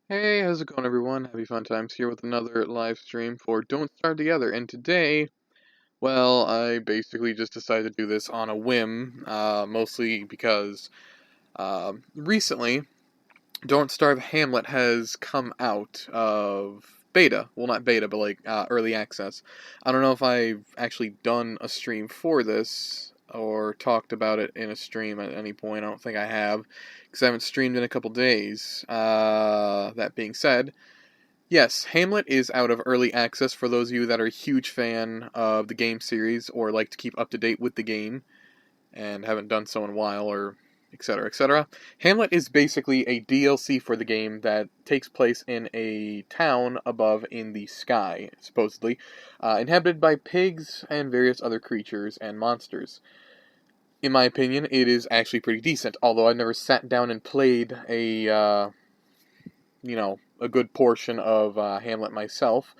Hey, how's it going, everyone? Happy fun times here with another live stream for Don't Starve Together. And today, well, I basically just decided to do this on a whim, mostly because recently, Don't Starve Hamlet has come out of beta. Well, not beta, but like early access. I don't know if I've actually done a stream for this or talked about it in a stream at any point. I don't think I have, because I haven't streamed in a couple days. That being said, yes, Hamlet is out of early access for those of you that are a huge fan of the game series or like to keep up to date with the game and haven't done so in a while, or etc. etc. Hamlet is basically a DLC for the game that takes place in a town above in the sky, supposedly, inhabited by pigs and various other creatures and monsters. In my opinion, it is actually pretty decent, although I've never sat down and played a good portion of Hamlet myself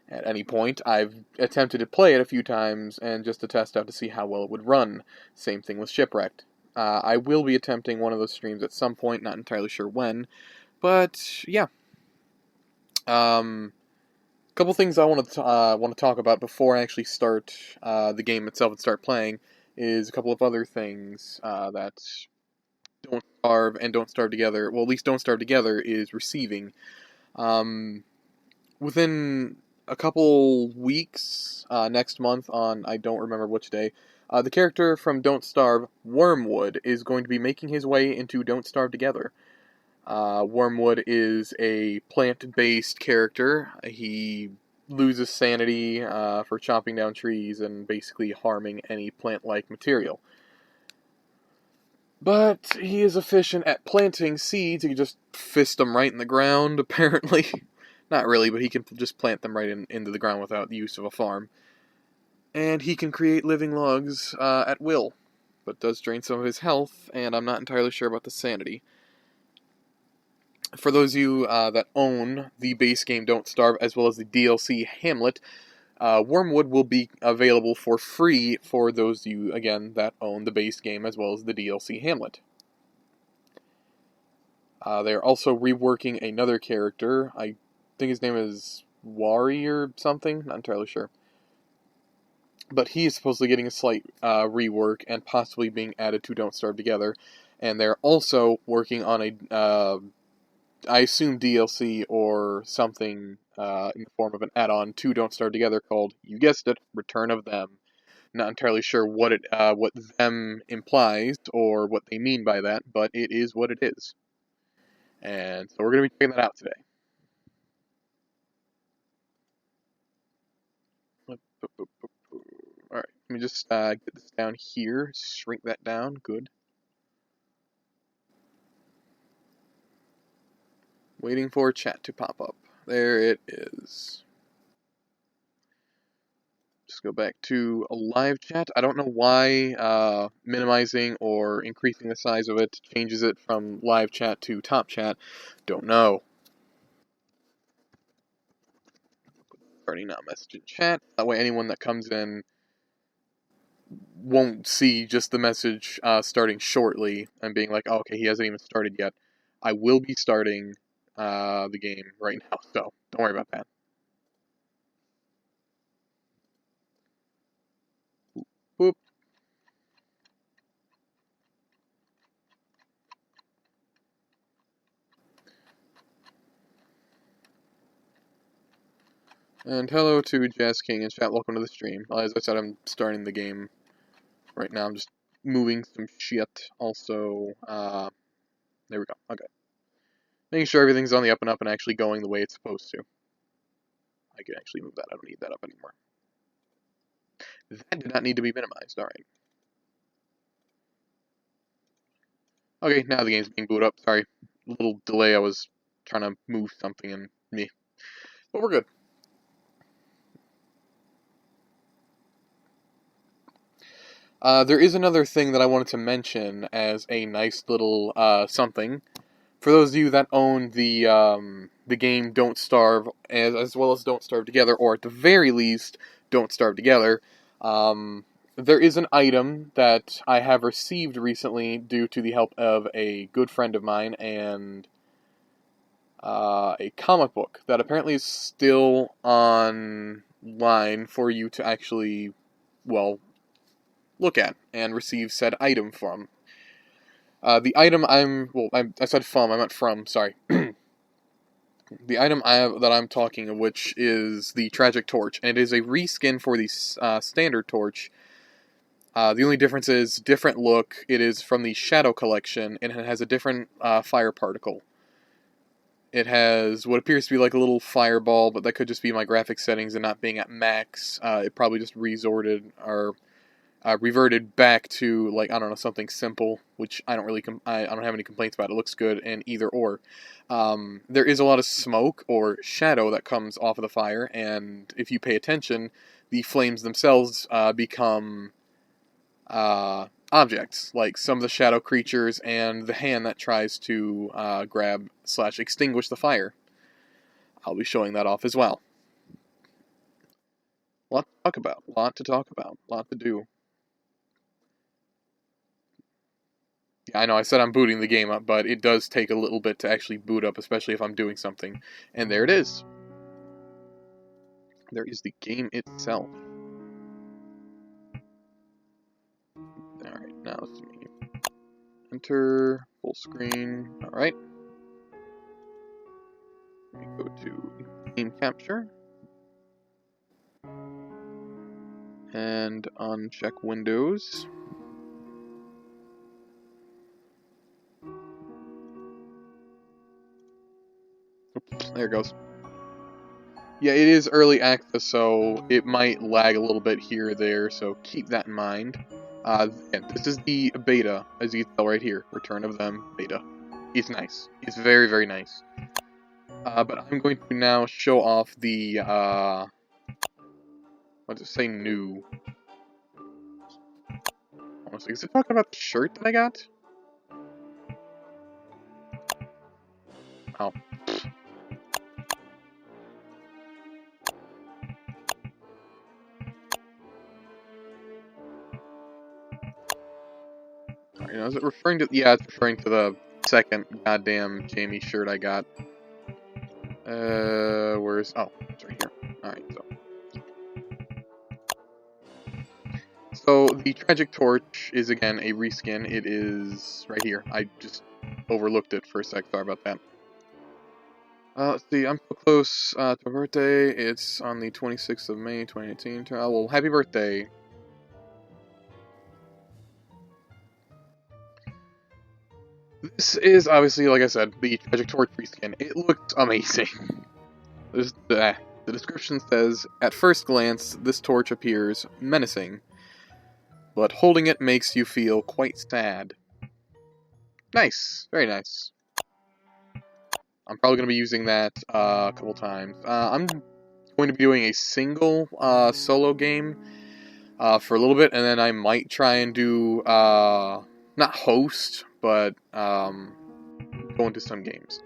at any point. I've attempted to play it a few times and just to test out to see how well it would run. Same thing with Shipwrecked. I will be attempting one of those streams at some point, not entirely sure when, but yeah. Couple things I want to talk about before I actually start the game itself and start playing is a couple of other things that Don't Starve and Don't Starve Together, well, at least Don't Starve Together is receiving. Um, Within a couple weeks, next month on, I don't remember which day, the character from Don't Starve, Wormwood, is going to be making his way into Don't Starve Together. Wormwood is a plant-based character. He loses sanity for chopping down trees and basically harming any plant-like material. But he is efficient at planting seeds. He can just fist them right in the ground, apparently. Not really, but he can just plant them right into the ground without the use of a farm. And he can create living logs at will, but does drain some of his health, and I'm not entirely sure about the sanity. For those of you that own the base game Don't Starve, as well as the DLC Hamlet, Wormwood will be available for free for those of you, again, that own the base game as well as the DLC Hamlet. They are also reworking another character. I think his name is Wari or something, not entirely sure. But he is supposedly getting a slight rework and possibly being added to Don't Starve Together. And they're also working on I assume DLC or something in the form of an add-on to Don't Starve Together called, you guessed it, Return of Them. Not entirely sure what them implies or what they mean by that, but it is what it is. And so we're going to be checking that out today. Alright, let me just get this down here, shrink that down, good. Waiting for chat to pop up. There it is. Just go back to a live chat. I don't know why minimizing or increasing the size of it changes it from live chat to top chat. Don't know. Starting now message in chat. That way anyone that comes in won't see just the message starting shortly and being like, oh, okay, he hasn't even started yet. I will be starting the game right now, so don't worry about that. Boop. And hello to Jazz King and chat, welcome to the stream. As I said, I'm starting the game right now. I'm just moving some shit. Also, there we go. Okay. Making sure everything's on the up and up and actually going the way it's supposed to. I can actually move that. I don't need that up anymore. That did not need to be minimized. Alright. Okay, now the game's being booted up. Sorry. A little delay. I was trying to move something and me. But we're good. There is another thing that I wanted to mention as a nice little something. For those of you that own the game Don't Starve, as well as Don't Starve Together, or at the very least, Don't Starve Together, there is an item that I have received recently due to the help of a good friend of mine and a comic book that apparently is still online for you to actually, well, look at and receive said item from. The item I said from, I meant from, sorry. The item that I'm talking of which is the Tragic Torch, and it is a reskin for the standard torch. The only difference is different look. It is from the Shadow Collection, and it has a different fire particle. It has what appears to be like a little fireball, but that could just be my graphics settings and not being at max. It probably just reverted back to, like, I don't know, something simple, which I don't really I don't have any complaints about. It looks good in either or. There is a lot of smoke or shadow that comes off of the fire, and if you pay attention, the flames themselves become objects, like some of the shadow creatures and the hand that tries to grab/extinguish the fire. I'll be showing that off as well. Lot to talk about, lot to do. Yeah, I know I said I'm booting the game up, but it does take a little bit to actually boot up, especially if I'm doing something. And there it is. There is the game itself. Alright, now let's see. Enter, full screen, alright. Let me go to game capture. And uncheck Windows. Oops, there it goes. Yeah, it is early access, so it might lag a little bit here or there, so keep that in mind. And this is the beta, as you can tell right here. Return of Them beta. It's nice. It's very, very nice. But I'm going to now show off the, what does it say, new? Honestly, is it talking about the shirt that I got? Oh. Alright, now is it referring to, yeah, it's referring to the second goddamn Jamie shirt I got. Where's, oh, it's right here. Alright, So the Tragic Torch is, again, a reskin. It is right here. I just overlooked it for a sec. Sorry about that. Let's see. I'm so close to my birthday. It's on the 26th of May, 2018. Well, happy birthday. This is, obviously, like I said, the Tragic Torch reskin. It looks amazing. The description says, at first glance, this torch appears menacing, but holding it makes you feel quite sad. Nice. Very nice. I'm probably going to be using that a couple times. I'm going to be doing a single solo game for a little bit, and then I might try and do, not host, but go into some games.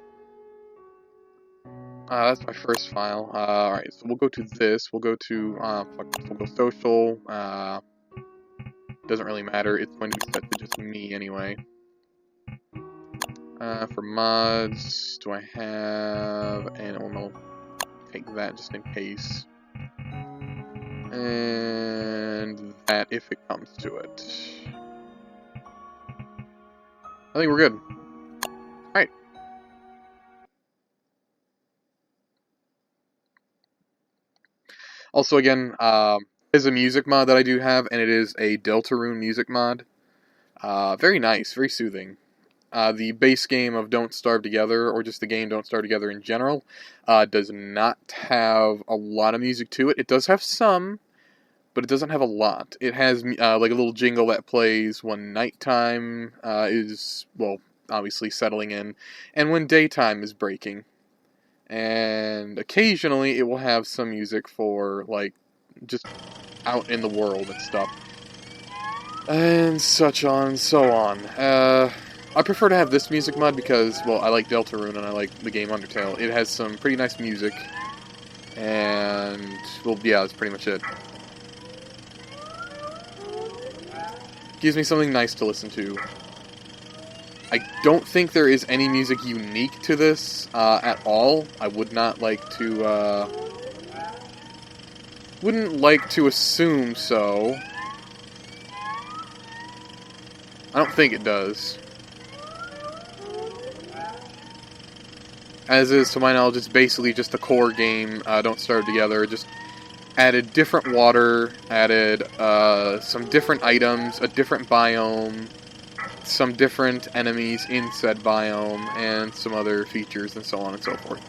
That's my first file. Alright, so we'll go to this. We'll go to, we'll go social. Doesn't really matter. It's going to be set to just me anyway. For mods, do I have, and I'll take that just in case. And that if it comes to it. I think we're good. Alright. Also, again, is a music mod that I do have, and it is a Deltarune music mod. Very nice, very soothing. The base game of Don't Starve Together, or just the game Don't Starve Together in general, does not have a lot of music to it. It does have some, but it doesn't have a lot. It has like a little jingle that plays when nighttime is, well, obviously settling in, and when daytime is breaking. And occasionally it will have some music for, like, just out in the world and stuff. And such on and so on. I prefer to have this music mod because, well, I like Deltarune and I like the game Undertale. It has some pretty nice music. And, well, yeah, that's pretty much it. Gives me something nice to listen to. I don't think there is any music unique to this at all. I would not like to, wouldn't like to assume so. I don't think it does. As is, to my knowledge, it's basically just the core game, Don't Starve Together. Just added different water, added some different items, a different biome, some different enemies in said biome, and some other features, and so on and so forth.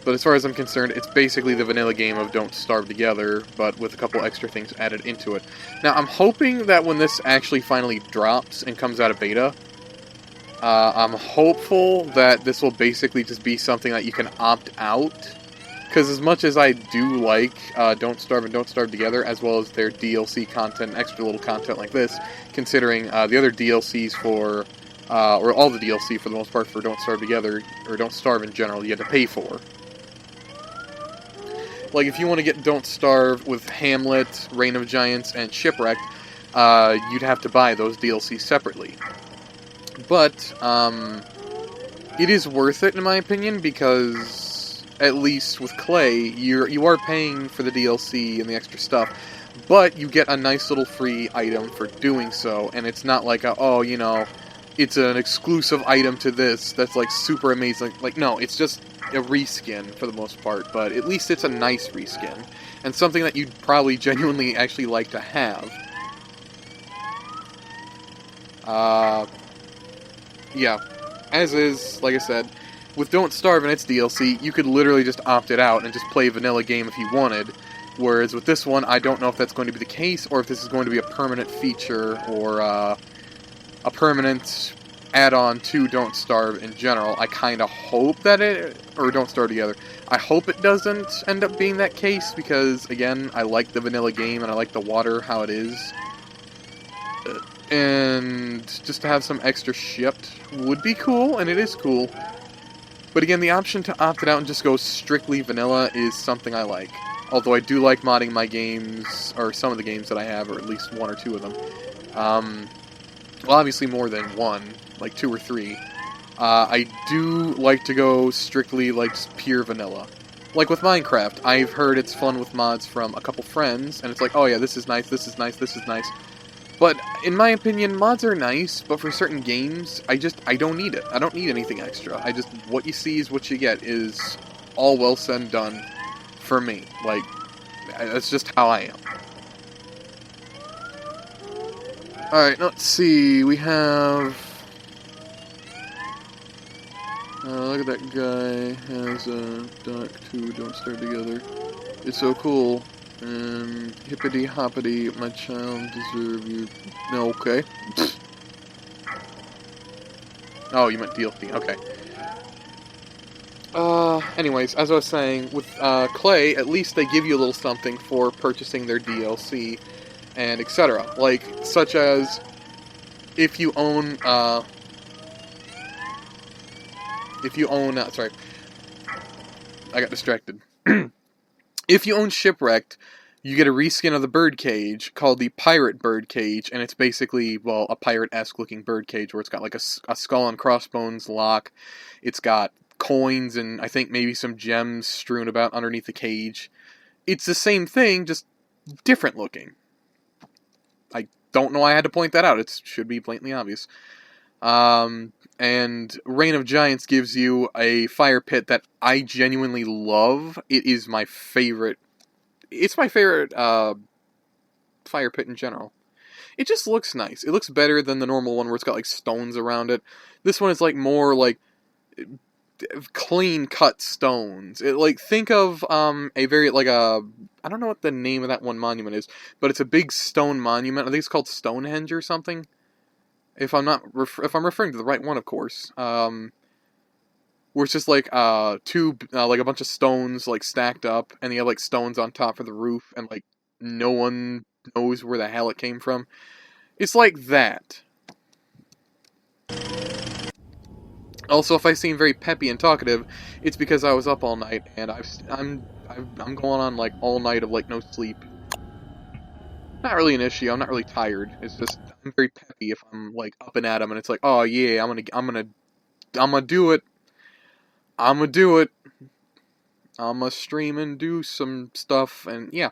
But as far as I'm concerned, it's basically the vanilla game of Don't Starve Together, but with a couple extra things added into it. Now, I'm hoping that when this actually finally drops and comes out of beta, I'm hopeful that this will basically just be something that you can opt out. Because as much as I do like Don't Starve and Don't Starve Together, as well as their DLC content, extra little content like this, considering the other DLCs for, or all the DLC for the most part for Don't Starve Together, or Don't Starve in general, you have to pay for. Like, if you want to get Don't Starve with Hamlet, Reign of Giants, and Shipwrecked, you'd have to buy those DLCs separately. But, it is worth it, in my opinion, because, at least with Clay, you are paying for the DLC and the extra stuff, but you get a nice little free item for doing so, and it's not like, oh, you know, it's an exclusive item to this that's, like, super amazing. Like, no, it's just a reskin for the most part, but at least it's a nice reskin, and something that you'd probably genuinely actually like to have. Yeah, as is, like I said, with Don't Starve and its DLC, you could literally just opt it out and just play a vanilla game if you wanted, whereas with this one, I don't know if that's going to be the case, or if this is going to be a permanent feature, or a permanent add-on to Don't Starve in general. I kind of hope that or Don't Starve Together. I hope it doesn't end up being that case, because, again, I like the vanilla game, and I like the water how it is. And just to have some extra shipped would be cool, and it is cool. But again, the option to opt it out and just go strictly vanilla is something I like. Although I do like modding my games, or some of the games that I have, or at least one or two of them. Well, obviously more than one, like 2 or 3. I do like to go strictly, like, pure vanilla. Like with Minecraft, I've heard it's fun with mods from a couple friends, and it's like, oh yeah, this is nice, this is nice, this is nice. But, in my opinion, mods are nice, but for certain games, I don't need it. I don't need anything extra. What you see is what you get is all well said and done for me. Like, that's just how I am. Alright, let's see, we have... look at that guy, has a duck to Don't Starve Together. It's so cool. And hippity hoppity, my child deserve you. No, okay. Oh, you meant DLC, okay. Anyways, as I was saying, with Clay, at least they give you a little something for purchasing their DLC, and etc. Like, such as, if you own, sorry. I got distracted. If you own Shipwrecked, you get a reskin of the birdcage called the Pirate Birdcage, and it's basically, well, a pirate-esque looking birdcage where it's got like a skull and crossbones lock. It's got coins and I think maybe some gems strewn about underneath the cage. It's the same thing, just different looking. I don't know why I had to point that out. It should be blatantly obvious. And Reign of Giants gives you a fire pit that I genuinely love. It is my favorite. It's my favorite fire pit in general. It just looks nice. It looks better than the normal one where it's got like stones around it. This one is like more like clean cut stones. Think of a very like a I don't know what the name of that one monument is, but it's a big stone monument. I think it's called Stonehenge or something. If I'm referring to the right one, of course, where it's just like like a bunch of stones like stacked up, and you have like stones on top for the roof, and like no one knows where the hell it came from. It's like that. Also, if I seem very peppy and talkative, it's because I was up all night, and I'm going on like all night of like no sleep. not really an issue. I'm not really tired. It's just I'm very peppy if I'm like up and at 'em, and it's like, oh yeah, I'm gonna do it. I'm gonna do it. I'm gonna stream and do some stuff, and yeah.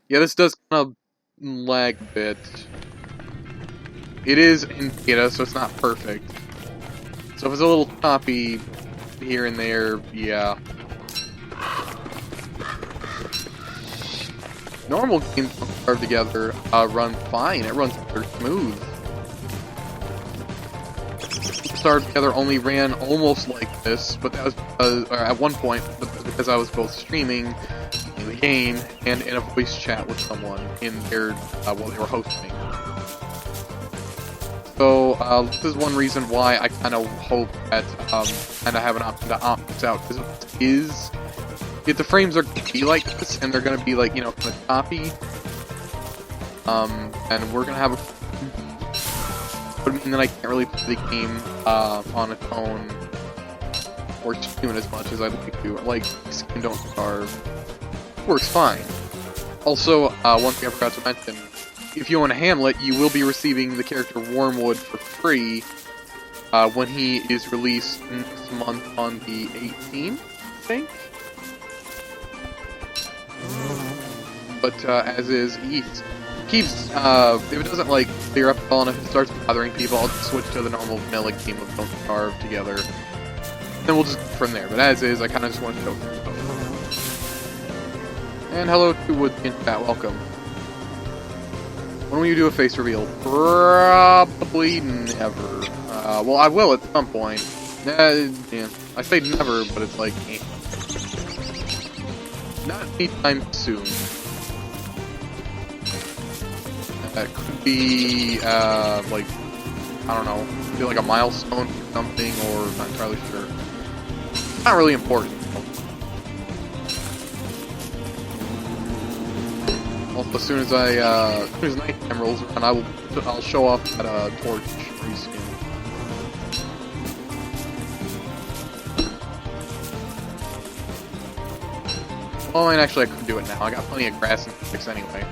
Yeah, this does kind of lag a bit. It is in beta, so it's not perfect. So if it's a little choppy here and there, yeah. Normal games don't starve together run fine. It runs very smooth. Stardew Together only ran almost like this, but that was because, or at one point, but that was because I was both streaming in the game and in a voice chat with someone in their while they were hosting. So this is one reason why I kind of hope that kind of have an option to opt this out, because if the frames are going to be like this and they're going to be like, you know, kind of choppy, and we're going to have a would mean that I can't really play the game on its own or stream it as much as I'd like to. Like, this game Don't Starve works fine. Also, one thing I forgot to mention, if you own a Hamlet, you will be receiving the character Wormwood for free when he is released next month on the 18th, I think? But as is, he keeps, if it doesn't, like, clear up well enough and starts bothering people, I'll just switch to the normal vanilla game of Don't Starve Together. Then we'll just go from there. But as is, I kind of just want to show stuff. And hello to Woodsy and KitKat, welcome. When will you do a face reveal? Probably never. Well, I will at some point. Yeah. I say never, but it's like, eh. Not anytime soon. That could be, like, I don't know, be like a milestone or something, or not entirely sure. Not really important. Also, as soon as nighttime rolls around, I'll show off that torch reskin. Well, I mean, actually, I could do it now. I got plenty of grass and sticks anyway.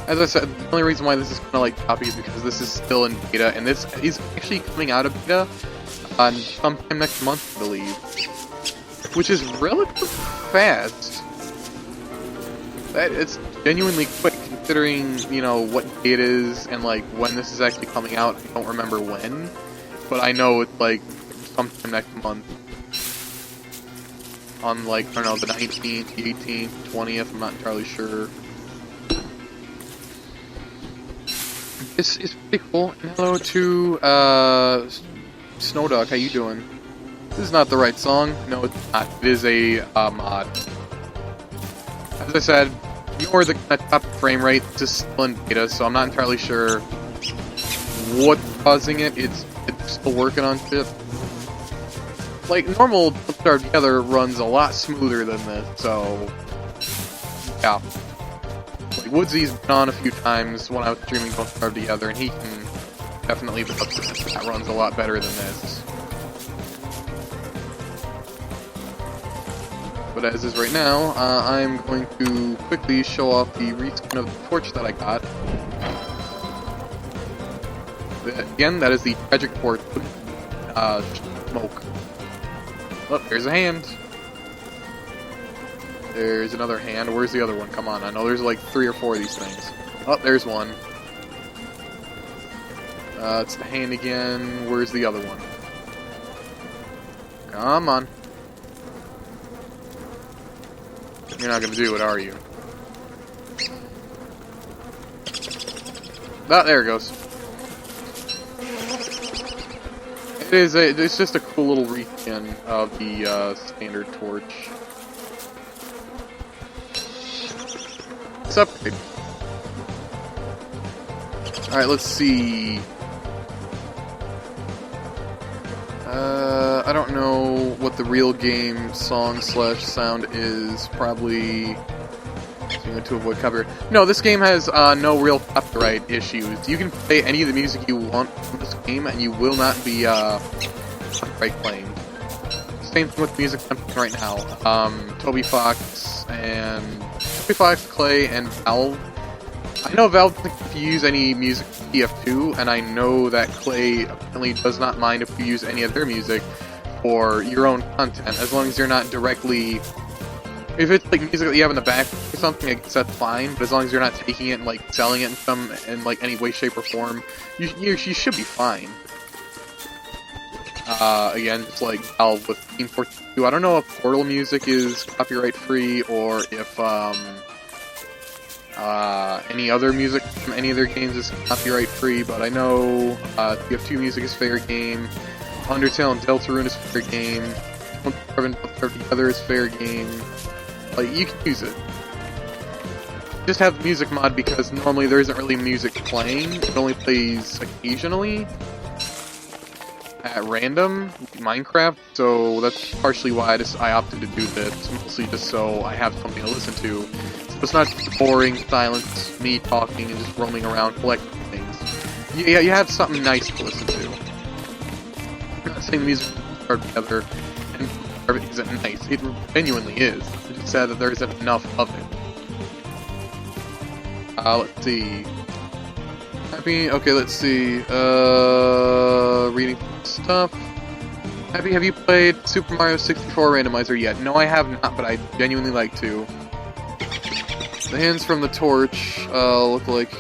As I said, the only reason why this is kind of like choppy is because this is still in beta, and this is actually coming out of beta sometime next month, I believe. Which is relatively fast. It's genuinely quick, considering, you know, what day it is, and, like, when this is actually coming out. I don't remember when, but I know it's, like, sometime next month. On, like, I don't know, the 19th, the 18th, 20th, I'm not entirely sure. It's pretty cool. And hello to, Snowdog, how you doing? This is not the right song. No, it's not. It is a, mod. As I said, ignore the kind of top frame rate. It's just still in beta, so I'm not entirely sure what's causing it. It's still working on shit. Like, normal Don't Starve Together runs a lot smoother than this, so yeah. Like, Woodsy's been on a few times when I was streaming Don't Starve Together, and he can definitely vouch that runs a lot better than this. But as is right now, I'm going to quickly show off the reskin of the torch that I got. Again, that is the Tragic Torch smoke. Oh, there's a hand. There's another hand. Where's the other one? Come on, I know there's like 3 or 4 of these things. Oh, there's one. It's the hand again. Where's the other one? Come on. You're not gonna do it, are you? Ah, there it goes. It's just a cool little reskin of the standard torch. It's upgrade. Alright, let's see. I don't know what the real game song/sound is. Probably to avoid copyright. No, this game has no real copyright issues. You can play any of the music you want from this game, and you will not be copyright claimed. same thing with music I'm playing right now. Toby Fox, Clay, and Valve. I know Valve doesn't use any music from TF2, and I know that Clay apparently does not mind if you use any of their music for your own content, as long as you're not directly... If it's like music that you have in the back or something, I guess that's fine, but as long as you're not taking it and like selling it in like any way, shape, or form, you should be fine. Again, just like Valve with Team 42. I don't know if Portal music is copyright free or if any other music from any of their games is copyright free, but I know TF2 music is fair game, Undertale and Deltarune is fair game, One Together is fair game. Like, you can use it. Just have the music mod because normally there isn't really music playing. It only plays occasionally at random, Minecraft, so that's partially why I opted to do this, mostly just so I have something to listen to. So it's not just boring silence, me talking and just roaming around collecting things. Yeah, you have something nice to listen to. I'm not saying music are together and isn't nice. It genuinely is. It's just sad that there isn't enough of it. Let's see. Okay, let's see. Reading stuff. Have you played Super Mario 64 Randomizer yet? No, I have not, but I genuinely like to. The hands from the torch look like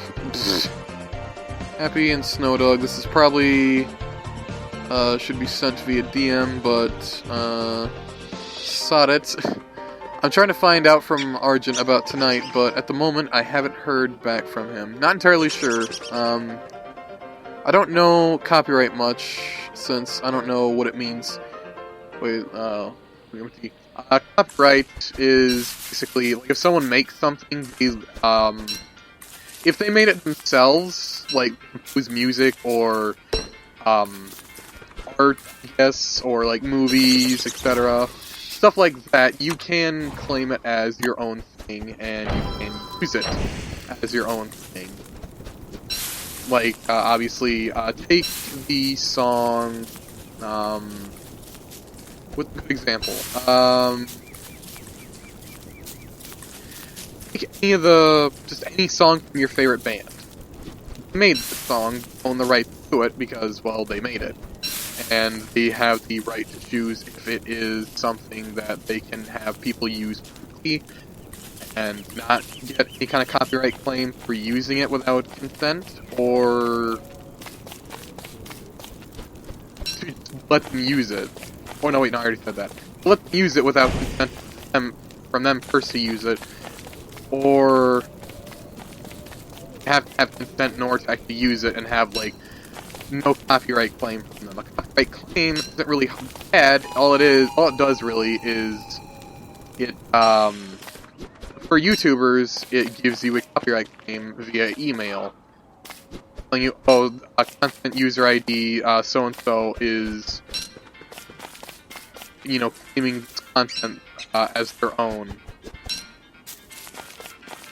Happy and Snowdog. This is probably should be sent via DM, but sod it. I'm trying to find out from Argent about tonight, but at the moment I haven't heard back from him. Not entirely sure. I don't know copyright much, since I don't know what it means. Wait, copyright is basically, like, if someone makes something, if they made it themselves, like, compose music, or, art, I guess, or, like, movies, etc., stuff like that, you can claim it as your own thing, and you can use it as your own thing. Like, obviously, take the song, what's a good example? Take any song from your favorite band. They made the song, own the right to it, because, well, they made it. And they have the right to choose if it is something that they can have people use quickly and not get any kind of copyright claim for using it without consent, or to let them use it. Oh no, wait, no, I already said that. Let them use it without consent from them first to use it, or have consent in order to actually use it and have, like, no copyright claim from them. A copyright claim isn't really bad. All it does really is it, for YouTubers, it gives you a copyright claim via email. Telling you, oh, a content user ID, so-and-so is, you know, claiming this content, as their own.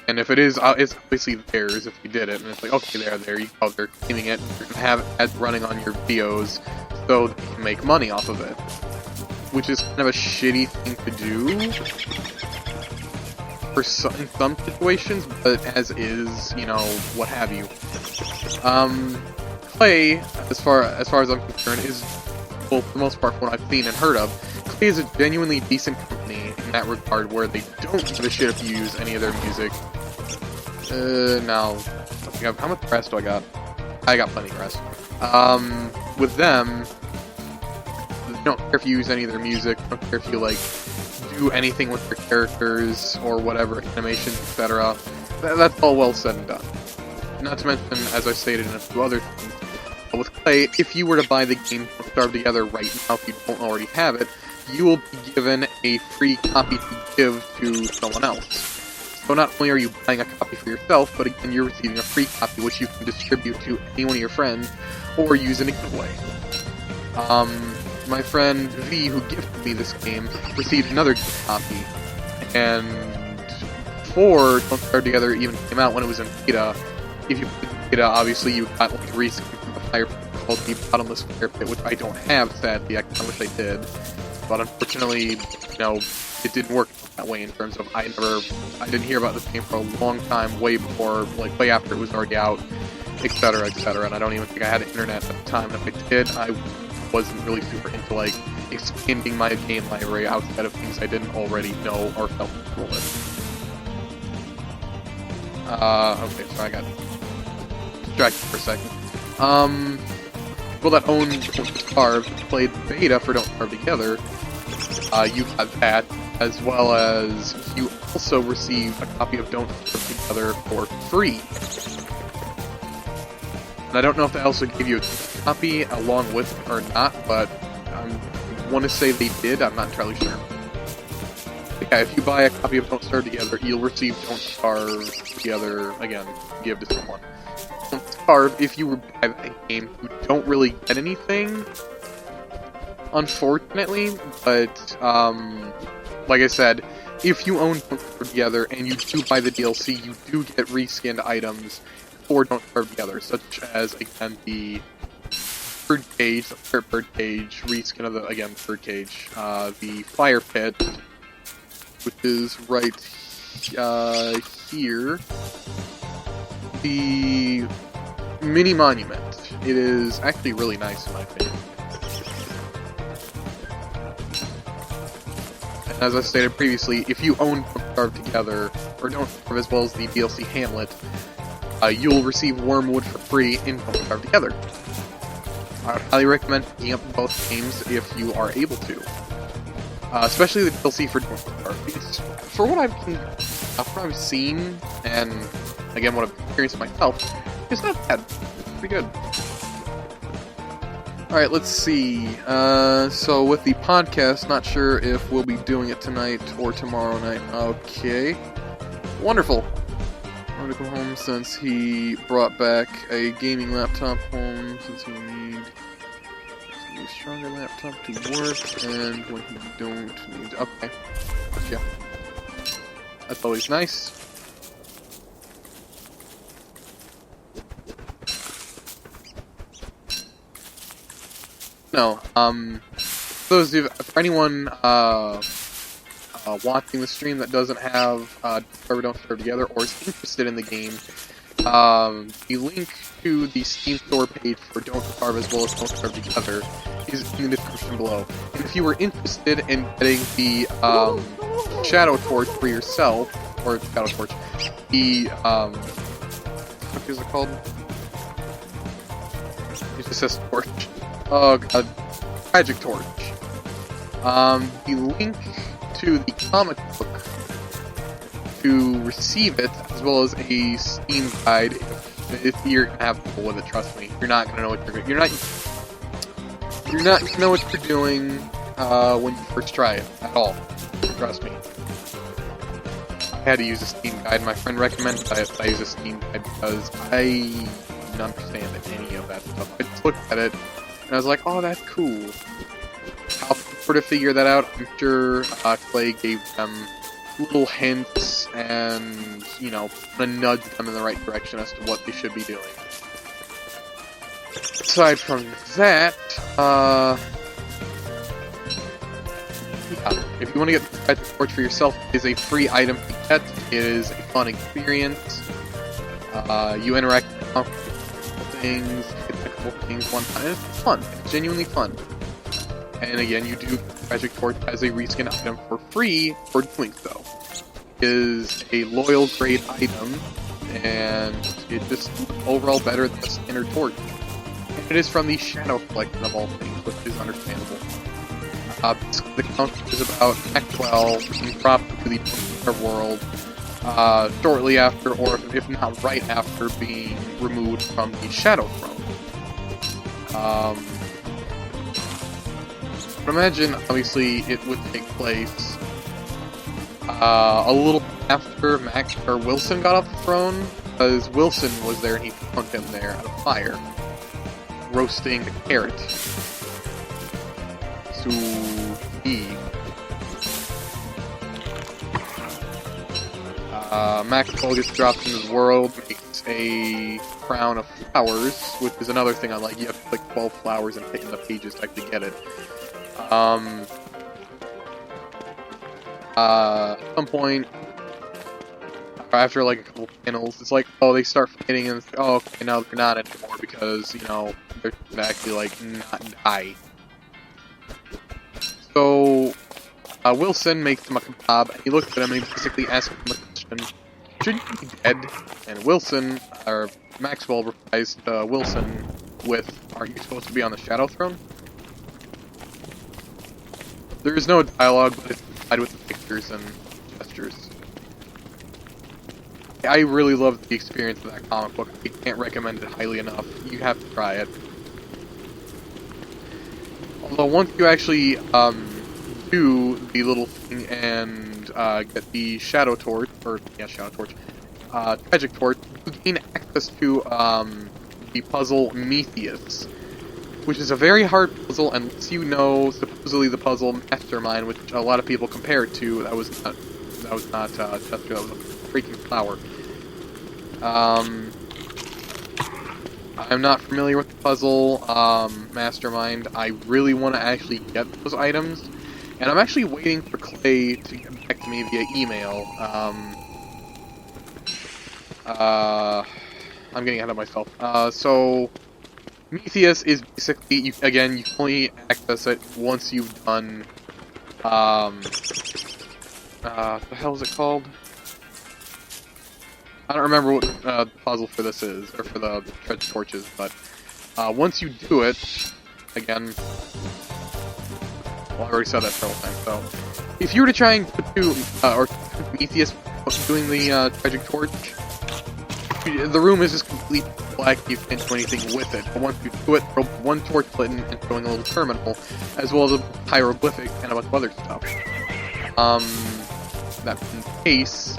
And if it is, it's obviously theirs if you did it, and it's like, okay, there you go, they're claiming it, you're gonna have ads running on your videos, so they can make money off of it. Which is kind of a shitty thing to do, in some situations, but as is, you know, what have you. Clay, as far as I'm concerned, is, well, for the most part, from what I've seen and heard of, Clay is a genuinely decent company in that regard, where they don't give a shit if you use any of their music. Now, how much grass do I got? I got plenty of grass. With them, they don't care if you use any of their music, they don't care if you, like, do anything with your characters, or whatever, animations, etc. That's all well said and done. Not to mention, as I stated in a few other things, with Clay, if you were to buy the game from Stardew Together right now, if you don't already have it, you will be given a free copy to give to someone else. So not only are you buying a copy for yourself, but again, you're receiving a free copy which you can distribute to any one of your friends, or use in a giveaway. My friend V, who gifted me this game, received another gift copy, and before Don't Stardew Together even came out, when it was in beta, if you played the beta, obviously you got, like, reskin from the fire pit called the Bottomless Fire Pit, which I don't have, sadly. I wish I did. but unfortunately, you know, it didn't work that way in terms of I didn't hear about this game for a long time, way before, like, way after it was already out, etc., etc., and I don't even think I had internet at the time, and if I did, I wasn't really super into, like, expanding my game library outside of things I didn't already know or felt comfortable with. Okay, so I got distracted for a second. People that own Don't Starve played beta for Don't Starve Together. You have that, as well as you also receive a copy of Don't Starve Together for free. And I don't know if they also gave you a copy along with it or not, but I want to say they did, I'm not entirely sure. Yeah, if you buy a copy of Don't Starve Together, you'll receive Don't Starve Together, again, give to someone. Don't Starve, if you buy that game, you don't really get anything, unfortunately, but, like I said, if you own Don't Starve Together and you do buy the DLC, you do get reskinned items for Don't Starve Together, such as, again, the bird cage, the bird cage, reskin of the, again, bird cage, the fire pit, which is right here, the mini monument. It is actually really nice in my opinion. And as I stated previously, if you own Don't Starve Together, or Don't Starve as well as the DLC Hamlet, you'll receive Wormwood for free in Don't Starve Together. I would highly recommend picking up both games if you are able to. Especially the DLC for Don't Starve, because for what I've seen, and again what I've experienced myself, it's not bad. It's pretty good. Alright, let's see. So with the podcast, not sure if we'll be doing it tonight or tomorrow night. Okay. Wonderful. I'm gonna go home since he brought back a gaming laptop home, since we need a stronger laptop to work, and when we don't need... Okay. Gotcha. That's always nice. No, for anyone, watching the stream that doesn't have, Don't Starve Together, or is interested in the game, the link to the Steam store page for Don't Starve as well as Don't Starve Together is in the description below. And if you were interested in getting the, Shadow Torch for yourself, or Shadow Torch, the, what is it called? It just says Torch. Oh god. Tragic Torch. The link to the comic book to receive it, as well as a Steam guide, if you're gonna have trouble with it, trust me. You're not gonna know what you're not gonna know what you're doing, when you first try it, at all. Trust me. I had to use a Steam guide. My friend recommended that I use a Steam guide because I didn't understand any of that stuff. I just looked at it, and I was like, oh, that's cool. I'll sort of figure that out. I'm sure Clay gave them little hints and, you know, nudge them in the right direction as to what they should be doing. Aside from that, yeah, if you want to get the Torch for yourself, it is a free item to get. It is a fun experience. You interact with things, get a couple things one time, and it's fun. It's genuinely fun. And again, you do Tragic Torch as a reskin item for free for doing so. It is a loyal grade item, and it's just overall better than the standard torch. And it is from the Shadow Collection of all things, which is understandable. The count is about Act 12, being dropped into the Undertale world, shortly after, or if not right after, being removed from the Shadow Throne. But imagine, obviously, it would take place a little after Max or Wilson got off the throne, because Wilson was there and he found him there at a fire, roasting a carrot. So Maxwell gets dropped into the world, makes a crown of flowers, which is another thing I like. You have to click 12 flowers and hit in the pages to actually get it. at some point, after like a couple panels, it's like, oh, they start fighting, and it's like, oh, okay, now they're not anymore because, you know, they're actually like not die. So, Wilson makes him a kebab, and he looks at him and he basically asks him a question: should you be dead? And Wilson, or Maxwell, replies to Wilson with, aren't you supposed to be on the Shadow Throne? There is no dialogue, but it's implied with the pictures and gestures. I really love the experience of that comic book. I can't recommend it highly enough. You have to try it. Although once you actually do the little thing and get the Shadow Torch, or yeah, Shadow Torch, Tragic Torch, you gain access to the puzzle Miiverse, which is a very hard puzzle, and lets you know supposedly the puzzle Mastermind, which a lot of people compare it to. That was not Chester. That was a freaking flower. I'm not familiar with the puzzle Mastermind. I really want to actually get those items, and I'm actually waiting for Clay to get back to me via email. I'm getting ahead of myself. So Miiverse is basically, you can only access it once you've done, what the hell is it called? I don't remember what the puzzle for this is, or for the treasure torches, but once you do it, again, well, I already said that several times, so if you were to try and do, or Miiverse doing the treasure torch, the room is just completely black, you can't do anything with it, but once you do it, throw one torch lit and showing a little terminal, as well as a hieroglyphic and a bunch of other stuff. That in case,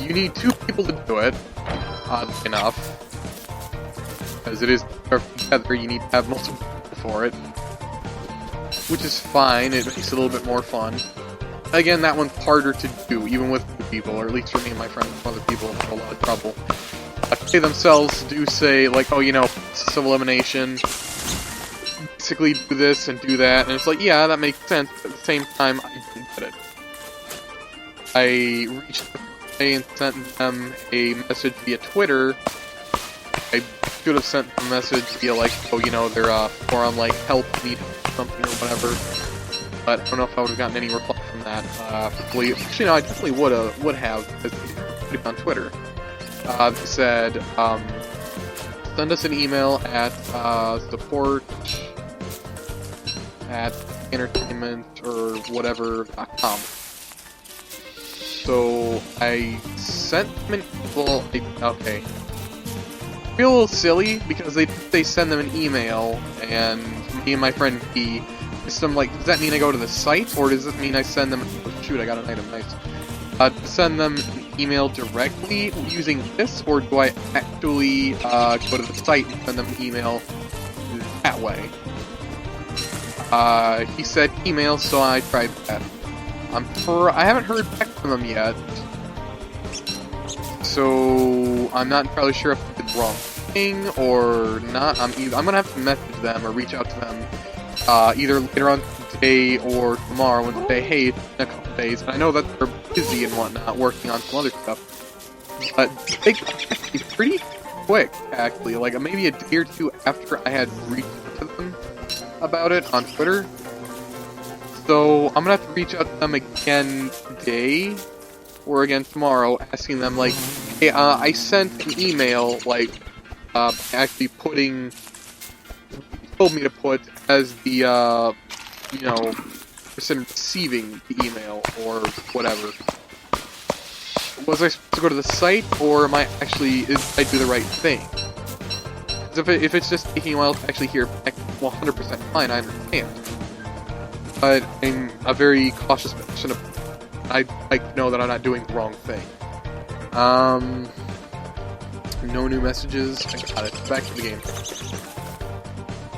you need 2 people to do it, oddly enough, because it is together, you need to have multiple people for it, which is fine, it makes it a little bit more fun. Again, that one's harder to do, even with 2 people, or at least for me and my friends, some other people have a lot of trouble. They themselves do say, like, oh, you know, civil elimination, basically do this and do that, and it's like, yeah, that makes sense, but at the same time, I didn't get it. I reached out and sent them a message via Twitter. I should have sent them a message via, like, oh, you know, their forum, like, help, need something or whatever, but I don't know if I would have gotten any reply from that. Hopefully, actually, no, I definitely would have, because they put it on Twitter. They said, send us an email at support at entertainment or whatever.com. So I sent them an email. Okay, I feel a little silly because they send them an email, and me and my friend B, I'm like, does that mean I go to the site, or does it mean I send them? Oh, shoot, I got an item. Nice. Send them an email directly using this, or do I actually go to the site and send them an email that way? He said email, so I tried that. I haven't heard back from them yet, so I'm not entirely sure if I did the wrong thing or not. I'm gonna have to message them or reach out to them either later on today or tomorrow and say, hey, it's been a couple days, and I know that they're busy and whatnot, working on some other stuff, but they got back to me pretty quick, actually, like maybe a day or 2 after I had reached out to them about it on Twitter. So I'm gonna have to reach out to them again today, or again tomorrow, asking them, like, hey, I sent an email, like, actually putting, told me to put as the, you know, person receiving the email, or whatever. Was I supposed to go to the site, or am I actually, did I do the right thing? Because if it's just taking a while to actually hear back, well, 100% fine, I understand. But I'm a very cautious person. I like to know that I'm not doing the wrong thing. No new messages. I got it. Back to the game.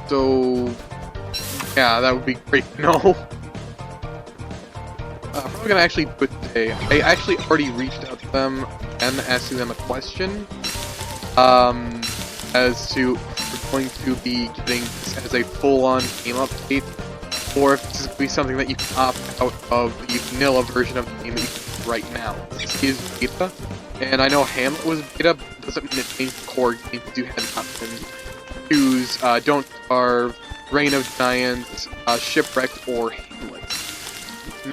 So, yeah, that would be great to know. I'm probably gonna actually do it today. I actually already reached out to them and asking them a question. As to if we're going to be getting this as a full-on game update, or if this is going to be something that you can opt out of the vanilla version of the game that you can use right now. This is beta, and I know Hamlet was beta, but it doesn't mean it changed the core game. You have an option to choose Don't Starve, Reign of Giants, Shipwrecked, or Hamlet.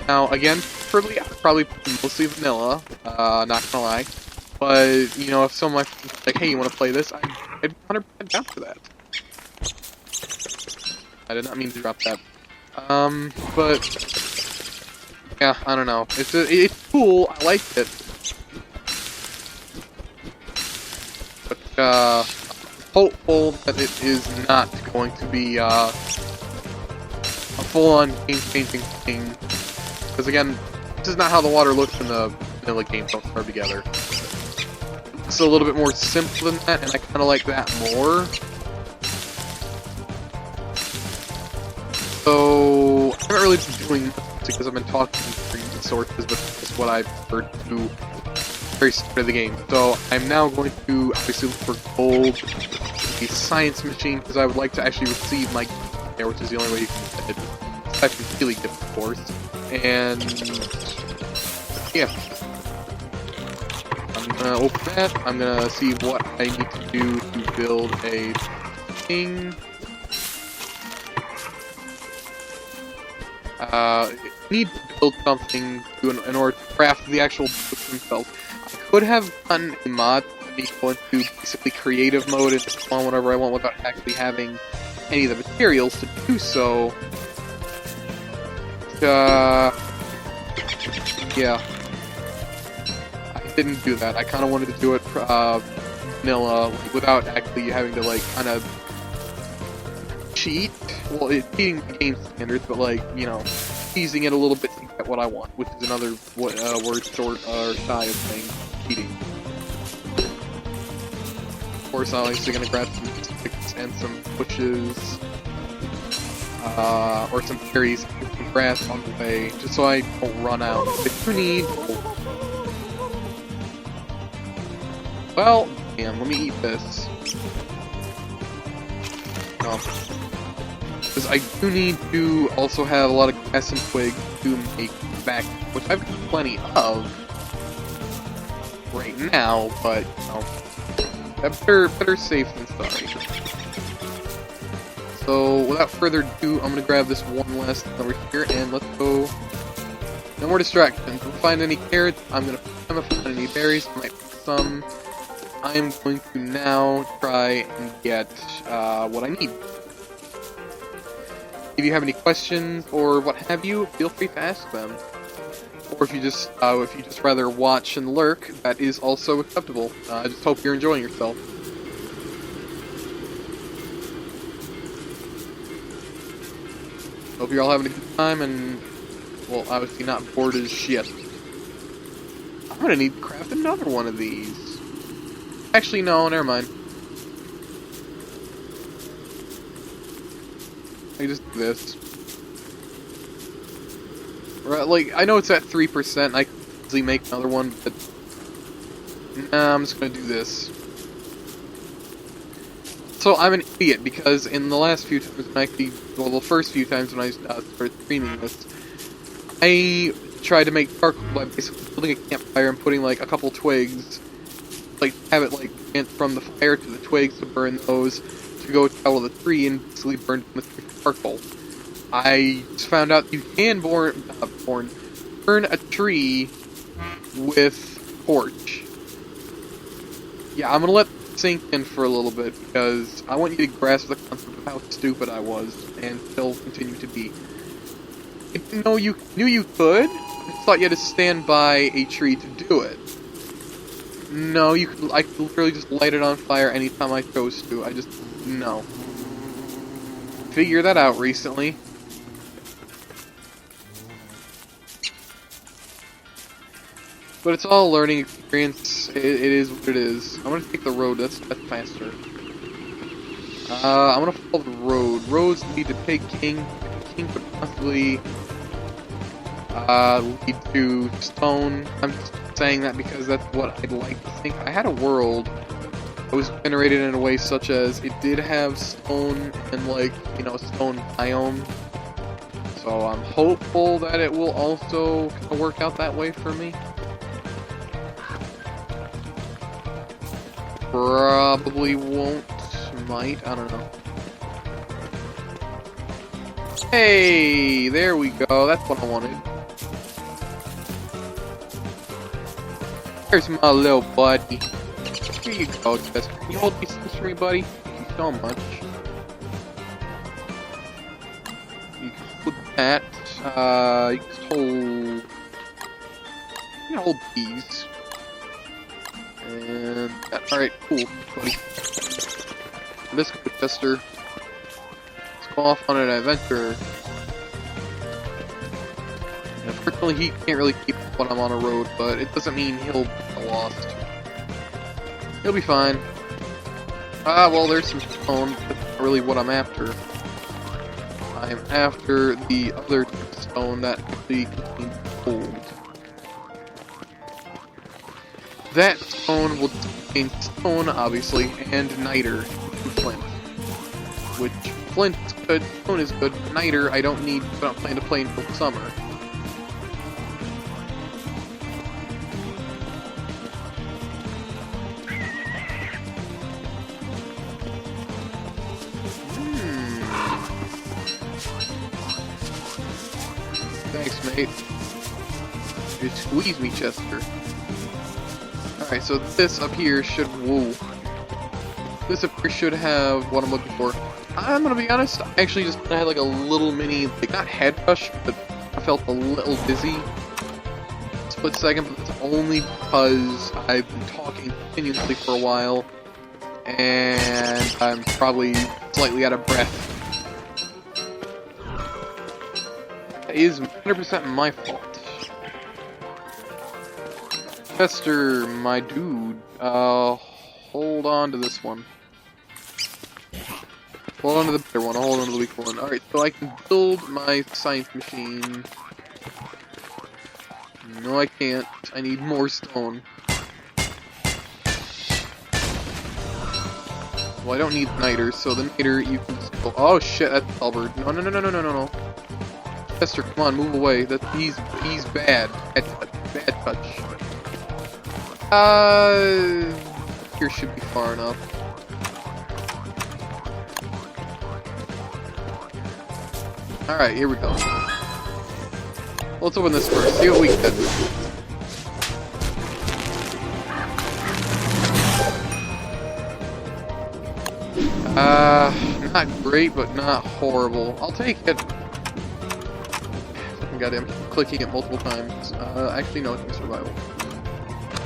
Now, again, preferably, I'd probably play mostly vanilla, not gonna lie. But, you know, if some of my friends are like, hey, you wanna play this? I'd be 100% down for that. I did not mean to drop that. But, yeah, I don't know. It's cool, I like it. But, I'm hopeful that it is not going to be, a full-on game-changing thing. Because again, this is not how the water looks when the vanilla games don't starve together. It's a little bit more simple than that, and I kind of like that more. So, I haven't really been doing much because I've been talking to different sources, but that's what I've heard to the very start of the game. So, I'm now going to obviously look for gold, the science machine, because I would like to actually receive my gift there, which is the only way you can get it. Aside from Steely gift, of course. And yeah, I'm gonna open that. I'm gonna see what I need to do to build a thing. Need to build something in order to craft the actual books themselves. I could have done a mod that me go into basically creative mode and just spawn whatever I want without actually having any of the materials to do so. Yeah. I didn't do that. I kind of wanted to do it, vanilla, like, without actually having to, like, kind of cheat. Well, it's cheating the game standards, but, like, you know, teasing it a little bit to get what I want, which is another word short, or shy of saying cheating. Of course, I'm obviously gonna grab some sticks and some bushes. Or some berries, some grass on the way, just so I don't run out. I do need... Well, damn, let me eat this. No. Because I do need to also have a lot of grass and twigs to make back, which I've got plenty of right now, but, you know, better safe than sorry. So, without further ado, I'm gonna grab this one last thing over here, and let's go. No more distractions. If I find any carrots, I'm gonna put them. If I find any berries, I might put some. I am going to now try and get what I need. If you have any questions or what have you, feel free to ask them. Or if you just rather watch and lurk, that is also acceptable. I just hope you're enjoying yourself. Hope you're all having a good time and, well, obviously not bored as shit. I'm gonna need to craft another one of these. Actually, no, never mind. I just do this. Right, like, I know it's at 3%, I could easily make another one, but... Nah, I'm just gonna do this. So, I'm an idiot, because in the last few times, the first few times when I started streaming this, I tried to make charcoal by basically building a campfire and putting, like, a couple twigs, like, have it, like, went from the fire to the twigs to burn those, to go travel the tree and basically burn the charcoal. I just found out you can burn a tree with torch. Yeah, I'm gonna let sink in for a little bit because I want you to grasp the concept of how stupid I was and still continue to be. I didn't know you knew you could. I thought you had to stand by a tree to do it. No, I could literally just light it on fire anytime I chose to. No. Figure that out recently. But it's all a learning experience. It is what it is. I'm gonna take the road. That's faster. I'm gonna follow the road. Roads lead to Pig King. King could possibly lead to stone. I'm just saying that because that's what I'd like to think. I had a world that was generated in a way such as it did have stone and, like, you know, stone biome. So I'm hopeful that it will also kind of work out that way for me. Probably won't. Might. I don't know. Hey! There we go. That's what I wanted. There's my little buddy. Here you go, Chester. Can you hold these things for me, buddy? Thank you so much. You can hold that. You can hold these. And alright, cool, buddy. Let's go, Chester. Let's go off on an adventure. Unfortunately, he can't really keep up when I'm on a road, but it doesn't mean he'll get lost. He'll be fine. Well, there's some stone. That's not really what I'm after. I'm after the other stone that actually contains gold. That stone will contain stone, obviously, and niter, and flint. Which, flint is good, stone is good, niter I don't need, I don't plan to play until summer. Thanks, mate. You squeeze me, Chester. Alright, so this up here should... Whoa. This up here should have what I'm looking for. I'm gonna be honest, I actually just had like a little mini, like not head rush, but I felt a little dizzy. Split second, but it's only because I've been talking continuously for a while, and I'm probably slightly out of breath. That is 100% my fault. Chester, my dude, hold on to this one. Hold on to the better one, I'll hold on to the weak one. Alright, so I can build my science machine. No, I can't. I need more stone. Well, I don't need niter, so the niter you can just go. Oh shit, that's Albert. No, no, no, no, no, no, no, no. Chester, come on, move away. He's bad. Bad touch. Here should be far enough. Alright, here we go. Let's open this first, see what we get. Not great, but not horrible. I'll take it. Goddamn, clicking it multiple times. Actually, no, it's survival.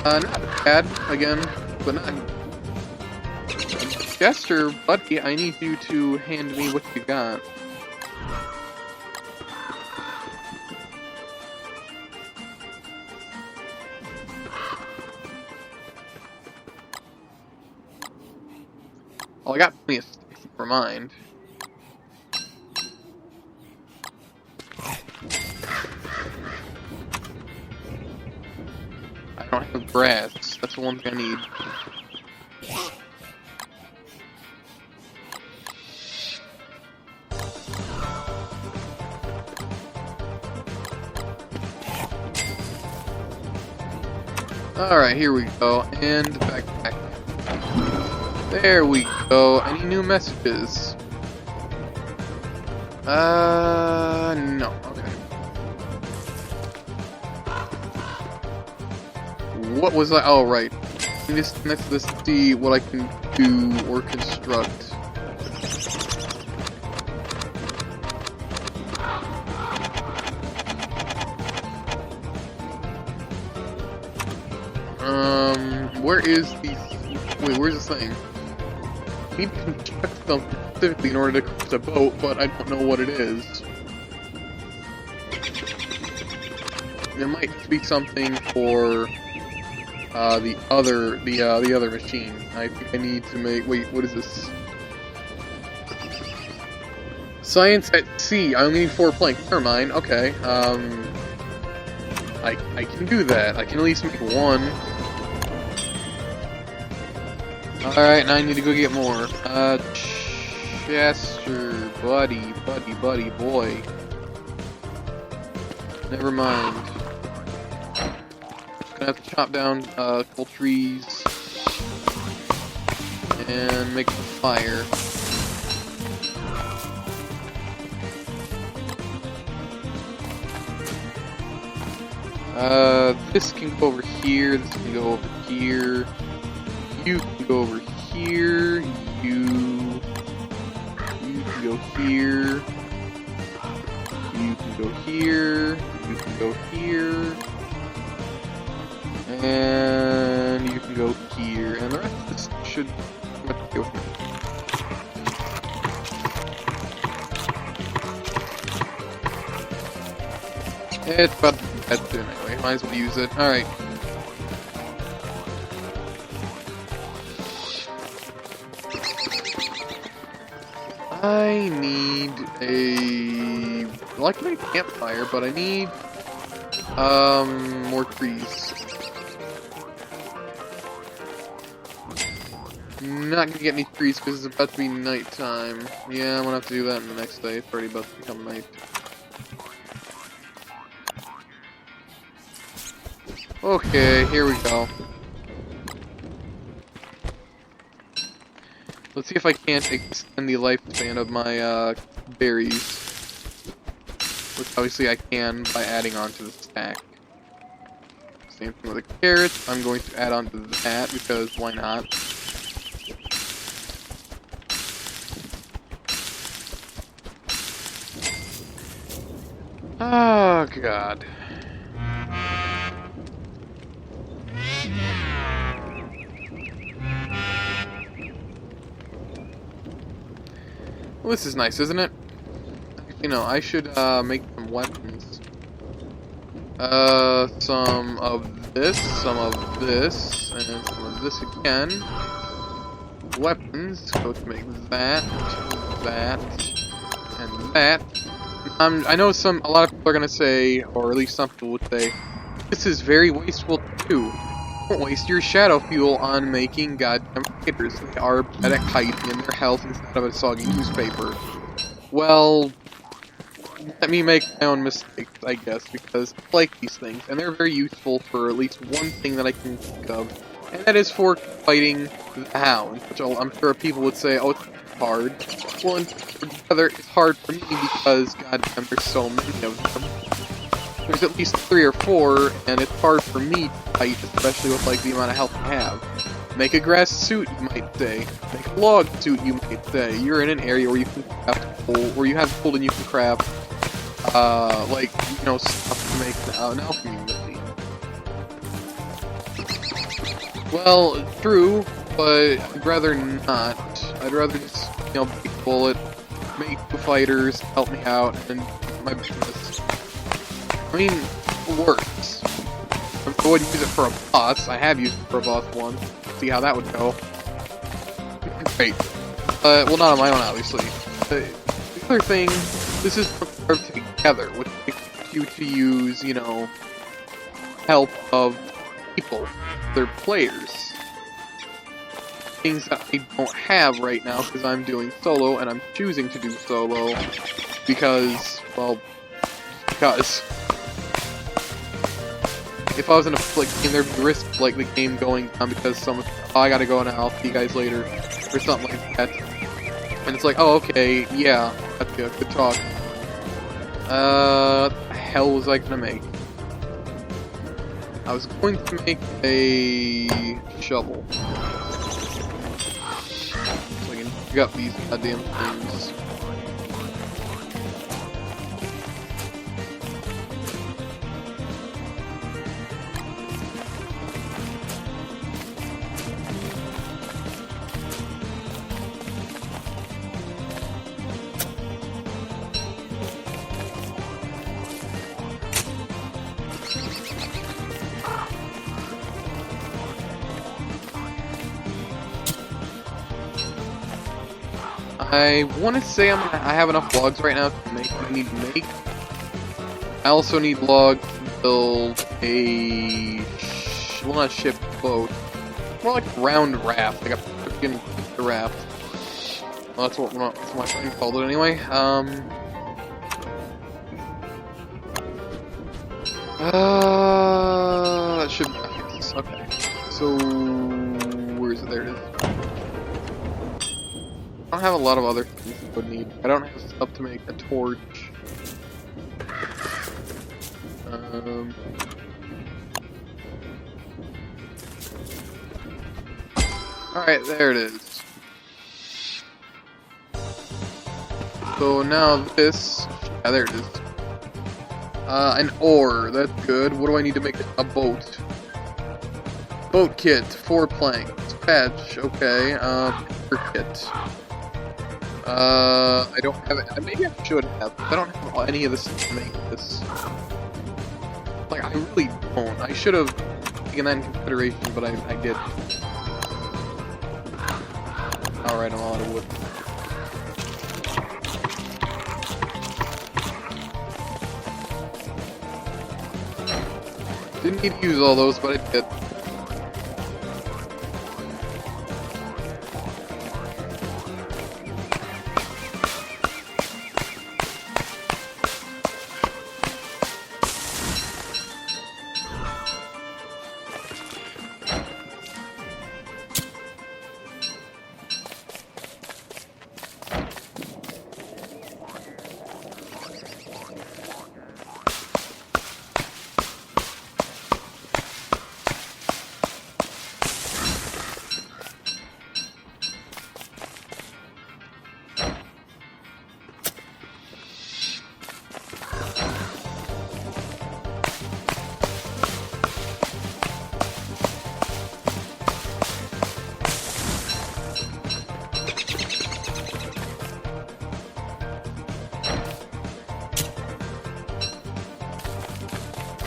Not bad, again, but not... Chester, buddy, I need you to hand me what you got. Oh, I got plenty of sticks, never mind. I don't have grass. That's the one thing I need. Alright, here we go. And backpack. There we go. Any new messages? No. Okay. What was I? Oh, right. Next to this, see what I can do or construct. Where is the... Wait, where's this thing? I need to construct something specifically in order to craft a boat, but I don't know what it is. It might be something for the other machine. I think I need to make... Wait, what is this? Science at sea. I only need 4 planks. Never mind. Okay. I can do that. I can at least make 1. Alright, now I need to go get more. Chester, buddy, boy. Never mind. Gonna have to chop down a couple trees and make a fire. This can go over here, this can go over here, you can go over here, you can go here, you can go here, you can go here, and you can go here, and the rest of this should go with me. It's about to be dead soon anyway, might as well use it. Alright. I need a... I like my campfire, but I need more trees. I'm not gonna get any trees because it's about to be nighttime. Yeah, I'm gonna have to do that in the next day. It's already about to become night. Okay, here we go. Let's see if I can't extend the lifespan of my berries. Which obviously I can by adding on to the stack. Same thing with the carrots. I'm going to add on to that because why not? Oh god. Well, this is nice, isn't it? You know, I should make some weapons. Some of this, and some of this again. Weapons, go to make that, that, and that. I know a lot of people are gonna say, or at least some people would say, this is very wasteful too. Don't waste your shadow fuel on making goddamn fighters. They are bad at hiding in their health instead of a soggy newspaper. Well, let me make my own mistakes, I guess, because I like these things, and they're very useful for at least one thing that I can think of, and that is for fighting the hound, which I'm sure people would say, oh, it's hard. Well, together, it's hard for me because, goddamn, there's so many of them. There's at least 3 or 4, and it's hard for me to fight, especially with, like, the amount of health I have. Make a grass suit, you might say. Make a log suit, you might say. You're in an area where you can craft coal, where you have coal and you can craft, like, you know, stuff to make an alchemy machine. Well, true, but I'd rather not. I'd rather just, you know, make a bullet, make the fighters, help me out, and my business. I mean, it works. I would use it for a boss. I have used it for a boss once. See how that would go. Great. Well, not on my own, obviously. The other thing, this is carved together, which makes you to use, you know, help of people, their players. Things that I don't have right now because I'm doing solo, and I'm choosing to do solo because, well, because. If I was in a game, there'd be risk like the game going down because someone, oh, I gotta go now, I'll see you guys later, or something like that. And it's like, oh, okay, yeah, that's good, good talk. What the hell was I gonna make? I was going to make a shovel. So I can pick up these goddamn things. I want to say I have enough logs right now to make what I need to make. I also need logs to build a... well, not a ship, boat. More like a round raft, like a freaking raft. Well, that's what my friend called it anyway. That should be nice. Okay. So, where is it? There it is. I don't have a lot of other things I would need. I don't have stuff to make a torch. Alright, there it is. So now this... Yeah, there it is. An oar. That's good. What do I need to make a boat? Boat kit. 4 planks. Patch. Okay. Paper kit. I don't have it. Maybe I should have. I don't have any of this to make this. Like, I really don't. I should have taken that in consideration, but I did. Alright, I'm out of wood. Didn't need to use all those, but I did.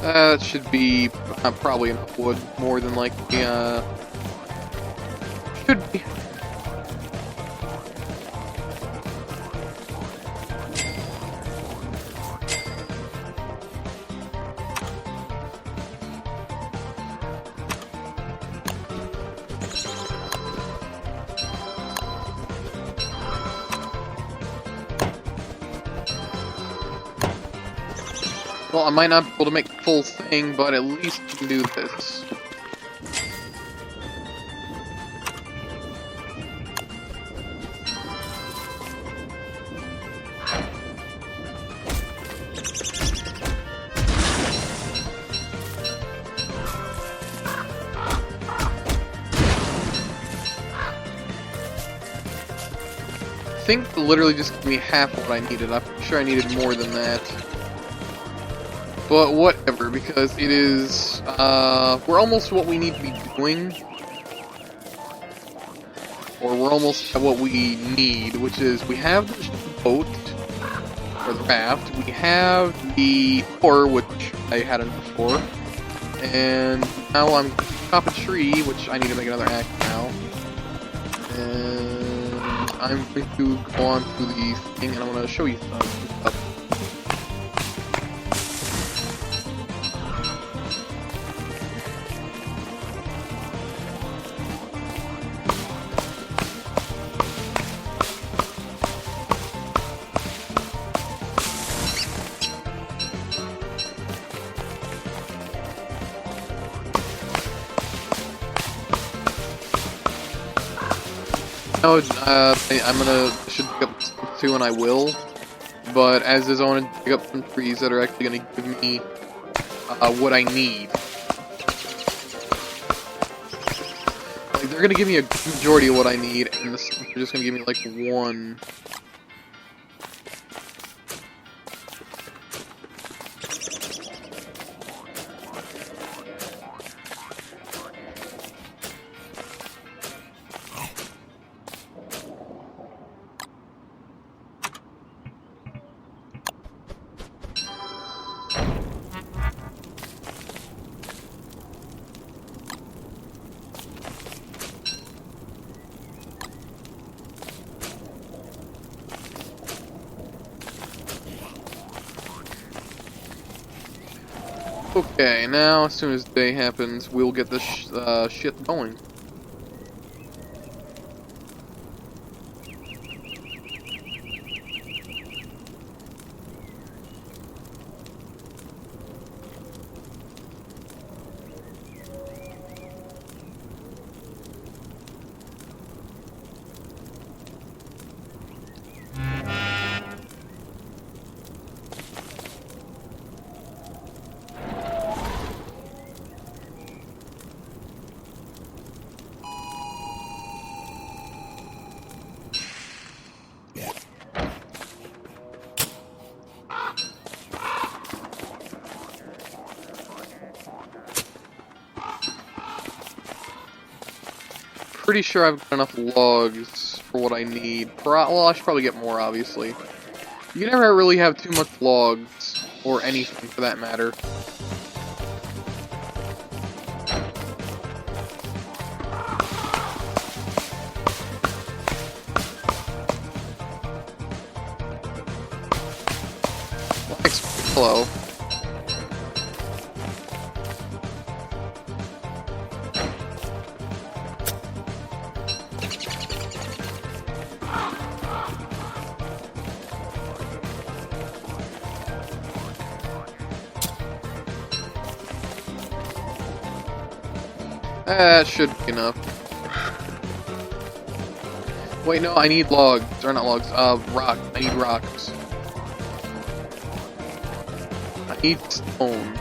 That should be probably enough wood, more than likely, should be. Well, I might not be able to make the full thing, but at least we can do this. I think literally just gave me half what I needed. I'm sure I needed more than that. But whatever, because it is, we're almost what we need to be doing. Or we're almost at what we need, which is, we have the boat, or the raft, we have the oar, which I had enough for, and now I'm going to chop a tree, which I need to make another axe now. And I'm going to go on to the thing, and I'm going to show you stuff. No, should pick up some too, and I will. But as is, I want to pick up some trees that are actually going to give me what I need. Like, they're going to give me a good majority of what I need, and they're just going to give me like one. Okay, now as soon as day happens, we'll get this shit going. pretty sure I've got enough logs for what I need. Well, I should probably get more, obviously. You can never really have too much logs, or anything for that matter. Hello. That should be enough. Wait, no, I need logs. Or not logs, rock. I need rocks. I need stone.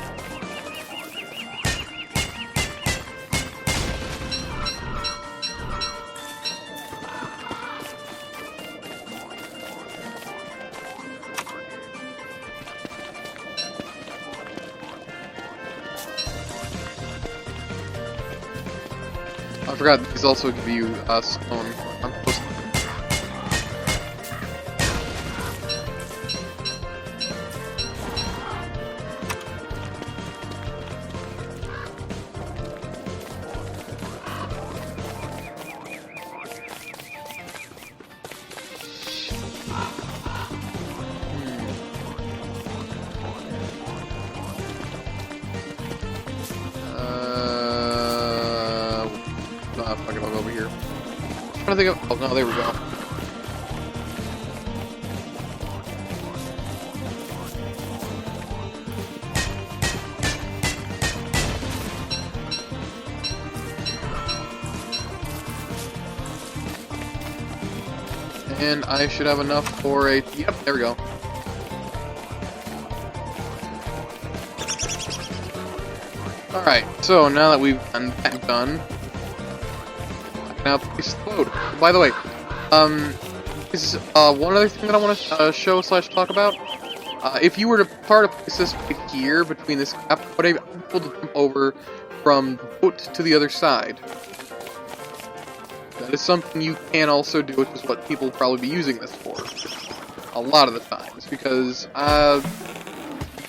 I forgot these also give you stone. I'm supposed to. Fuck it, I'll go over here. I'm trying to think of. Oh, no, there we go. And I should have enough for a. Yep, there we go. Alright, so now that we've done that done. Now place the load. By the way, this is one other thing that I want to show / talk about. If you were to place this right here between this gap, would I be able to jump over from the boat to the other side? That is something you can also do, which is what people will probably be using this for. A lot of the times, because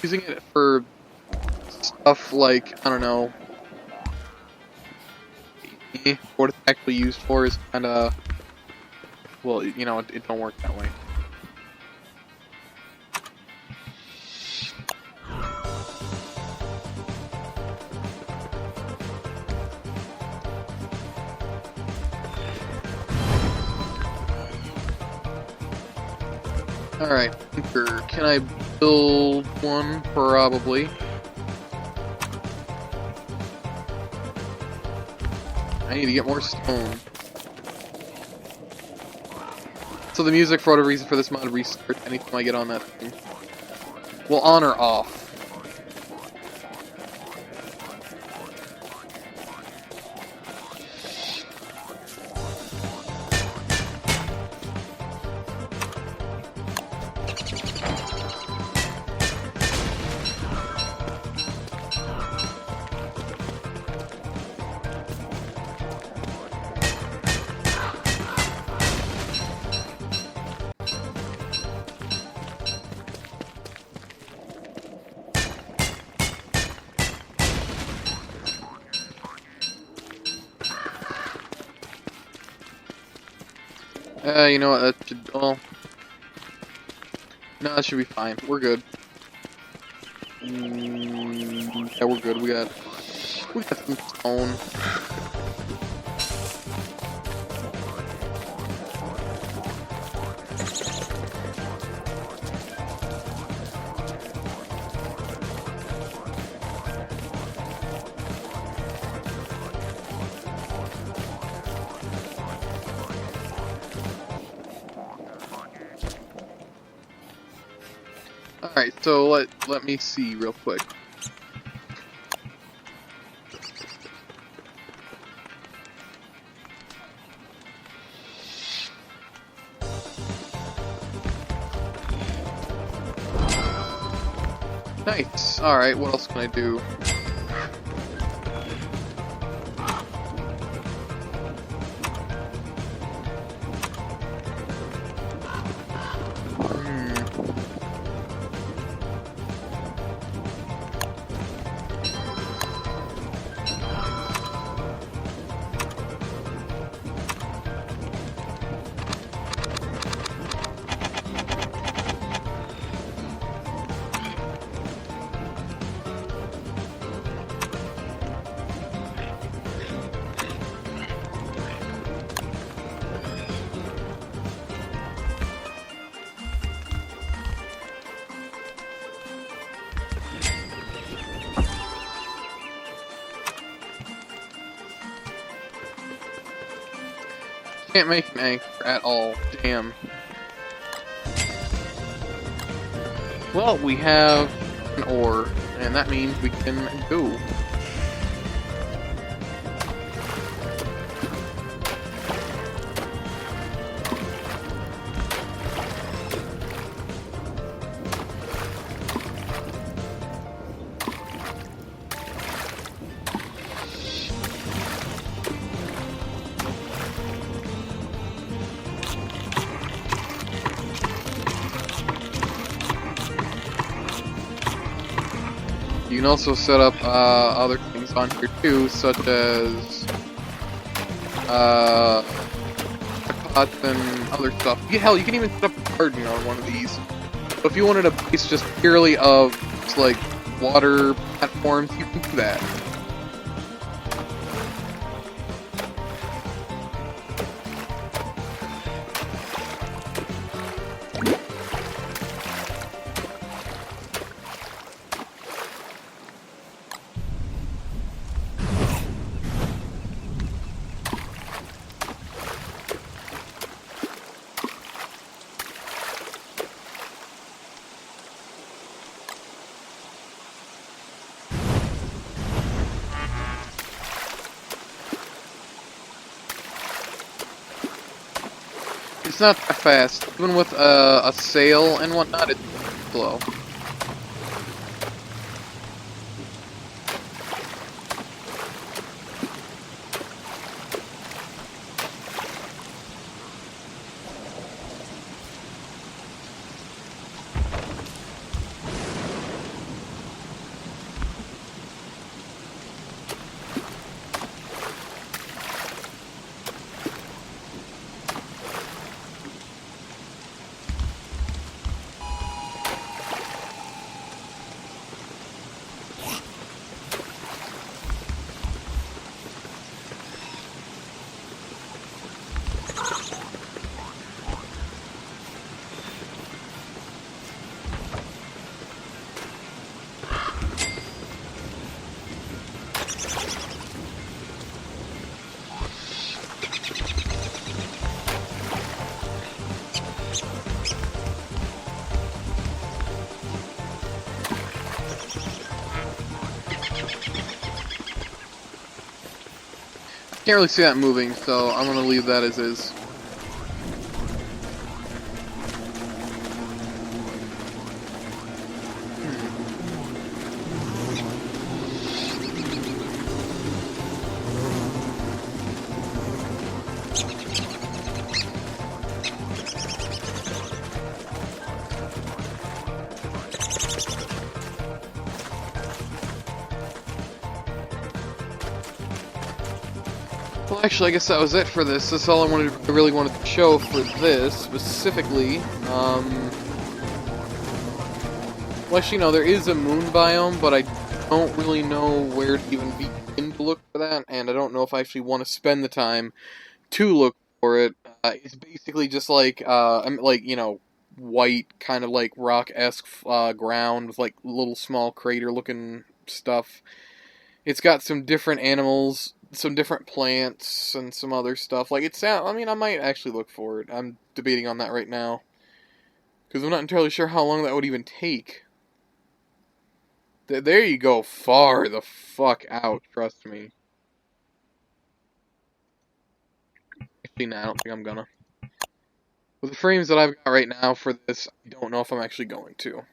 using it for stuff like, I don't know, what it's actually used for is kind of, well, you know, it don't work that way. Alright, can I build one? Probably. I need to get more stone. So the music, for whatever reason, for this mod restarts anytime I get on that thing. Well, on or off. You know what, that should, well, no, that should be fine, we're good. Yeah, we're good, we got some stone. Alright, so let me see real quick. Nice. Alright, what else can I do? Can't make an anchor at all. Damn. Well, we have an ore, and that means we can go. You can also set up other things on here too, such as pots and other stuff. Hell, you can even set up a garden on one of these. So if you wanted a base just purely of like water platforms, you can do that. It's not that fast. Even with a sail and whatnot, it's slow. Can't really see that moving, so I'm gonna leave that as is. Well, actually, I guess that was it for this. That's all I really wanted to show for this, specifically. Well, actually, no, there is a moon biome, but I don't really know where to even begin to look for that, and I don't know if I actually want to spend the time to look for it. It's basically just like, you know, white, kind of like rock-esque ground with like little small crater-looking stuff. It's got some different animals, some different plants, and some other stuff. Like, I mean, I might actually look for it. I'm debating on that right now. Because I'm not entirely sure how long that would even take. There you go, far the fuck out, trust me. Actually, nah, I don't think I'm gonna. With the frames that I've got right now for this, I don't know if I'm actually going to.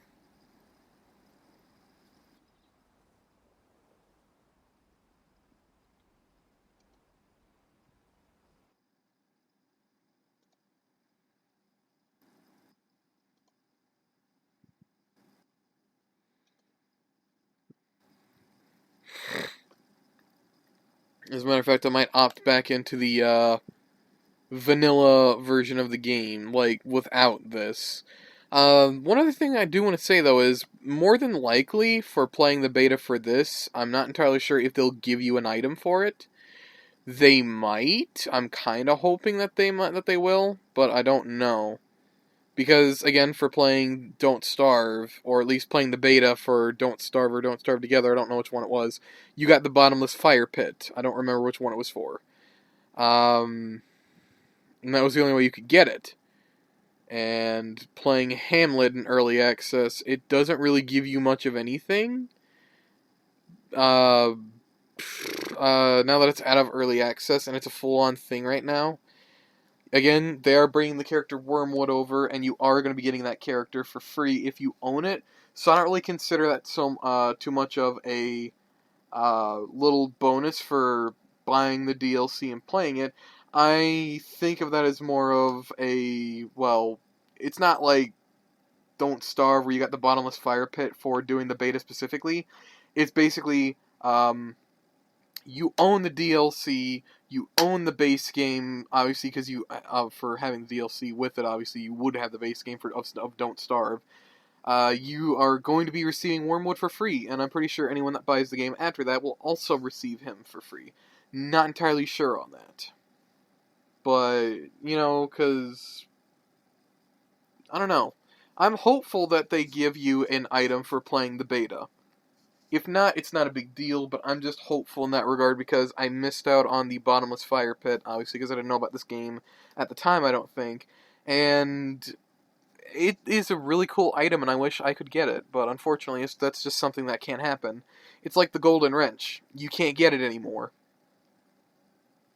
As a matter of fact, I might opt back into the, vanilla version of the game, like, without this. One other thing I do want to say, though, is more than likely, for playing the beta for this, I'm not entirely sure if they'll give you an item for it. They might. I'm kind of hoping that they will, but I don't know. Because, again, for playing Don't Starve, or at least playing the beta for Don't Starve or Don't Starve Together, I don't know which one it was, you got the bottomless fire pit. I don't remember which one it was for. and that was the only way you could get it. And playing Hamlet in early access, it doesn't really give you much of anything. Uh, now that it's out of early access and it's a full-on thing right now, again, they are bringing the character Wormwood over, and you are going to be getting that character for free if you own it. So I don't really consider that too much of a little bonus for buying the DLC and playing it. I think of that as more of a, well, it's not like Don't Starve where you got the bottomless fire pit for doing the beta specifically. It's basically you own the DLC, you own the base game, obviously, because you for having the DLC with it, obviously you would have the base game of Don't Starve. You are going to be receiving Wormwood for free, and I'm pretty sure anyone that buys the game after that will also receive him for free. Not entirely sure on that. But, because, I don't know. I'm hopeful that they give you an item for playing the beta. If not, it's not a big deal, but I'm just hopeful in that regard because I missed out on the Bottomless Fire Pit, obviously, because I didn't know about this game at the time, I don't think. And it is a really cool item, and I wish I could get it, but unfortunately, that's just something that can't happen. It's like the Golden Wrench. You can't get it anymore.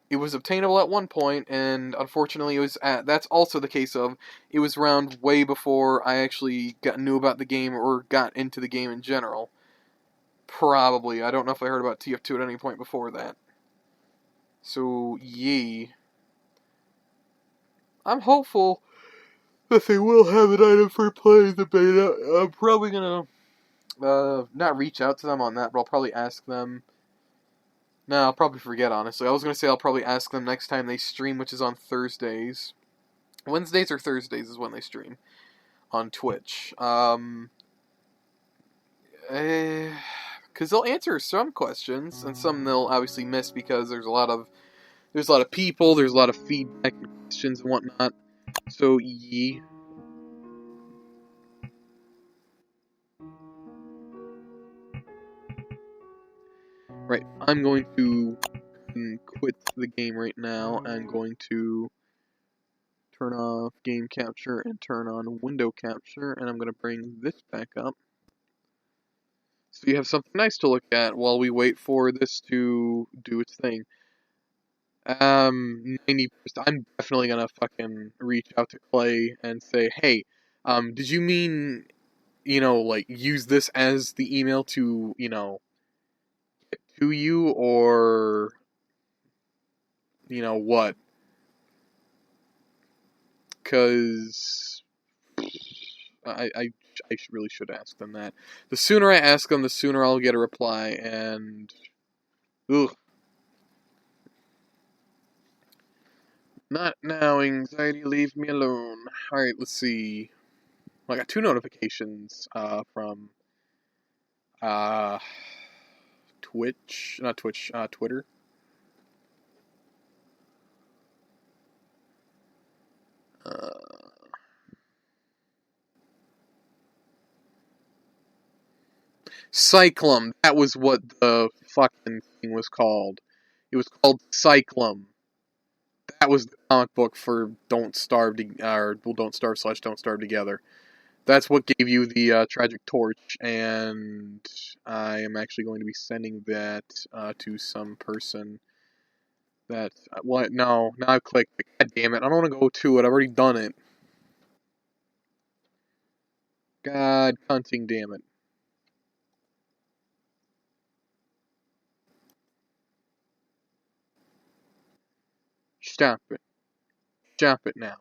It was obtainable at one point, and unfortunately, that's also the case of it was around way before I actually knew about the game or got into the game in general. Probably. I don't know if I heard about TF2 at any point before that. So, yay. I'm hopeful that they will have an item for playing the beta. I'm probably gonna not reach out to them on that, but I'll probably ask them. No, I'll probably forget, honestly. I was gonna say I'll probably ask them next time they stream, which is on Thursdays. Wednesdays or Thursdays is when they stream on Twitch. Because they'll answer some questions, and some they'll obviously miss because there's a lot of people, there's a lot of feedback and questions and whatnot. So, yee. Right, I'm going to quit the game right now. I'm going to turn off game capture and turn on window capture, and I'm going to bring this back up. So you have something nice to look at while we wait for this to do its thing. 90%, I'm definitely gonna fucking reach out to Clay and say, hey, did you mean, like, use this as the email to, get to you, or, what? Because I really should ask them that. The sooner I ask them, the sooner I'll get a reply, and, ugh. Not now, anxiety, leave me alone. Alright, let's see. Well, I got 2 notifications from uh, Twitch, not Twitch, Twitter. Cyclum, that was what the fucking thing was called. It was called Cyclum. That was the comic book for Don't Starve, Don't Starve / Don't Starve Together. That's what gave you the tragic torch, and I am actually going to be sending that to some person. That what? No, now I've clicked. God damn it! I don't want to go to it. I've already done it. God, hunting, damn it! Stop it! Stop it now!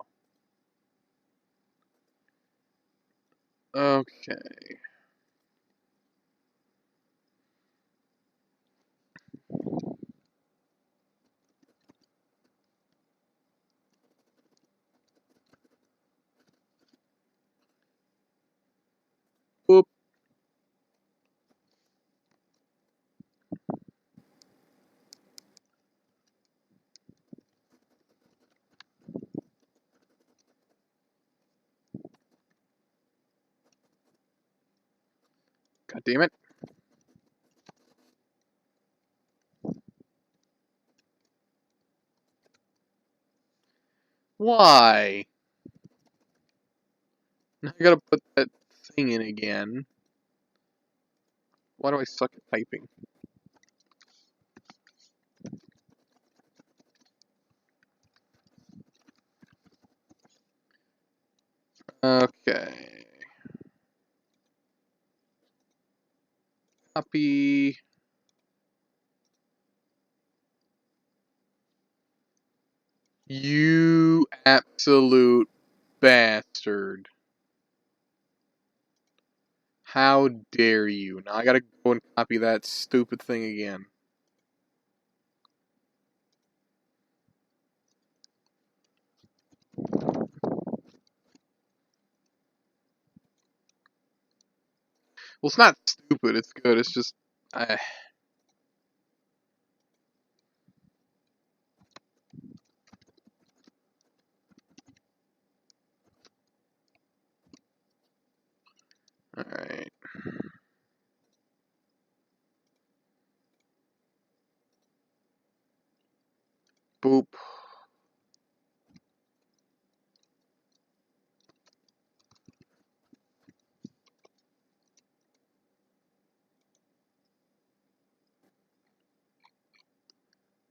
Okay. Boop. God damn it! Why? Now I gotta put that thing in again. Why do I suck at typing? Okay. Copy. You absolute bastard. How dare you? Now I gotta go and copy that stupid thing again. Well, it's not stupid, it's good, it's just... Alright. Boop.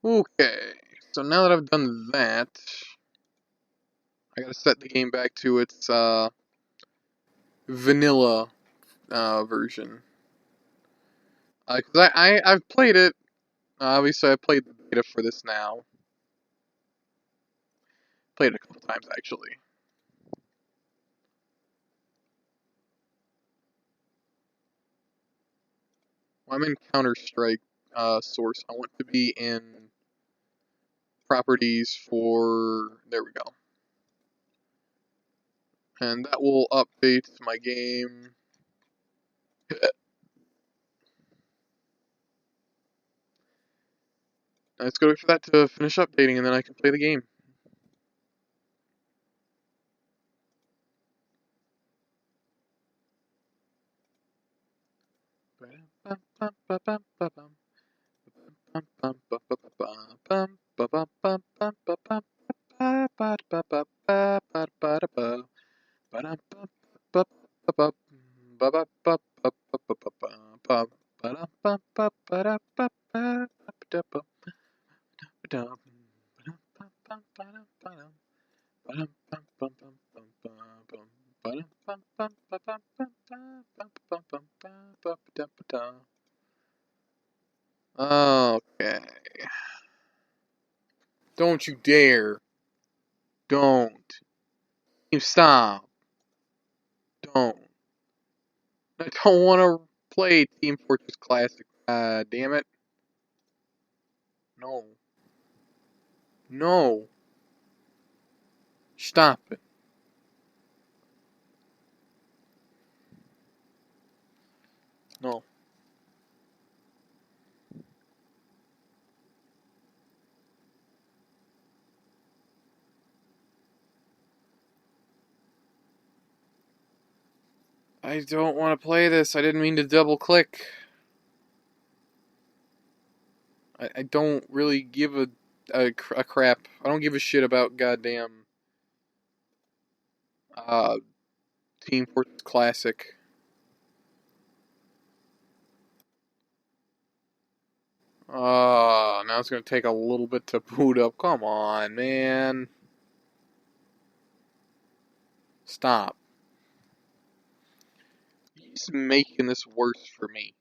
Okay, so now that I've done that, I gotta set the game back to its vanilla version. Because I've played it. Obviously, I played the beta for this now. Played it a couple times, actually. Well, I'm in Counter-Strike source. I want to be in properties for... There we go. And that will update my game. Let's go wait for that to finish updating, and then I can play the game. Okay. Don't you dare. Don't. You stop. Don't. I don't want to play Team Fortress Classic. Damn it. No. No. Stop it. No. I don't want to play this. I didn't mean to double click. I don't really give a crap. I don't give a shit about goddamn uh, Team Fortress Classic. Now it's gonna take a little bit to boot up. Come on, man. Stop. He's making this worse for me.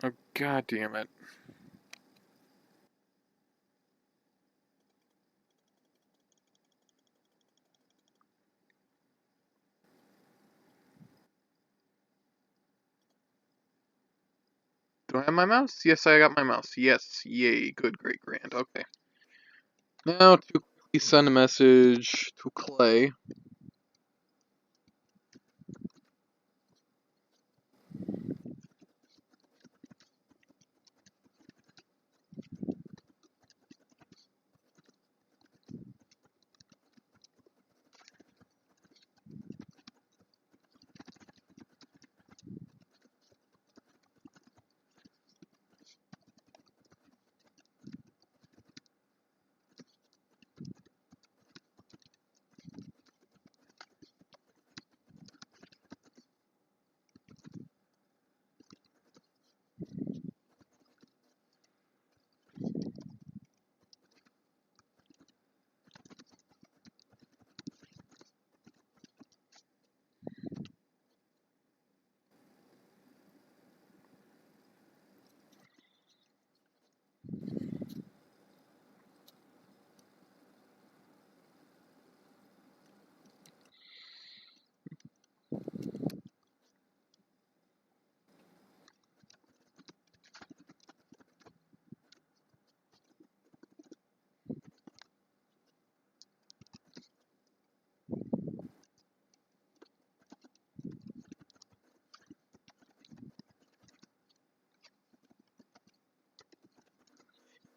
Oh, god damn it. Do I have my mouse? Yes, I got my mouse. Yes, yay, good, great, grand. Okay. Now to quickly send a message to Clay.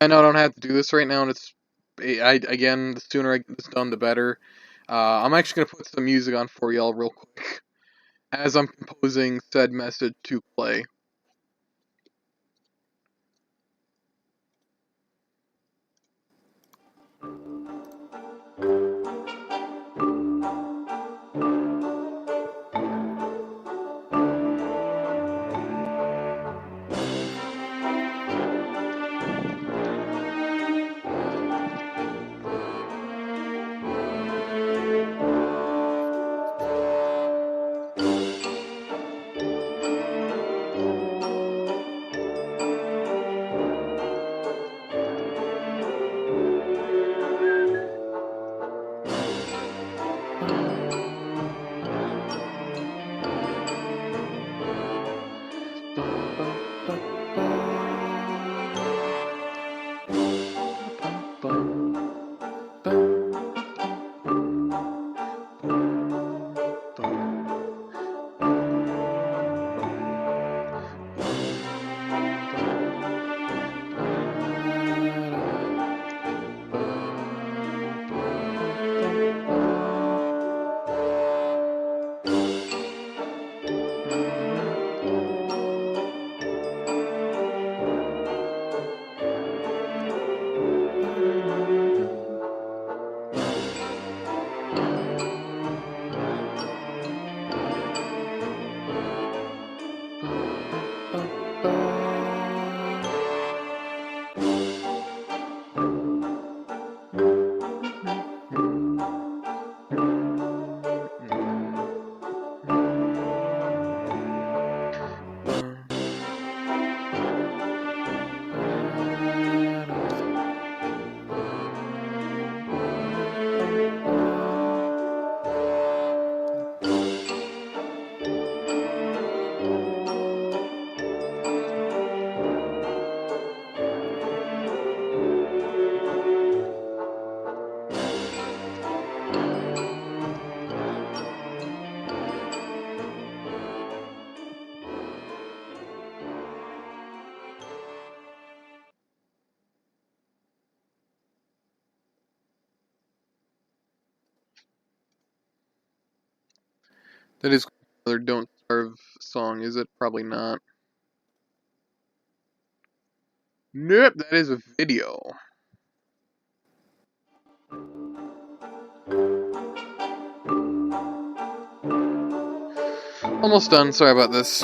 I know I don't have to do this right now, and again, the sooner I get this done, the better. I'm actually gonna put some music on for y'all real quick as I'm composing said message to play. That is another Don't Starve song, is it? Probably not. Nope, that is a video. Almost done, sorry about this.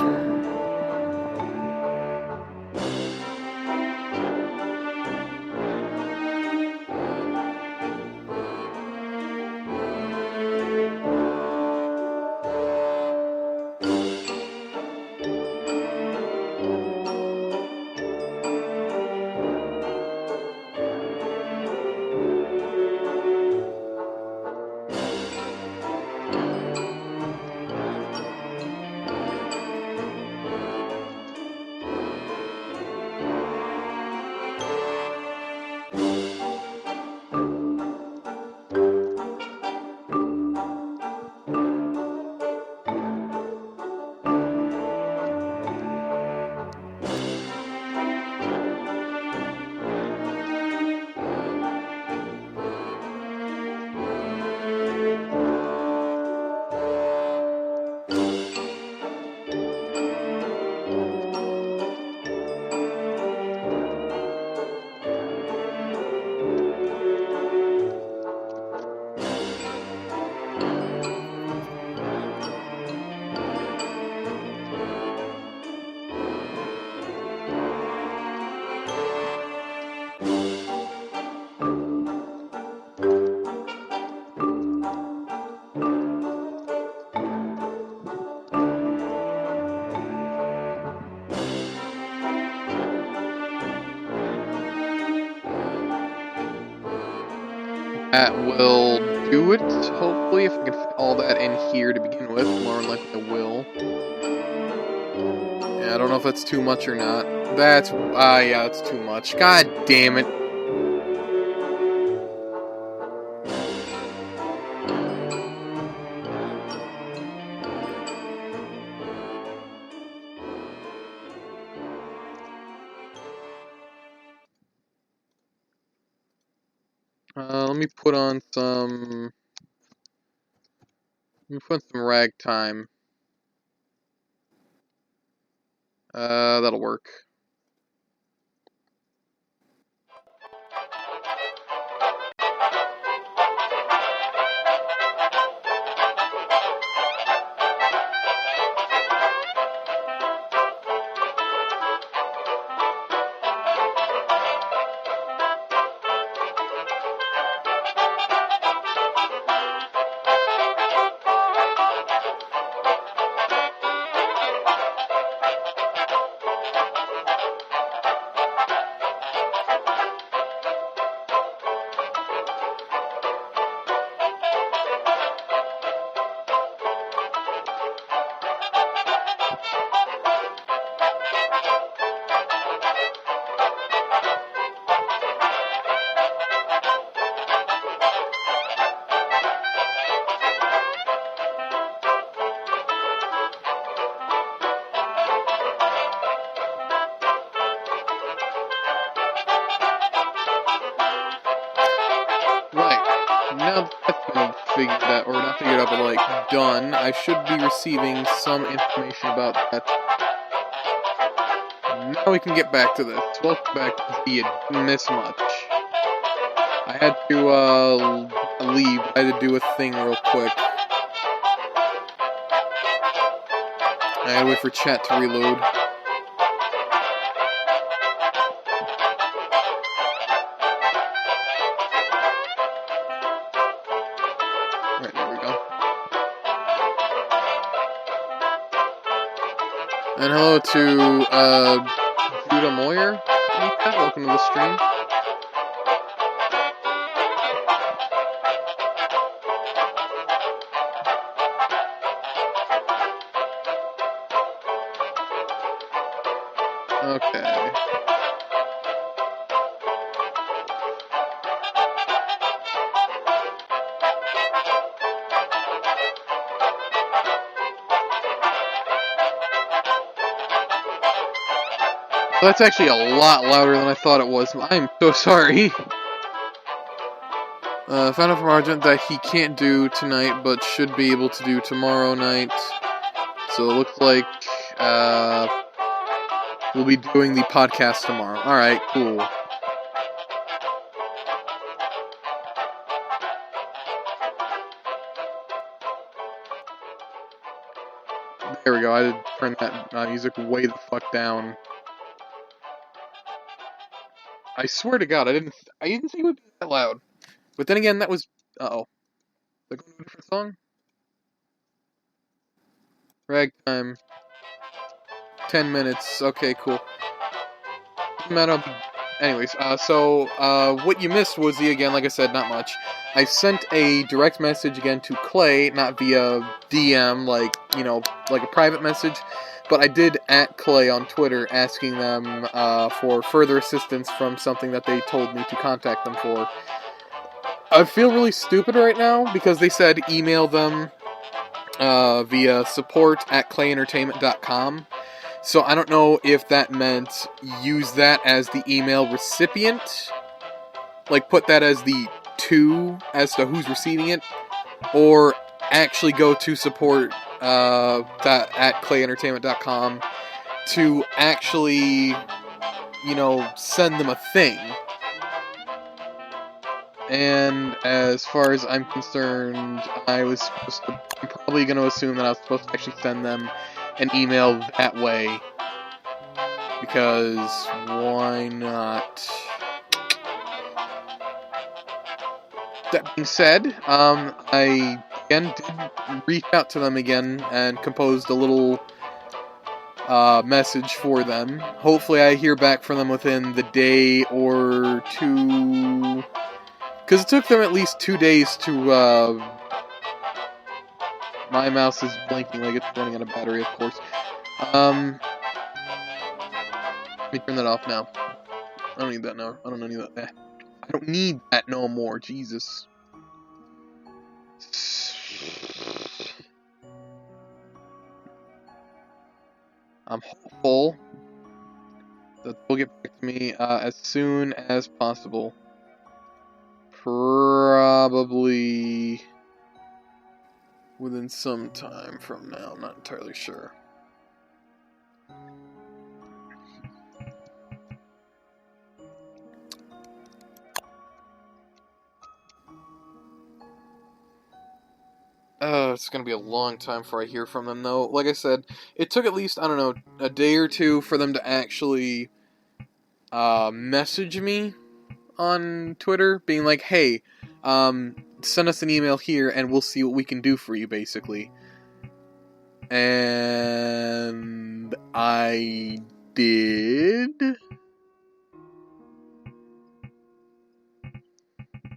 That will do it, hopefully, if I can fit all that in here to begin with. More than likely I will. Yeah, I don't know if that's too much or not. Yeah, that's too much. God damn it. let me put on some... Let me put some ragtime. That'll work. Now that's been figured out, or not figured out, but like done, I should be receiving some information about that. Now we can get back to this. Welcome back to the Didn't Miss Much. I had to leave. I had to do a thing real quick. I had to wait for chat to reload. Right, there we go. And hello to, Judah Moyer. Welcome to the stream. Okay. That's actually a lot louder than I thought it was. I'm so sorry. Found out from Argent that he can't do tonight, but should be able to do tomorrow night. So it looks like, we'll be doing the podcast tomorrow. Alright, cool. There we go, I did turn that music way the fuck down. I swear to God, I didn't think it would be that loud. But then again, that was... Uh-oh. Like a different song? Ragtime. 10 minutes. Okay, cool. Anyways, what you missed, Woodsy, again, like I said, not much. I sent a direct message again to Clay, not via DM, like a private message, but I did at Clay on Twitter asking them for further assistance from something that they told me to contact them for. I feel really stupid right now because they said email them via support@clayentertainment.com. So I don't know if that meant use that as the email recipient, like put that as the to as to who's receiving it, or actually go to support at clayentertainment.com to actually, send them a thing. And as far as I'm concerned, I'm probably going to assume that I was supposed to actually send them an email that way. Because, why not? That being said, I again did reach out to them again and composed a little message for them. Hopefully I hear back from them within the day or two. Because it took them at least 2 days to, my mouse is blinking like it's running out of battery, of course. Let me turn that off now. I don't need that now. I don't need that. I don't need that no more, Jesus. I'm hopeful that they'll get back to me, as soon as possible. probably within some time from now. I'm not entirely sure. It's gonna be a long time before I hear from them, though. Like I said, it took at least, I don't know, a day or two for them to actually message me on Twitter, being like, hey, send us an email here and we'll see what we can do for you, basically. And I did.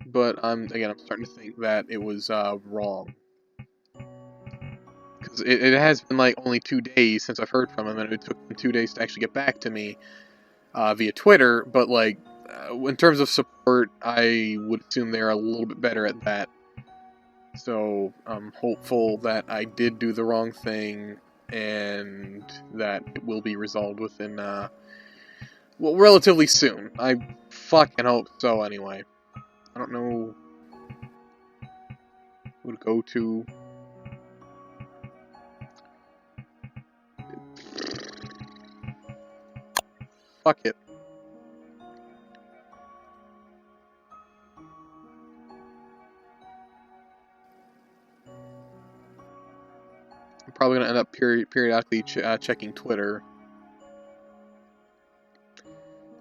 But I'm starting to think that it was wrong. Because it has been like only 2 days since I've heard from him, and it took them 2 days to actually get back to me via Twitter. But like, in terms of support, I would assume they're a little bit better at that. So I'm hopeful that I did do the wrong thing, and that it will be resolved within, well, relatively soon. I fucking hope so, anyway. I don't know who to go to. Fuck it. I'm probably going to end up periodically checking Twitter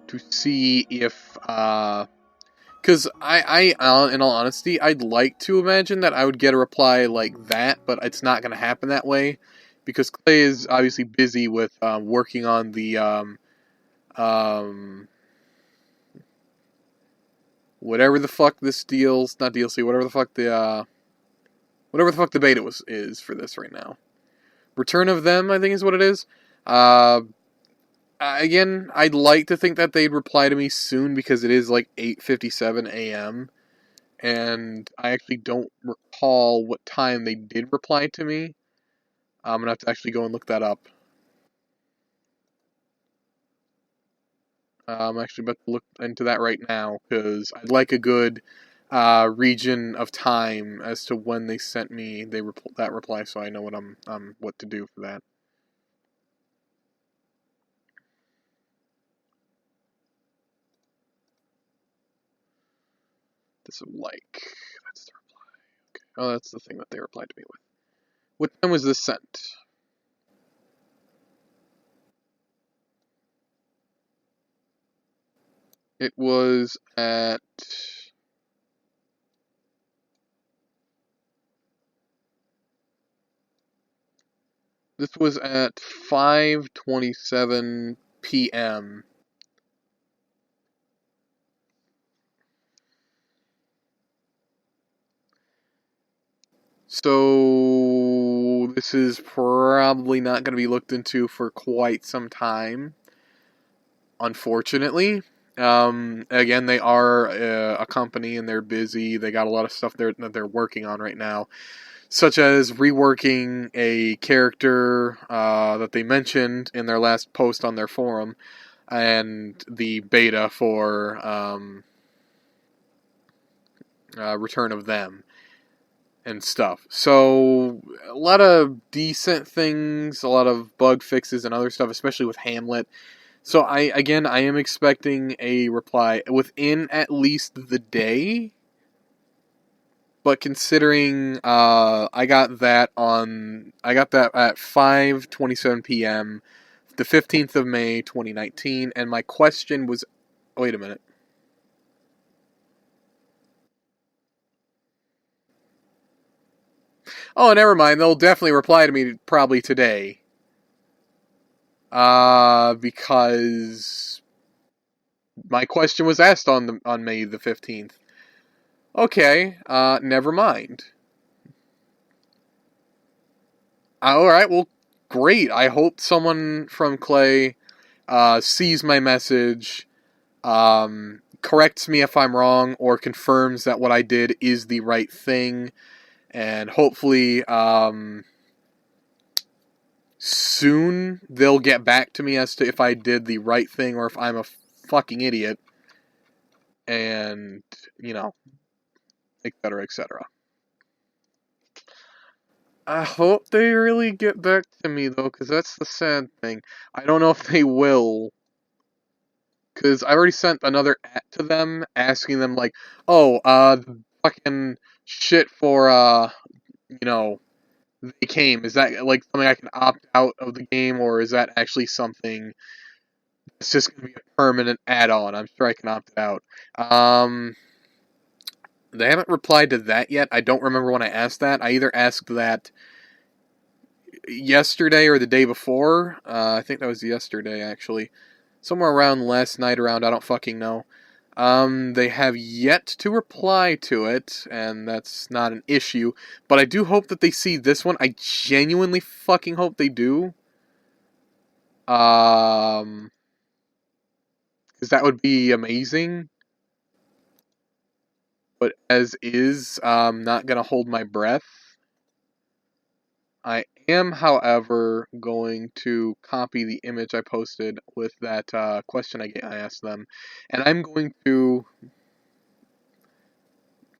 to see if, because I, in all honesty, I'd like to imagine that I would get a reply like that, but it's not going to happen that way, because Clay is obviously busy with working on the, whatever the fuck this deals, not DLC, whatever the fuck the beta is for this right now. Return of Them, I think is what it is. Again, I'd like to think that they'd reply to me soon, because it is like 8:57 a.m. and I actually don't recall what time they did reply to me. I'm gonna have to actually go and look that up. I'm actually about to look into that right now, because I'd like a good region of time as to when they sent me that reply, so I know what to do for that. This like, that's the reply. Okay. Oh, that's the thing that they replied to me with. What time was this sent? It was at... This was at 5:27 p.m. So this is probably not going to be looked into for quite some time, unfortunately. Again, they are a company and they're busy. They got a lot of stuff that they're working on right now, such as reworking a character that they mentioned in their last post on their forum, and the beta for Return of Them and stuff. So a lot of decent things, a lot of bug fixes and other stuff, especially with Hamlet. So I am expecting a reply within at least the day. But considering I got that at 5:27 p.m. the 15th of May 2019, and my question was, wait a minute. Oh, never mind. They'll definitely reply to me probably today. Because my question was asked on May the 15th. Okay, never mind. Alright, well, great. I hope someone from Clay sees my message, corrects me if I'm wrong, or confirms that what I did is the right thing, and hopefully, soon they'll get back to me as to if I did the right thing or if I'm a fucking idiot. And, etc., etc. I hope they really get back to me, though, because that's the sad thing. I don't know if they will, because I already sent another at to them, asking them, like, oh, fucking shit for, you know, they came. Is that, like, something I can opt out of the game, or is that actually something that's just going to be a permanent add-on? I'm sure I can opt it out. They haven't replied to that yet. I don't remember when I asked that. I either asked that yesterday or the day before. I think that was yesterday, actually. Somewhere around last night around, I don't fucking know. They have yet to reply to it, and that's not an issue. But I do hope that they see this one. I genuinely fucking hope they do. Because that would be amazing. But as is, I'm not gonna hold my breath. I am, however, going to copy the image I posted with that question I asked them, and I'm going to.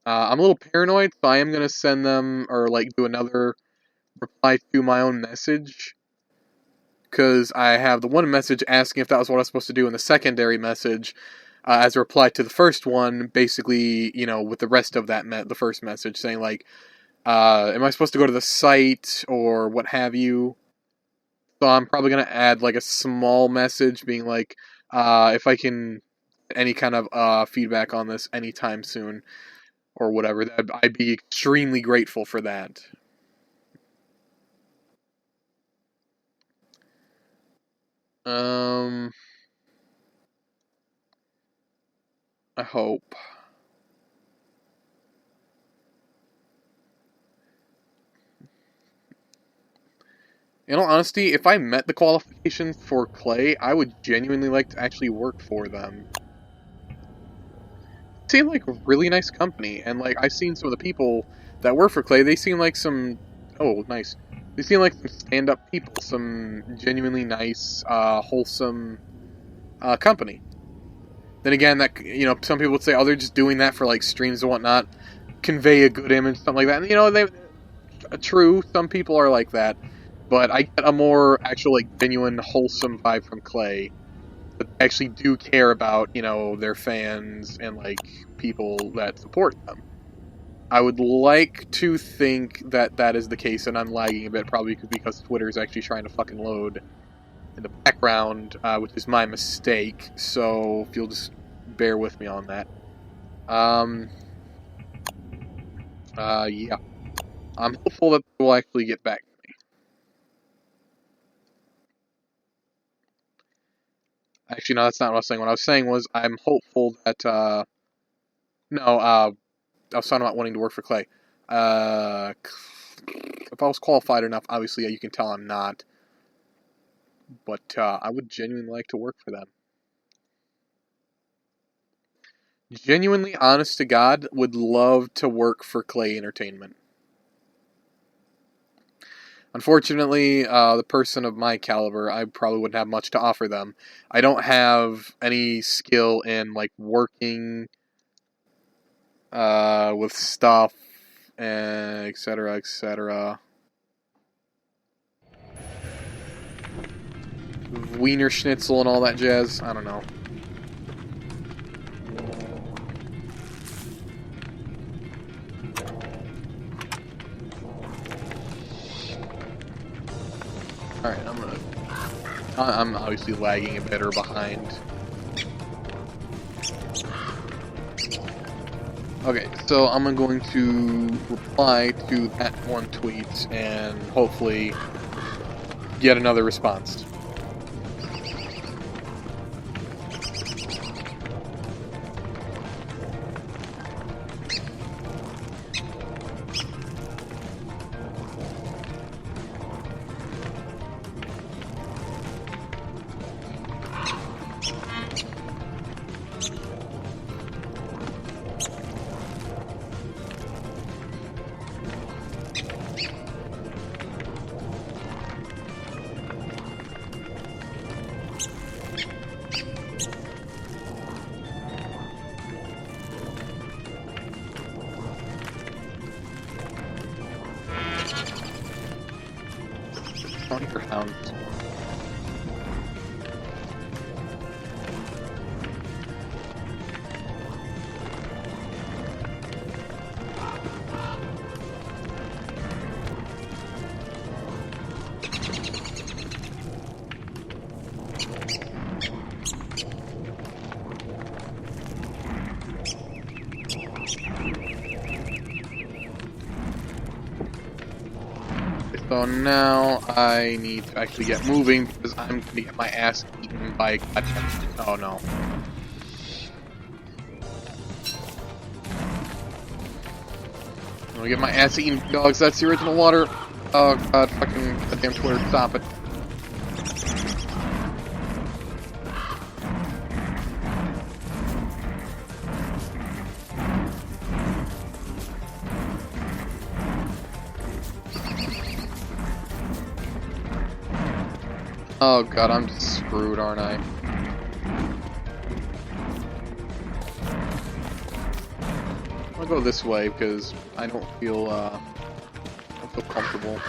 I'm a little paranoid, so I am going to send them or like do another reply to my own message, because I have the one message asking if that was what I was supposed to do, and the secondary message as a reply to the first one, basically, you know, with the rest of that the first message saying like, am I supposed to go to the site or what have you? So I'm probably going to add like a small message being like, if I can any kind of feedback on this anytime soon or whatever, I'd be extremely grateful for that. I hope. In all honesty, if I met the qualifications for Clay, I would genuinely like to actually work for them. They seem like a really nice company, and like I've seen some of the people that work for Clay, they seem like some nice. They seem like some stand-up people, some genuinely nice, wholesome company. Then again, that some people would say, oh, they're just doing that for like streams and whatnot, convey a good image, something like that. And they true, some people are like that, but I get a more actual, like, genuine, wholesome vibe from Clay that they actually do care about, their fans and, like, people that support them. I would like to think that that is the case, and I'm lagging a bit, probably because Twitter is actually trying to fucking load in the background, which is my mistake, so if you'll just bear with me on that. Yeah. I'm hopeful that they will actually get back to me. Actually, no, that's not what I was saying. What I was saying was I'm hopeful that, I was talking about wanting to work for Clay. If I was qualified enough, obviously you can tell I'm not. But I would genuinely like to work for them. Genuinely, honest to God, would love to work for Clay Entertainment. Unfortunately, the person of my caliber, I probably wouldn't have much to offer them. I don't have any skill in, like, working with stuff, etc., etc. Wiener Schnitzel and all that jazz. I don't know. Alright, I'm obviously lagging a bit or behind. Okay, so I'm going to reply to that one tweet and hopefully get another response. don't hear hounds. So now I need to actually get moving because I'm going to get my ass eaten by a goddamn... Oh no. I'm going to get my ass eaten, dogs. That's the original water. Oh god, fucking goddamn Twitter, stop it. Oh god, I'm just screwed, aren't I? I'll go this way because I don't feel comfortable.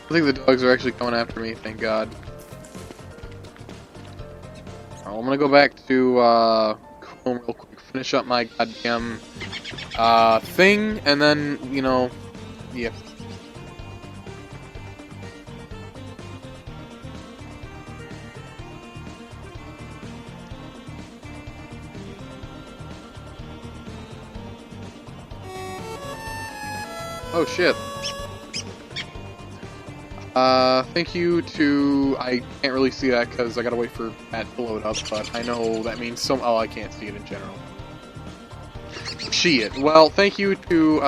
I think the dogs are actually coming after me, thank god. I'm gonna go back to home real quick, finish up my goddamn thing, and then, you know, yeah. Oh shit. Thank you to... I can't really see that because I gotta wait for that to load up, but I know that means some... Oh, I can't see it in general. Shit. Well, thank you to,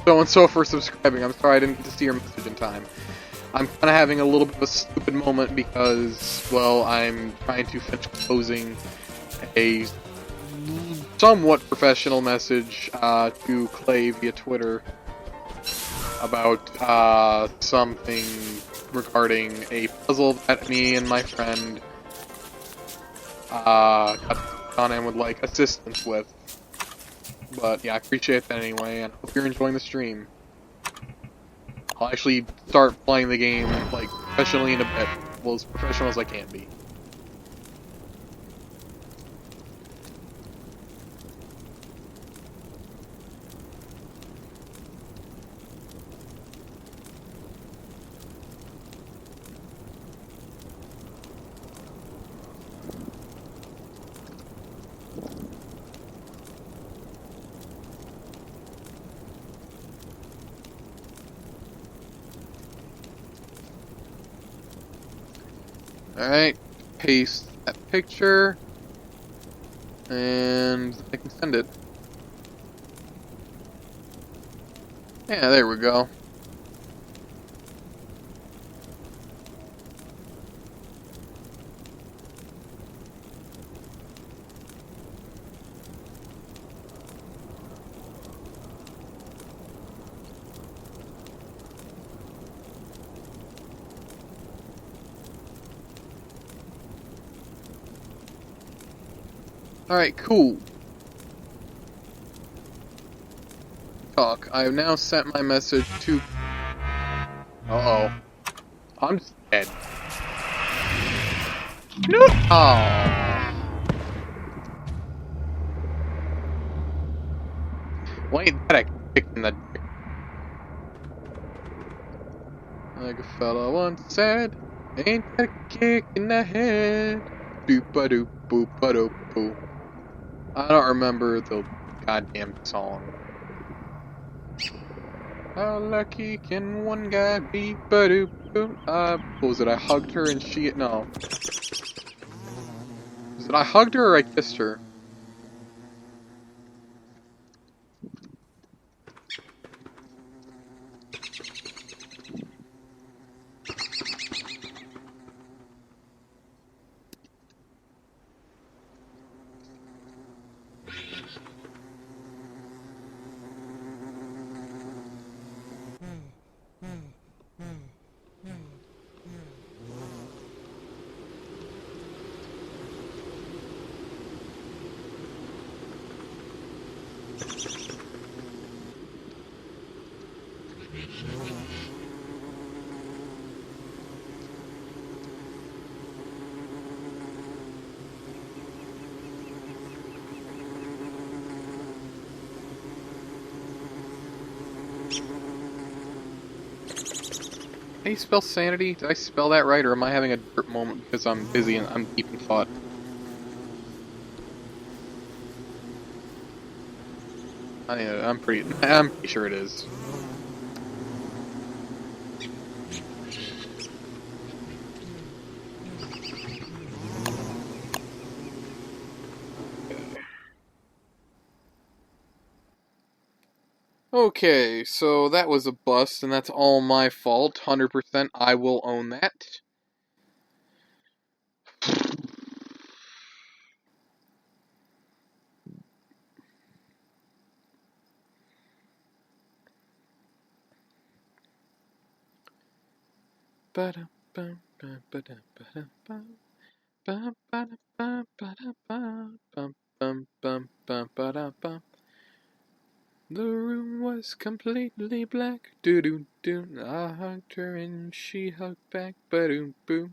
so-and-so for subscribing. I'm sorry I didn't get to see your message in time. I'm kind of having a little bit of a stupid moment because, well, I'm trying to finish composing a somewhat professional message, to Clay via Twitter about something regarding a puzzle that me and my friend got on and would like assistance with. But yeah, I appreciate that anyway, and I hope you're enjoying the stream. I'll actually start playing the game like professionally in a bit, well, as professional as I can be. Alright, paste that picture, and I can send it. Yeah, there we go. Alright, cool. Talk. I have now sent my message to... Uh-oh. I'm just dead. No! Aww. Well, ain't that a kick in the dick? Like a fella once said, ain't that a kick in the head? Doop-a-doop-boop-a-doop-boo. I don't remember the goddamn song. How lucky can one guy be? Ba-doop-boop. What was it? I hugged her and she... No. It was Did I hug her or I kissed her? How do you spell sanity? Did I spell that right, or am I having a derp moment because I'm busy and I'm deep in thought? I'm pretty sure it is. Okay, so that was a bust, and that's all my fault. 100%, I will own that. The room was completely black. Doo doo doo. I hugged her and she hugged back. Ba doom boom.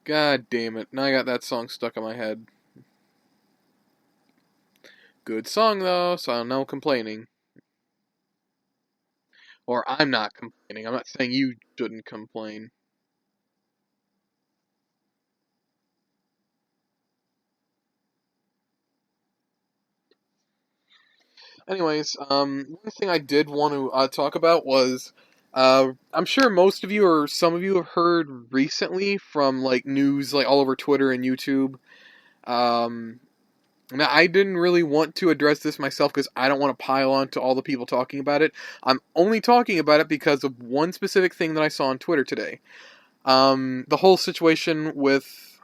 God damn it! Now I got that song stuck in my head. Good song though, so no complaining. Or I'm not complaining. I'm not saying you shouldn't complain. Anyways, one thing I did want to talk about was, I'm sure most of you or some of you have heard recently from like news like all over Twitter and YouTube. Now I didn't really want to address this myself because I don't want to pile on to all the people talking about it. I'm only talking about it because of one specific thing that I saw on Twitter today. The whole situation with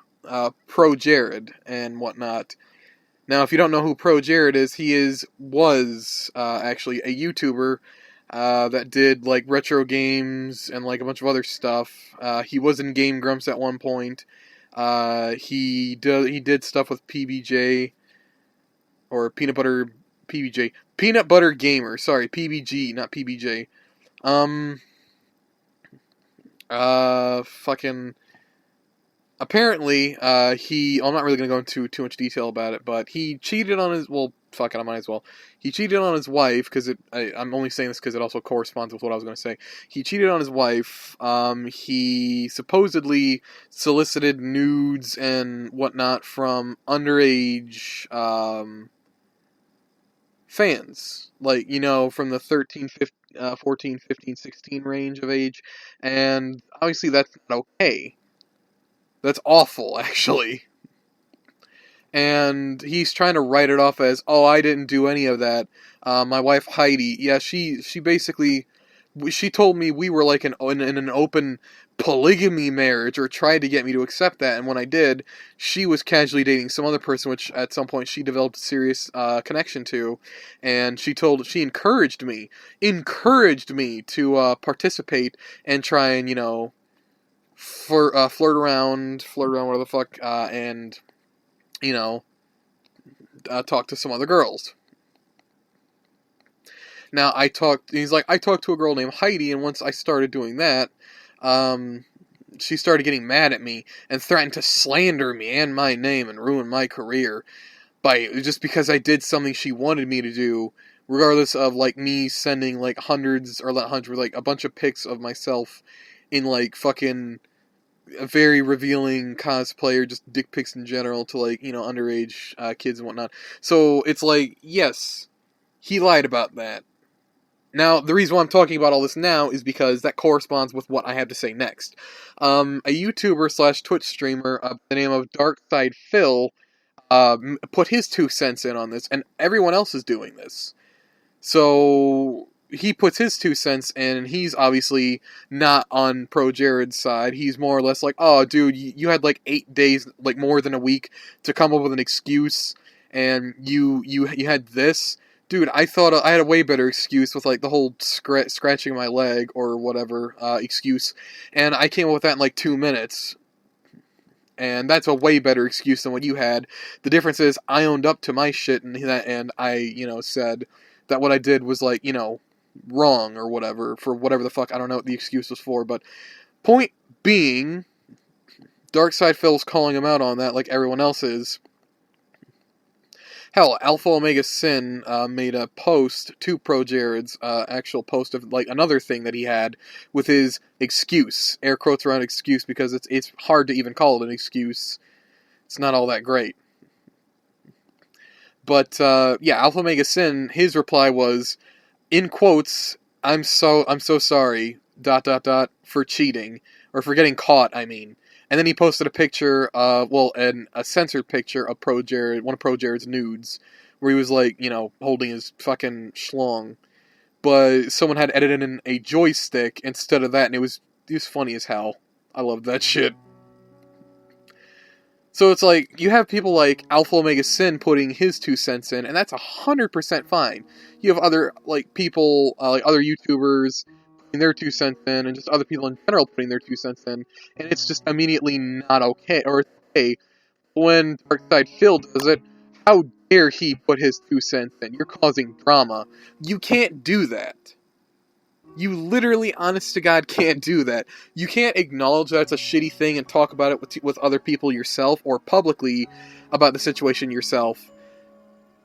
Pro Jared and whatnot. Now, if you don't know who Pro Jared is, was actually a YouTuber that did like retro games and like a bunch of other stuff. He was in Game Grumps at one point. He did stuff with PBJ or Peanut Butter Gamer. Sorry, PBG, not PBJ. Fucking. Apparently, I'm not really going to go into too much detail about it, but he cheated on his, well, fuck it, I might as well. He cheated on his wife, because I'm only saying this because it also corresponds with what I was going to say. He cheated on his wife, he supposedly solicited nudes and whatnot from underage, fans. Like, from the 13, 15, 14, 15, 16 range of age, and obviously that's not okay. That's awful, actually. And he's trying to write it off as, oh, I didn't do any of that. My wife Heidi, yeah, she basically, she told me we were like in an open polygamy marriage, or tried to get me to accept that. And when I did, she was casually dating some other person, which at some point she developed a serious connection to. And she encouraged me to participate and try and flirt around, whatever the fuck, and you know, talk to some other girls. Now he's like, I talked to a girl named Heidi, and once I started doing that, she started getting mad at me and threatened to slander me and my name and ruin my career just because I did something she wanted me to do, regardless of like me sending like like a bunch of pics of myself in like fucking a very revealing cosplay, or just dick pics in general, to like underage kids and whatnot. So it's like, yes, he lied about that. Now, the reason why I'm talking about all this now is because that corresponds with what I have to say next. A YouTuber slash Twitch streamer by the name of Darkside Phil put his 2 cents in on this, and everyone else is doing this. So he puts his 2 cents in, and he's obviously not on Pro Jared's side. He's more or less like, oh, dude, you had like 8 days, like more than a week, to come up with an excuse, and you had this. Dude, I thought I had a way better excuse with like the whole scratching my leg or whatever excuse, and I came up with that in like 2 minutes. And that's a way better excuse than what you had. The difference is I owned up to my shit, and I, said that what I did was like, wrong or whatever, for whatever the fuck, I don't know what the excuse was for, but point being, Darkside Phil's calling him out on that like everyone else is. Hell, Alpha Omega Sin made a post to Pro Jared's actual post of like another thing that he had with his excuse, air quotes around excuse, because it's hard to even call it an excuse. It's not all that great. But yeah, Alpha Omega Sin, his reply was, in quotes, I'm so sorry, ... for cheating, or for getting caught, I mean. And then he posted a picture, a censored picture of Pro Jared, one of Pro Jared's nudes, where he was like, holding his fucking schlong. But someone had edited in a joystick instead of that, and it was funny as hell. I loved that shit. So it's like, you have people like Alpha Omega Sin putting his 2 cents in, and that's 100% fine. You have other, like, people, like other YouTubers putting their 2 cents in, and just other people in general putting their 2 cents in, and it's just immediately not okay, or it's okay. When Darkside Phil does it, how dare he put his 2 cents in? You're causing drama. You can't do that. You literally, honest to God, can't do that. You can't acknowledge that it's a shitty thing and talk about it with other people yourself, or publicly about the situation yourself,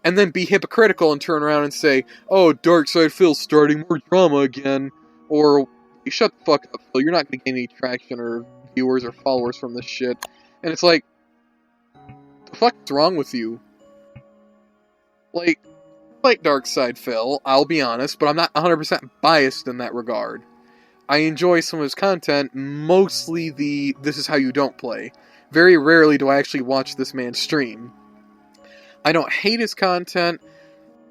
and then be hypocritical and turn around and say, oh, Darkside Phil's starting more drama again, or, shut the fuck up, Phil, you're not going to gain any traction or viewers or followers from this shit. And it's like, the fuck's wrong with you? Like Darkside Phil, I'll be honest, but I'm not 100% biased in that regard. I enjoy some of his content, mostly the this is how you don't play. Very rarely do I actually watch this man stream. I don't hate his content,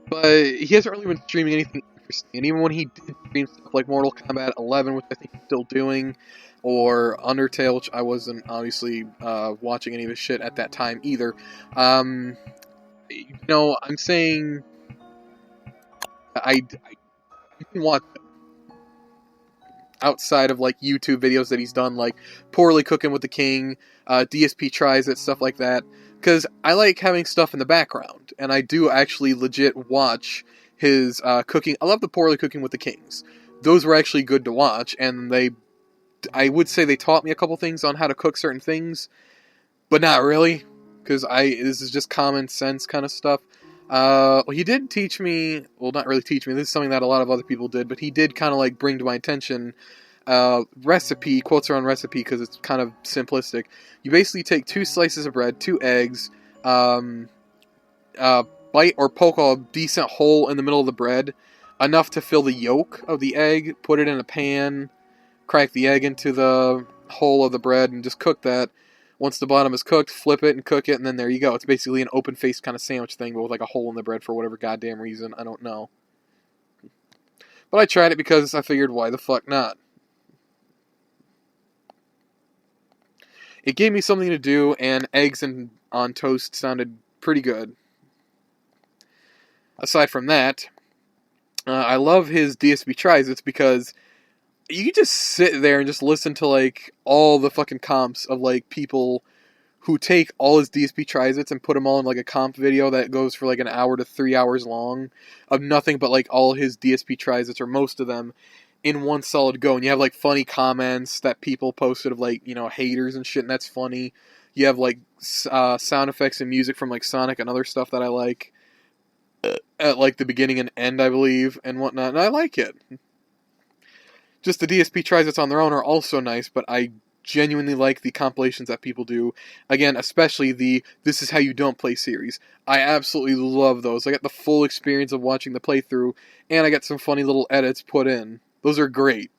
but he hasn't really been streaming anything interesting. And even when he did stream stuff like Mortal Kombat 11, which I think he's still doing, or Undertale, which I wasn't obviously watching any of his shit at that time either, I'm saying I can watch them outside of like YouTube videos that he's done, like Poorly Cooking with the King, DSP Tries It, stuff like that, because I like having stuff in the background, and I do actually legit watch his cooking. I love the Poorly Cooking with the Kings. Those were actually good to watch, and I would say they taught me a couple things on how to cook certain things, but not really, because this is just common sense kind of stuff. He did teach me, well, not really teach me, this is something that a lot of other people did, but he did kind of like bring to my attention, recipe, quotes are on recipe because it's kind of simplistic. You basically take 2 slices of bread, 2 eggs, bite or poke a decent hole in the middle of the bread, enough to fill the yolk of the egg, put it in a pan, crack the egg into the hole of the bread, and just cook that. Once the bottom is cooked, flip it and cook it, and then there you go. It's basically an open-faced kind of sandwich thing, but with like a hole in the bread for whatever goddamn reason. I don't know. But I tried it because I figured, why the fuck not? It gave me something to do, and eggs on toast sounded pretty good. Aside from that, I love his DSB Tries It because you can just sit there and just listen to like all the fucking comps of like people who take all his DSP Tries-Its and put them all in like a comp video that goes for like an hour to 3 hours long of nothing but like all his DSP Tries-Its, or most of them, in one solid go. And you have like funny comments that people posted of like, haters and shit, and that's funny. You have like sound effects and music from like Sonic and other stuff that I like at like the beginning and end, I believe, and whatnot, and I like it. Just the DSP Tries-Its on their own are also nice, but I genuinely like the compilations that people do. Again, especially the "This is how you don't play" series. I absolutely love those. I get the full experience of watching the playthrough, and I get some funny little edits put in. Those are great.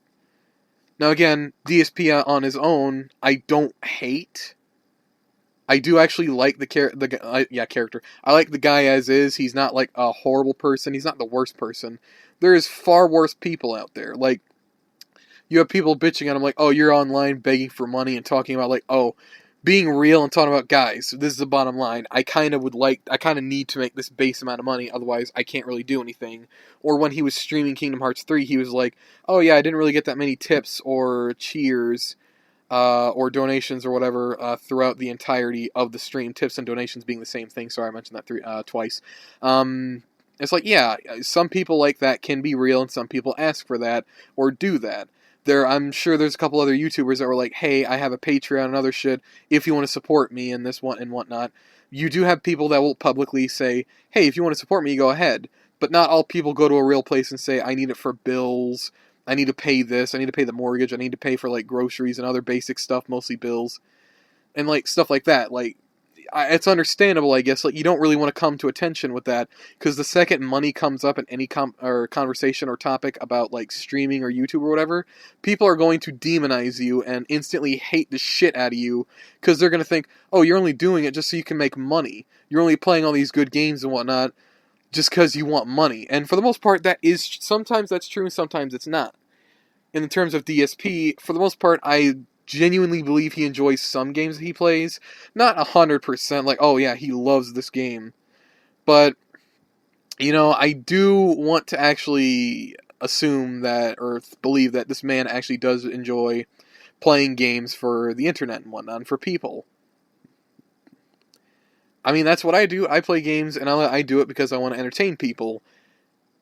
Now again, DSP on his own, I don't hate. I do actually like character. I like the guy as is. He's not like a horrible person. He's not the worst person. There is far worse people out there. Like, you have people bitching at him like, oh, you're online begging for money and talking about like, oh, being real and talking about, guys, this is the bottom line. I kind of need to make this base amount of money, otherwise I can't really do anything. Or when he was streaming Kingdom Hearts 3, he was like, oh yeah, I didn't really get that many tips or cheers or donations or whatever throughout the entirety of the stream. Tips and donations being the same thing. Sorry, I mentioned that twice. It's like, yeah, some people like that can be real, and some people ask for that or do that. I'm sure there's a couple other YouTubers that were like, hey, I have a Patreon and other shit, if you want to support me and this one and whatnot. You do have people that will publicly say, hey, if you want to support me, go ahead. But not all people go to a real place and say, I need it for bills, I need to pay this, I need to pay the mortgage, I need to pay for like groceries and other basic stuff, mostly bills, and like stuff like that. Like, it's understandable, I guess. Like, you don't really want to come to attention with that, because the second money comes up in any conversation or topic about like streaming or YouTube or whatever, people are going to demonize you and instantly hate the shit out of you, because they're going to think, oh, you're only doing it just so you can make money. You're only playing all these good games and whatnot just because you want money. And for the most part, sometimes that's true and sometimes it's not. In terms of DSP, for the most part, I genuinely believe he enjoys some games that he plays. Not 100%, like, oh yeah, he loves this game. But, I do want to actually assume that, or believe that this man actually does enjoy playing games for the internet and whatnot, and for people. I mean, that's what I do. I play games, and I do it because I want to entertain people.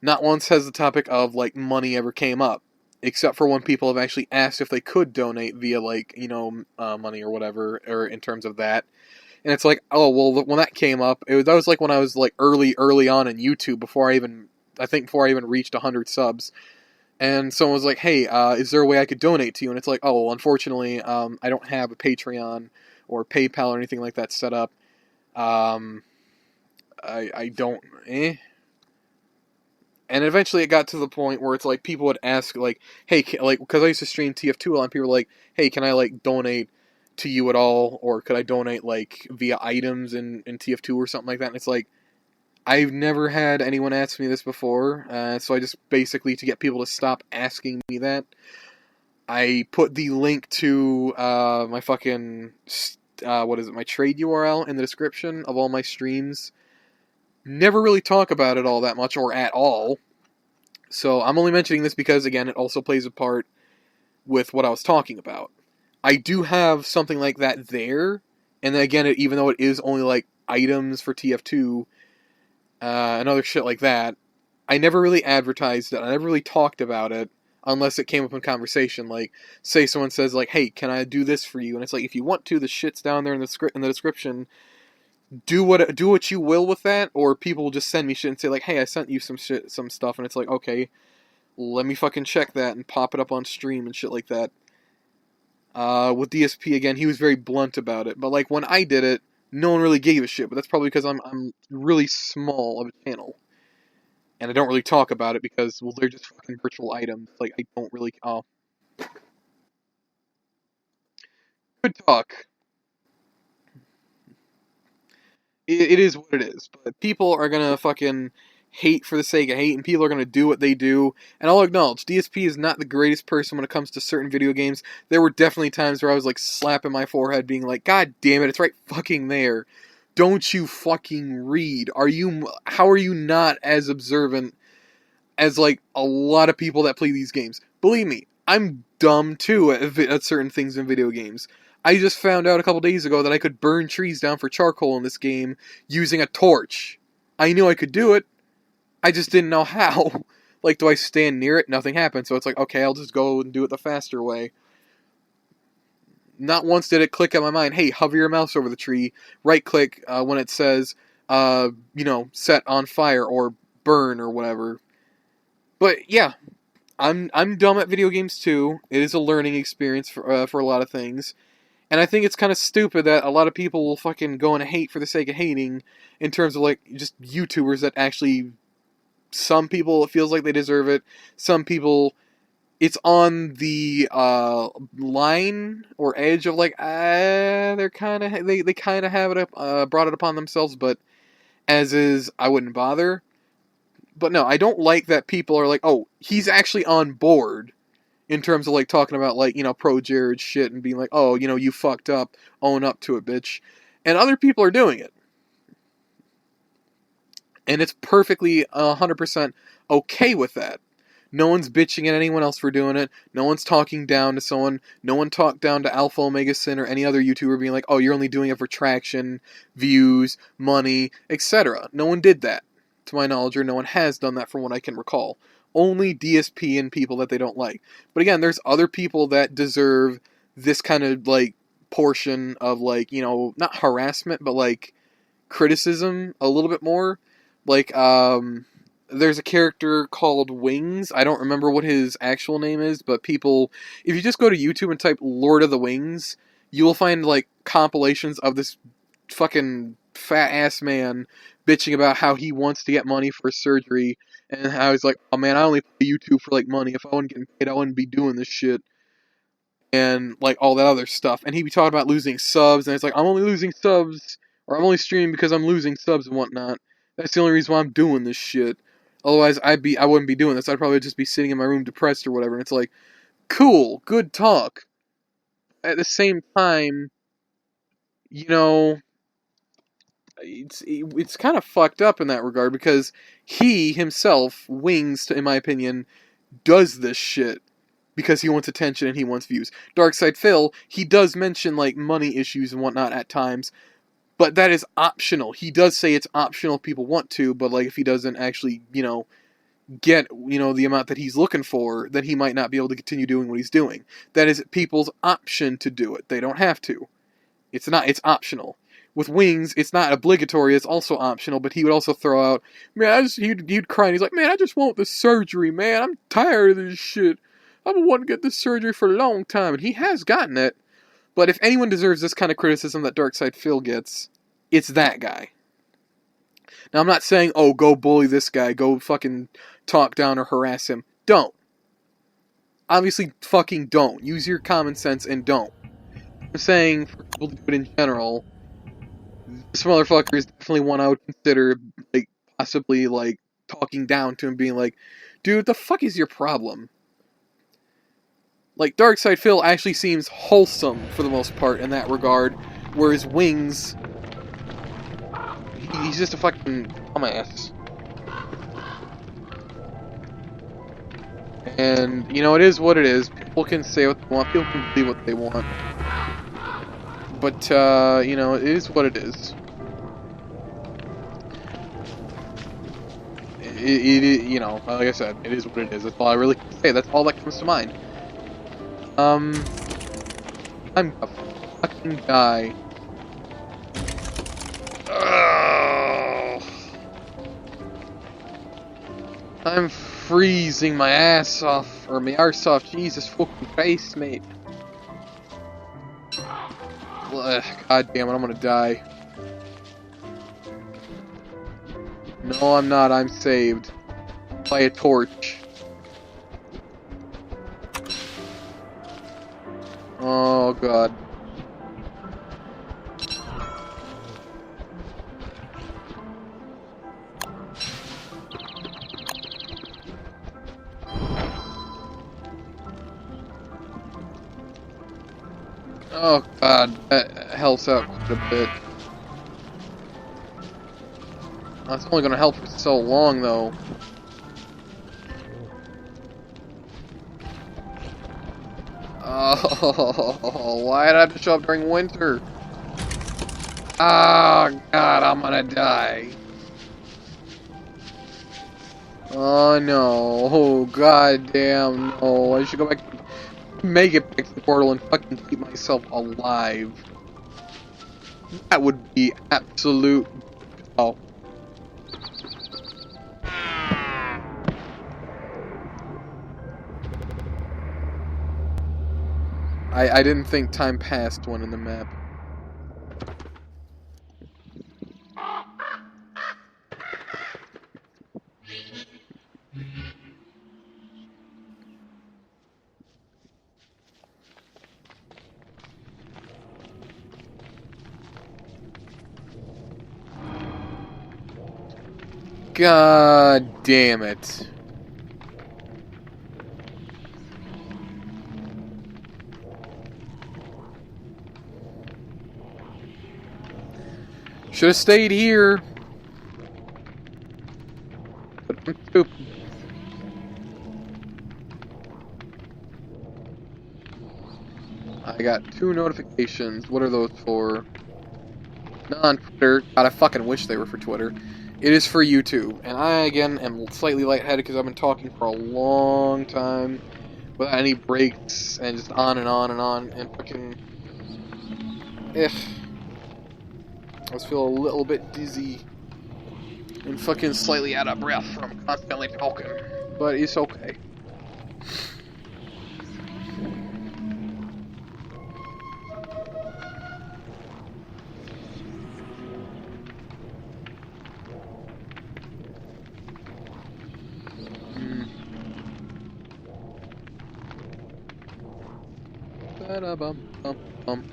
Not once has the topic of, like, money ever came up. Except for when people have actually asked if they could donate via, like, money or whatever, or in terms of that. And it's like, oh, well, when that came up, that was like when I was, like, early on in YouTube, before I even reached 100 subs. And someone was like, hey, is there a way I could donate to you? And it's like, oh, well, unfortunately, I don't have a Patreon or PayPal or anything like that set up. I don't, And eventually it got to the point where it's like people would ask, like, hey, because I used to stream TF2 a lot, and people were like, hey, can I, like, donate to you at all? Or could I donate, like, via items in TF2 or something like that? And it's like, I've never had anyone ask me this before, so I just basically, to get people to stop asking me that, I put the link to my fucking, my trade URL in the description of all my streams. Never really talk about it all that much, or at all. So I'm only mentioning this because, again, it also plays a part with what I was talking about. I do have something like that there, and then again, even though it is only like items for TF2 and other shit like that, I never really advertised it. I never really talked about it unless it came up in conversation. Like, say someone says, like, hey, can I do this for you? And it's like, if you want to, the shit's down there in the description. Do what you will with that, or people will just send me shit and say, like, hey, I sent you some stuff, and it's like, okay, let me fucking check that and pop it up on stream and shit like that. With DSP, again, he was very blunt about it, but, like, when I did it, no one really gave a shit, but that's probably because I'm really small of a channel, and I don't really talk about it because, well, they're just fucking virtual items. Like, I don't really, good talk. It is what it is, but people are gonna fucking hate for the sake of hate, and people are gonna do what they do, and I'll acknowledge, DSP is not the greatest person when it comes to certain video games. There were definitely times where I was, like, slapping my forehead, being like, God damn it, it's right fucking there. Don't you fucking read? How are you not as observant as, like, a lot of people that play these games? Believe me, I'm dumb too at certain things in video games. I just found out a couple days ago that I could burn trees down for charcoal in this game using a torch. I knew I could do it, I just didn't know how. Like, do I stand near it? Nothing happens, so it's like, okay, I'll just go and do it the faster way. Not once did it click in my mind, hey, hover your mouse over the tree, right click when it says, set on fire or burn or whatever. But yeah, I'm dumb at video games too. It is a learning experience for a lot of things. And I think it's kind of stupid that a lot of people will fucking go and hate for the sake of hating in terms of, like, just YouTubers that actually, some people, it feels like they deserve it. Some people, it's on the line or edge of, like, they're kind of, they kind of have it up, brought it upon themselves, but as is, I wouldn't bother. But no, I don't like that people are like, oh, he's actually on board. In terms of, like, talking about, like, you know, pro Jared shit and being like, oh, you know, you fucked up, own up to it, bitch. And other people are doing it. And it's perfectly 100% okay with that. No one's bitching at anyone else for doing it. No one's talking down to someone. No one talked down to Alpha Omega Sin or any other YouTuber being like, oh, you're only doing it for traction, views, money, etc. No one did that, to my knowledge, or no one has done that from what I can recall. Only DSP and people that they don't like. But again, there's other people that deserve this kind of, like, portion of, like, you know, not harassment, but, like, criticism a little bit more. Like, there's a character called Wings. I don't remember what his actual name is, but people, if you just go to YouTube and type Lord of the Wings, you will find, like, compilations of this fucking fat-ass man bitching about how he wants to get money for surgery, and how he's like, oh man, I only play YouTube for, like, money. If I wasn't getting paid, I wouldn't be doing this shit. And, like, all that other stuff. And he'd be talking about losing subs, and it's like, I'm only losing subs, or I'm only streaming because I'm losing subs and whatnot. That's the only reason why I'm doing this shit. Otherwise, I wouldn't be doing this. I'd probably just be sitting in my room depressed or whatever. And it's like, cool, good talk. At the same time, you know, it's kind of fucked up in that regard, because he himself, Wings, in my opinion, does this shit because he wants attention and he wants views. Darkside Phil, he does mention, like, money issues and whatnot at times, but that is optional. He does say it's optional if people want to, but, like, if he doesn't actually, you know, get, you know, the amount that he's looking for, then he might not be able to continue doing what he's doing. That is people's option to do it. They don't have to. It's optional. With Wings, it's not obligatory, it's also optional, but he would also throw out, man, he'd cry, and he's like, man, I just want the surgery, man, I'm tired of this shit. I've been wanting to get this surgery for a long time, and he has gotten it. But if anyone deserves this kind of criticism that Darkside Phil gets, it's that guy. Now, I'm not saying, oh, go bully this guy, go fucking talk down or harass him. Don't. Obviously, fucking don't. Use your common sense and don't. I'm saying, for people to do it in general, this motherfucker is definitely one I would consider, like, possibly, like, talking down to him, being like, dude, what the fuck is your problem? Like, Darkside Phil actually seems wholesome, for the most part, in that regard, whereas Wings, he's just a fucking dumbass. And, you know, it is what it is. People can say what they want, people can believe what they want. But, you know, it is what it is. You know, like I said, it is what it is. That's all I really can say. That's all that comes to mind. I'm a fucking guy. Ugh. I'm freezing my ass off, or my arse off. Jesus fucking Christ, mate. Ugh, God damn it, I'm gonna die. No, I'm not. I'm saved. By a torch. Oh, God. Oh, God. That helps out quite a bit. That's only gonna help for so long, though. Oh, why did I have to show up during winter? Oh, God, I'm gonna die. Oh, no. Oh, God damn, no. I should go back, make it back to the portal and fucking keep myself alive. That would be absolute... Oh. I didn't think time passed when in the map. God damn it. Should have stayed here. But I'm stupid. I got 2 notifications. What are those for? Not on Twitter. God, I fucking wish they were for Twitter. It is for YouTube. And I, again, am slightly lightheaded because I've been talking for a long time without any breaks and just on and on and on. And fucking... I just feel a little bit dizzy and fucking slightly out of breath from constantly talking. But it's okay. Ba-da-bum-bum-bum.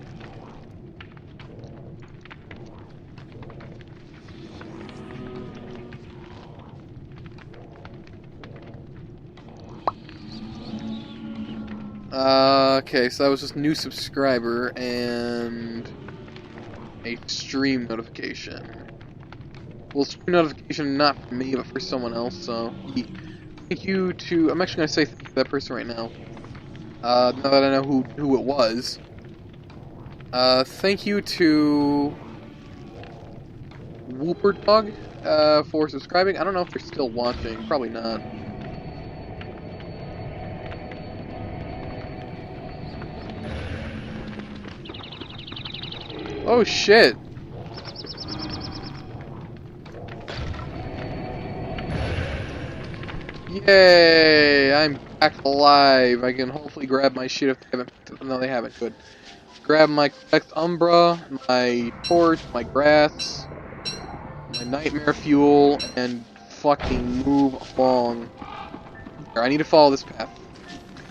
Okay, so that was just new subscriber and a stream notification. Well, stream notification not for me, but for someone else, so thank you to... I'm actually going to say thank you to that person right now. Now that I know who it was. Thank you to Whooper Dog for subscribing. I don't know if they're still watching. Probably not. Oh shit! Yay! I'm back alive. I can hopefully grab my shit if they haven't. No, they haven't. Good. Grab my collect Umbra, my torch, my grass, my nightmare fuel, and fucking move along. Here, I need to follow this path.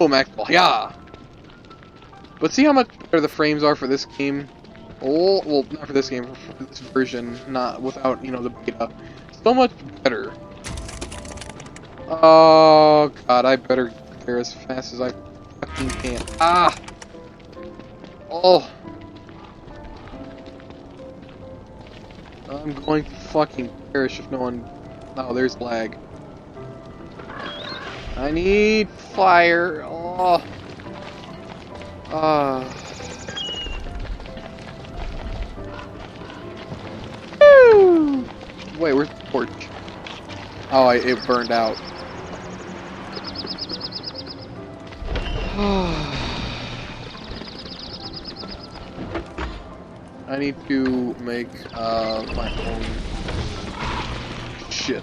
Oh, Maxwell, yeah! But see how much better the frames are for this game? Oh, well, not for this game, for this version, not without, you know, the beta. So much better. Oh, God, I better get there as fast as I fucking can. Ah! Oh! I'm going to fucking perish if no one... Oh, there's lag. I need fire. Oh. Woo! Wait, where's the torch? Oh, it burned out. I need to make my own shit.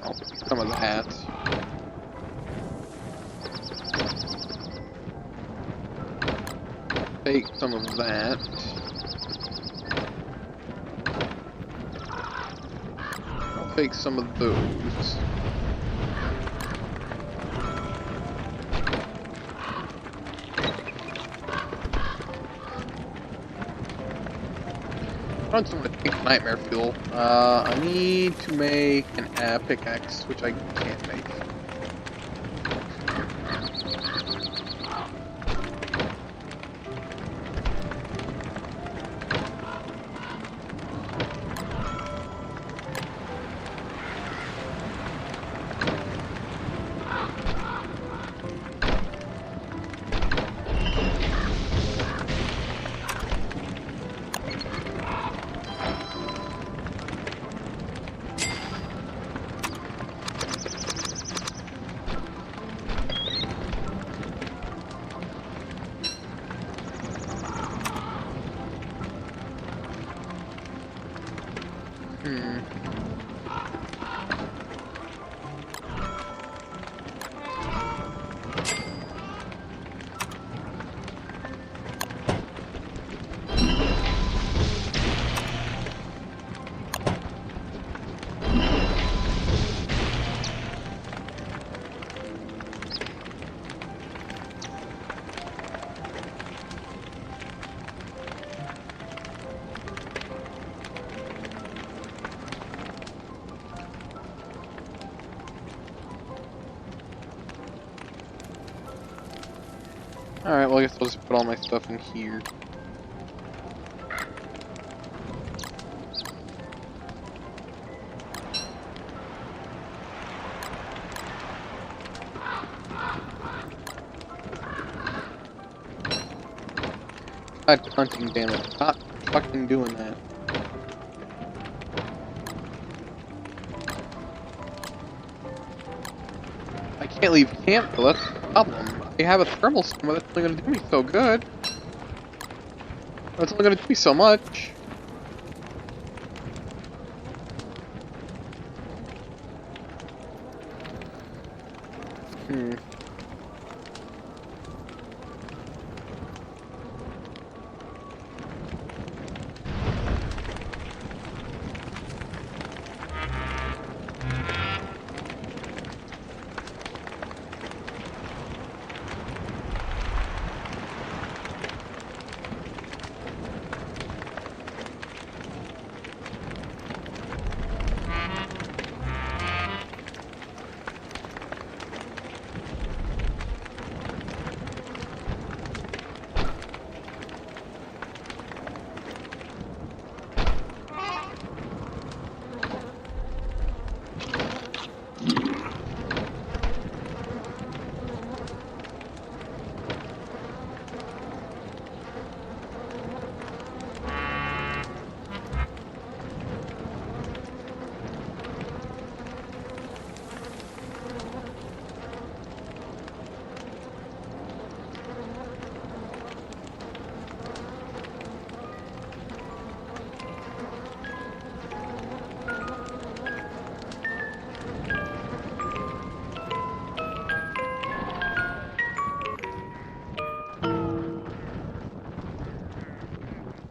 I'll take some of that. Take some of that. I'll take some of those. I want someone to take nightmare fuel. I need to make an pickaxe, which I can't make. Alright, well I guess I'll just put all my stuff in here. God, hunting, damn it. Stop fucking doing that. I can't leave camp though, that's the problem. I have a thermal stomach, that's only gonna do me so good. That's only gonna do me so much.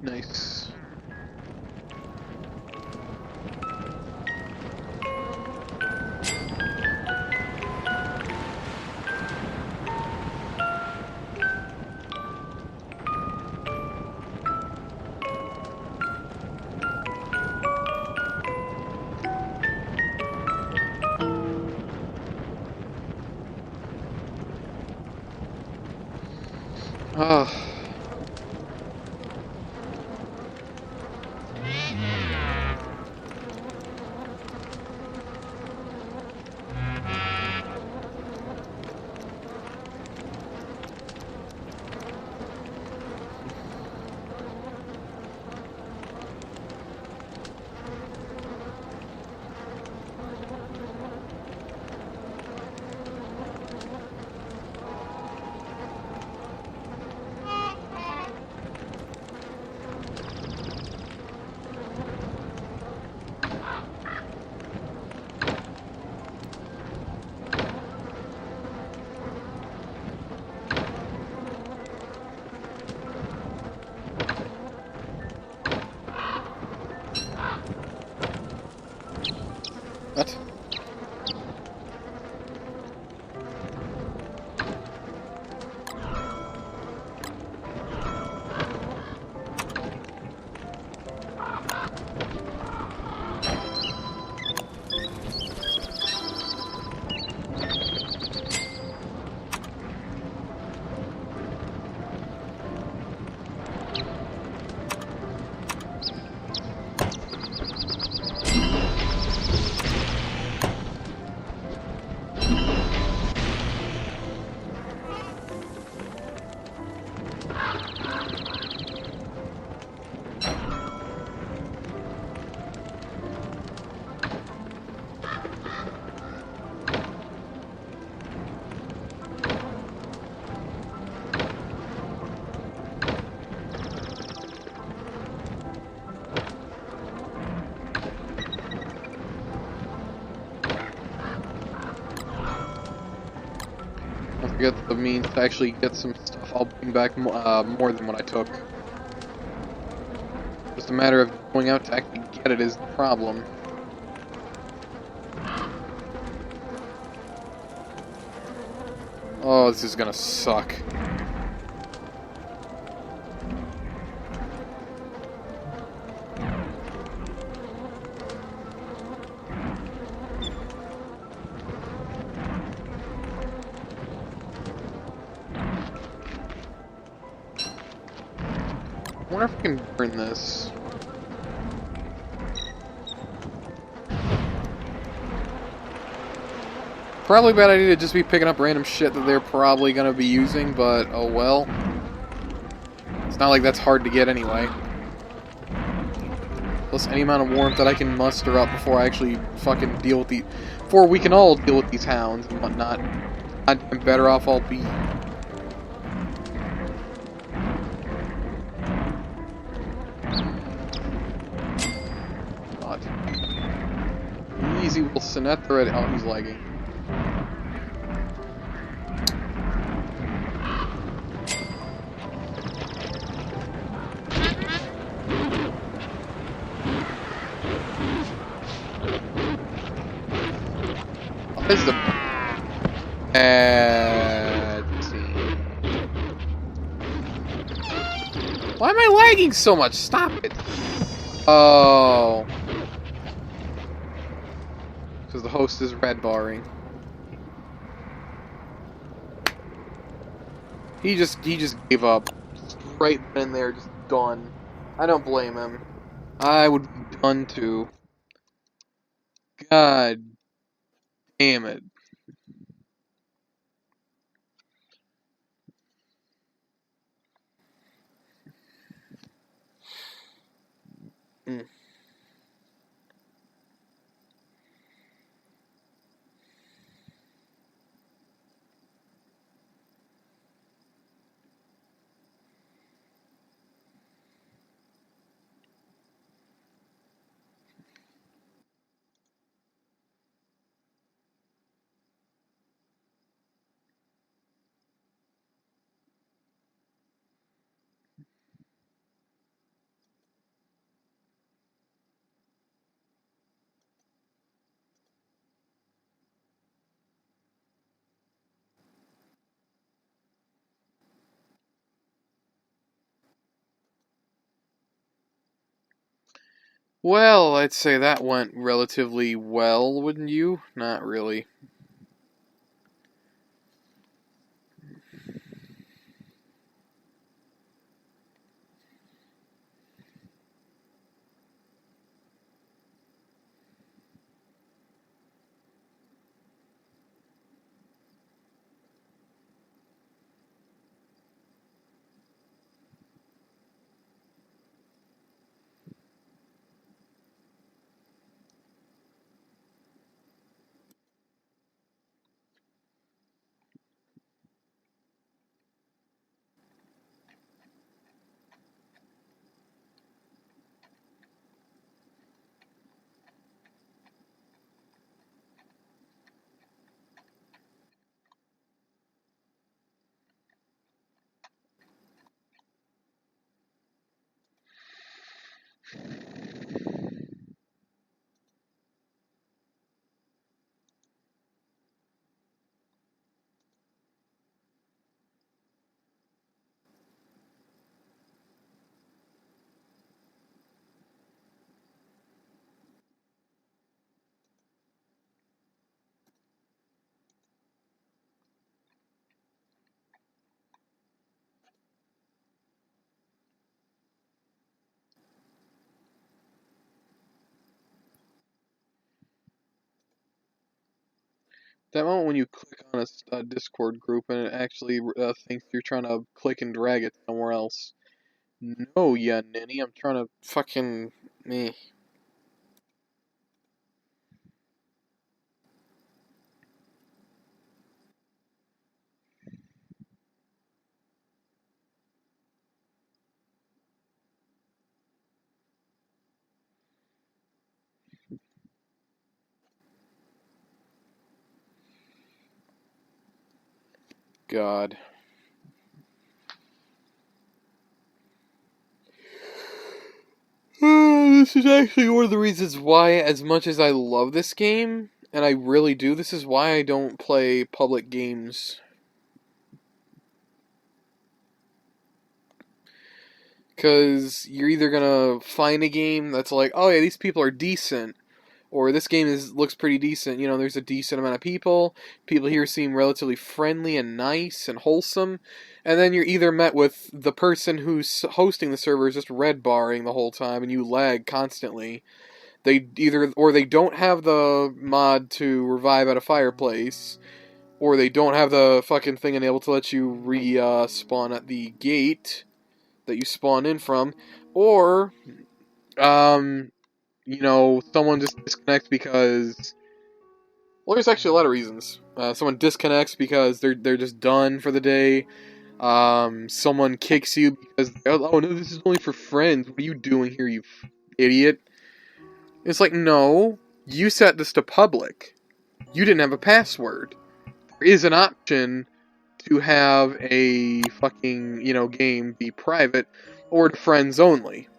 Nice. Ah. forget the means to actually get some stuff, I'll bring back more than what I took. Just a matter of going out to actually get it is the problem. Oh, this is gonna suck. I wonder if I can burn this. Probably a bad idea to just be picking up random shit that they're probably gonna be using, but oh well. It's not like that's hard to get anyway. Plus any amount of warmth that I can muster up before I actually fucking deal with the... Before we can all deal with these hounds and whatnot. I'm better off I'll be. God. Easy will Sinette already. Oh, he's lagging. This is a bad team. Why am I lagging so much? Stop it. Oh. Because the host is red barring. He just gave up. Just right then and there, just done. I don't blame him. I would be done too. God damn it. Mm. Well, I'd say that went relatively well, wouldn't you? Not really. That moment when you click on a Discord group and it actually thinks you're trying to click and drag it somewhere else. No, yeah, Ninny, I'm trying to fucking... me. God. This is actually one of the reasons why, as much as I love this game, and I really do, this is why I don't play public games. Because you're either gonna find a game that's like, oh yeah, these people are decent, or this game looks pretty decent. You know, there's a decent amount of people. People here seem relatively friendly and nice and wholesome. And then you're either met with the person who's hosting the server is just red barring the whole time, and you lag constantly. They don't have the mod to revive at a fireplace, or they don't have the fucking thing enabled to let you respawn at the gate that you spawn in from, or someone just disconnects because, well, there's actually a lot of reasons. Someone disconnects because they're just done for the day. Someone kicks you because, oh no, this is only for friends. What are you doing here, you idiot? It's like, no, you set this to public. You didn't have a password. There is an option to have a fucking, game be private or to friends only.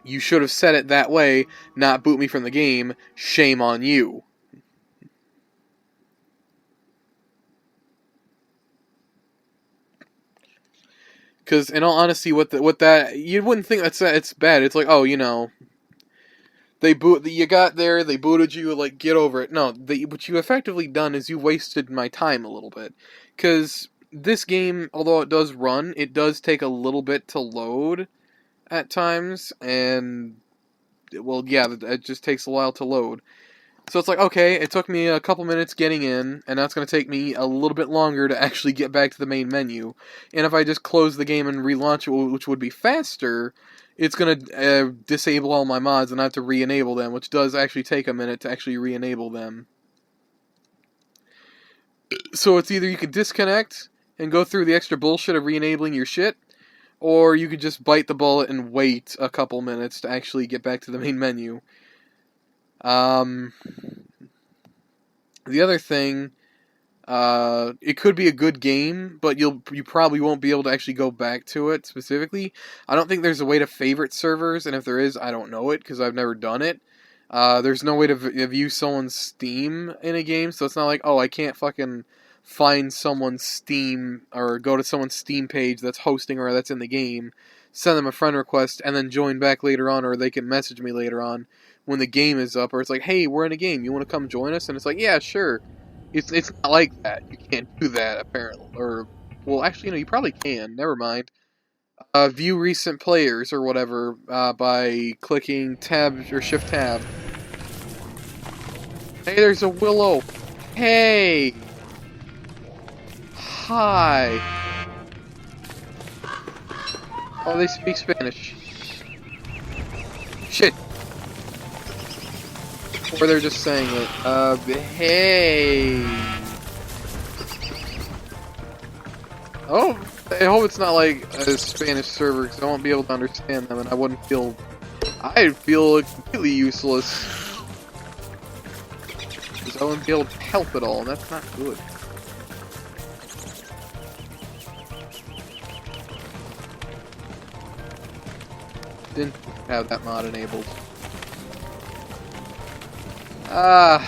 You should have set it that way, not boot me from the game. Shame on you. Because in all honesty, what that you wouldn't think it's bad. It's like, oh, they got there, they booted you, like, get over it. No, what you effectively done is you wasted my time a little bit. Because this game, although it does run, it does take a little bit to load at times, and, well, yeah, it just takes a while to load. So it's like, okay, it took me a couple minutes getting in, and now it's going to take me a little bit longer to actually get back to the main menu. And if I just close the game and relaunch it, which would be faster, it's going to disable all my mods and I have to re-enable them, which does actually take a minute to actually re-enable them. So it's either you could disconnect and go through the extra bullshit of re-enabling your shit, or you could just bite the bullet and wait a couple minutes to actually get back to the main menu. The other thing, it could be a good game, but you probably won't be able to actually go back to it specifically. I don't think there's a way to favorite servers, and if there is, I don't know it, because I've never done it. There's no way to view someone's Steam in a game, so it's not like, oh, I can't fucking find someone's Steam, or go to someone's Steam page that's hosting or that's in the game, send them a friend request, and then join back later on, or they can message me later on when the game is up, or it's like, hey, we're in a game, you want to come join us? And it's like, yeah, sure. It's not like that. You can't do that, apparently. Or, well, actually, you probably can. Never mind. View recent players or whatever by clicking tab or shift tab. Hey, there's a willow. Hey. Hi. Oh, they speak Spanish. Shit. Or they're just saying it. Hey. Oh, I hope it's not like a Spanish server, because I won't be able to understand them, and I'd feel completely useless. Because I wouldn't be able to help at all, and that's not good. Didn't have that mod enabled. I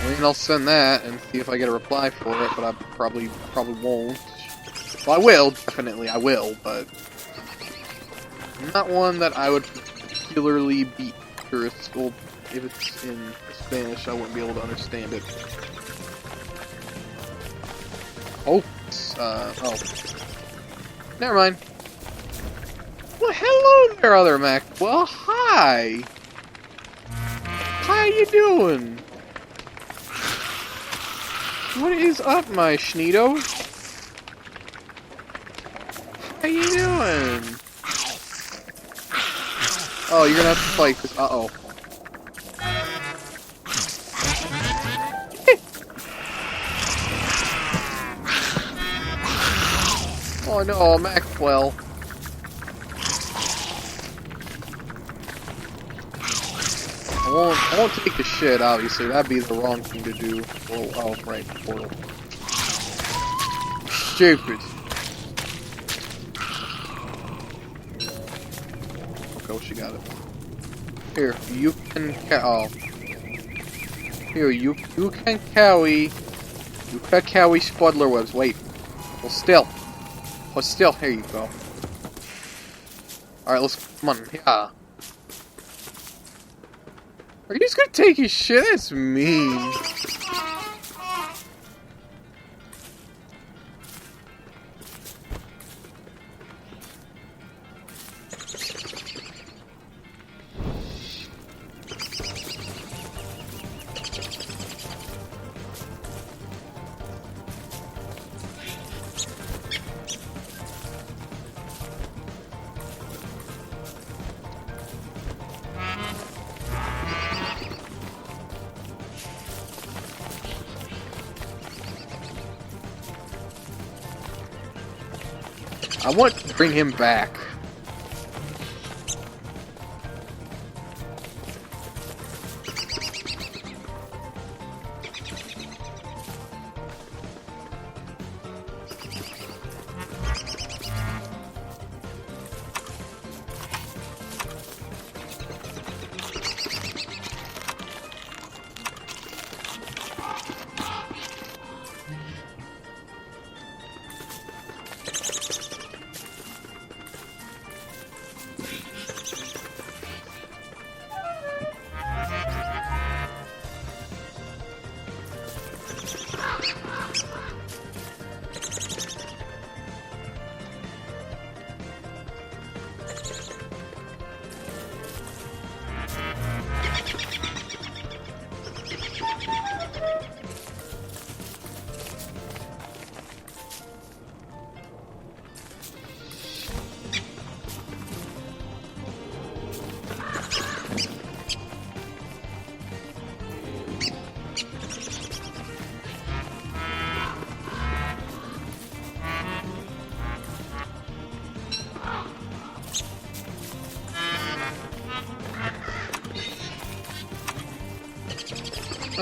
mean, I'll send that and see if I get a reply for it, but I probably won't. Well, I will, definitely, I will, but not one that I would particularly be curious. Well, if it's in Spanish, I wouldn't be able to understand it. Oh, oh. Never mind. Well, hello there, other Mac. Well, hi. How you doing? What is up, my schneedo? How you doing? Oh, you're gonna have to fight, cause uh-oh. Oh no, Maxwell. I won't take the shit, obviously. That'd be the wrong thing to do. Oh, right, portal. Stupid. Okay, well, she got it. Here, you can Here, you can carry. You can carry Spudler webs. Wait. Hold still. Hold still. Here you go. Alright, come on. Yeah. Are you just gonna take his shit? That's mean. I want to bring him back.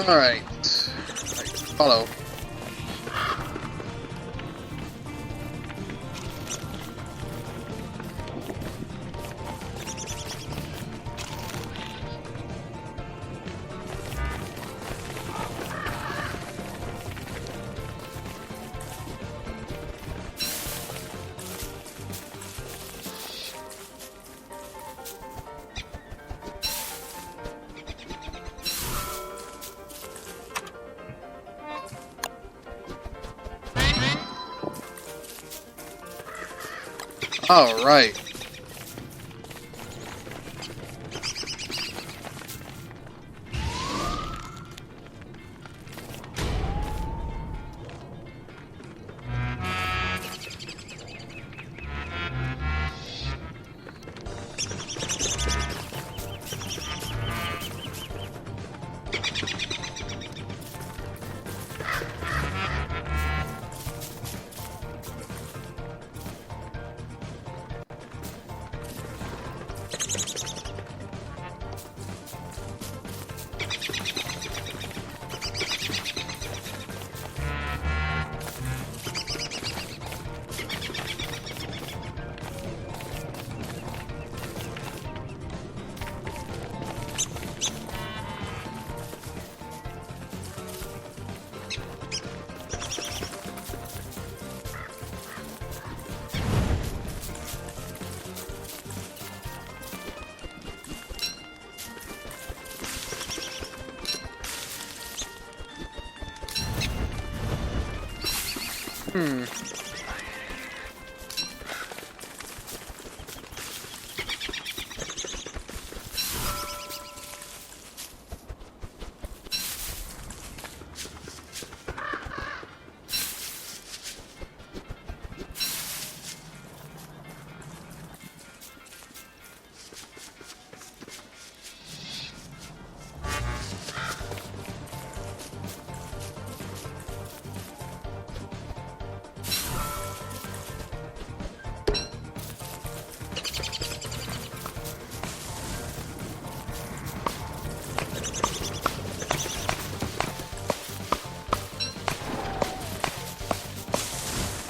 Alright. Follow. Alright.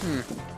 Hmm.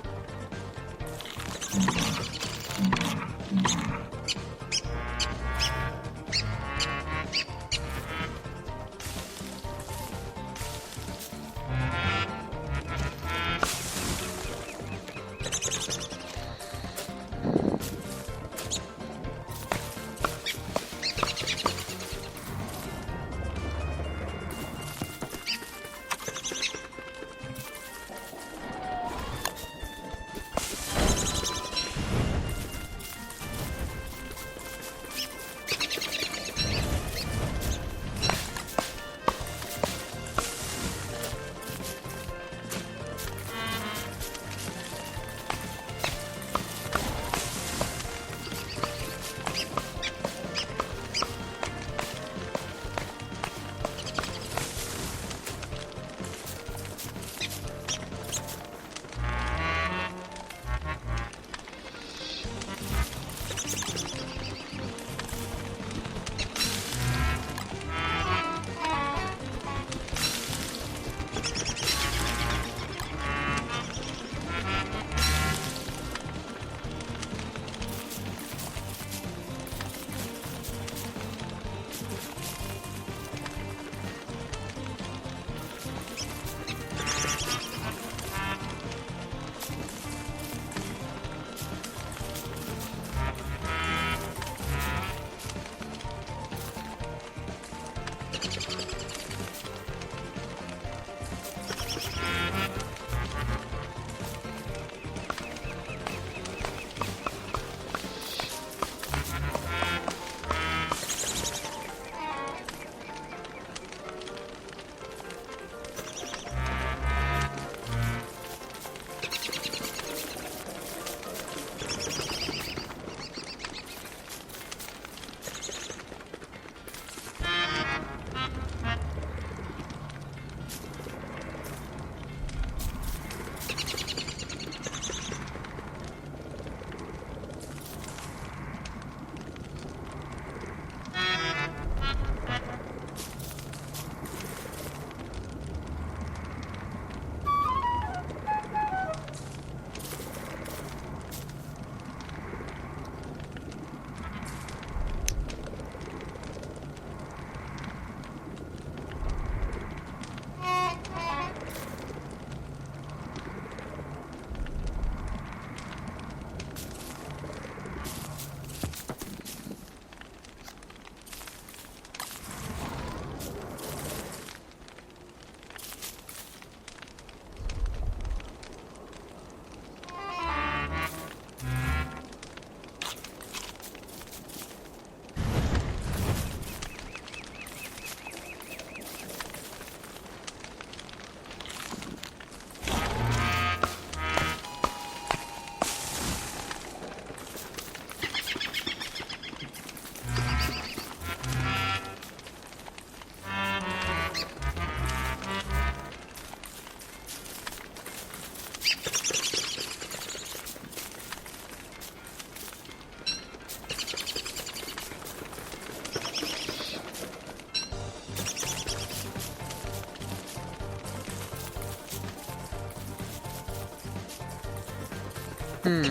Hmm.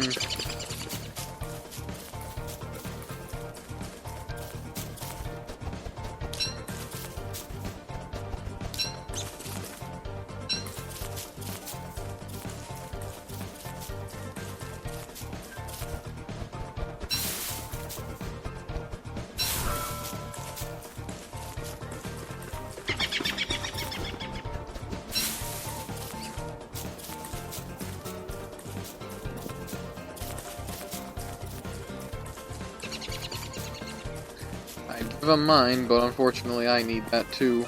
I give them mine, but unfortunately I need that too.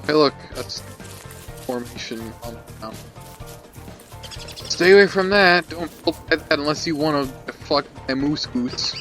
Hey look, that's formation on the ground. Stay away from that. Don't build by that unless you want to fuck a moose goose.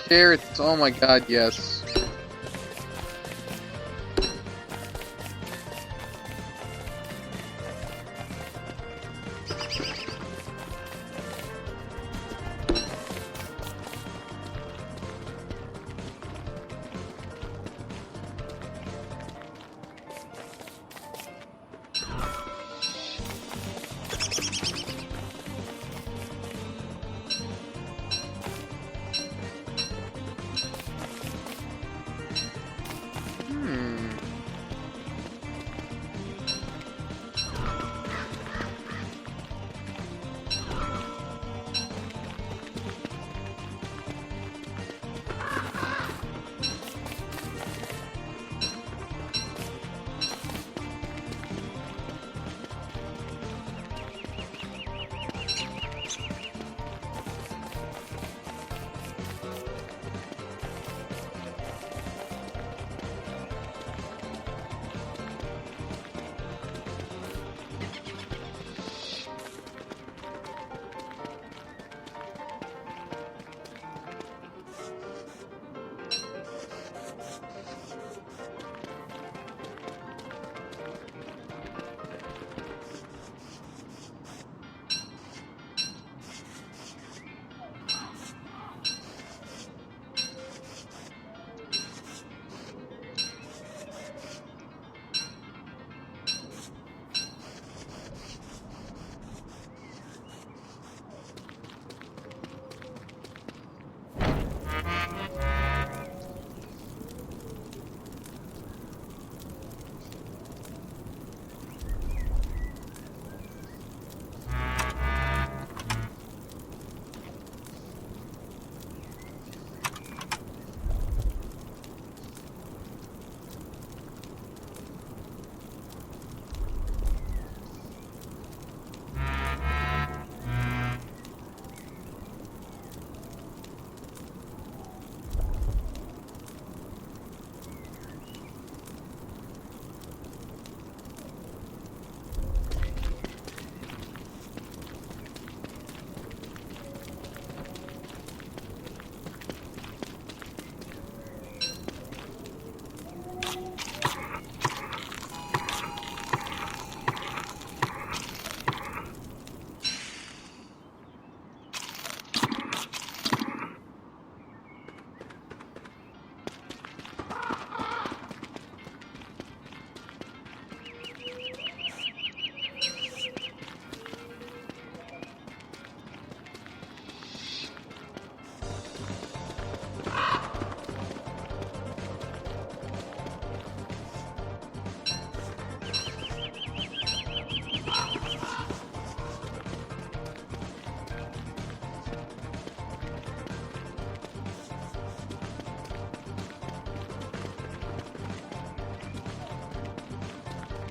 Carrots, oh my god, yes.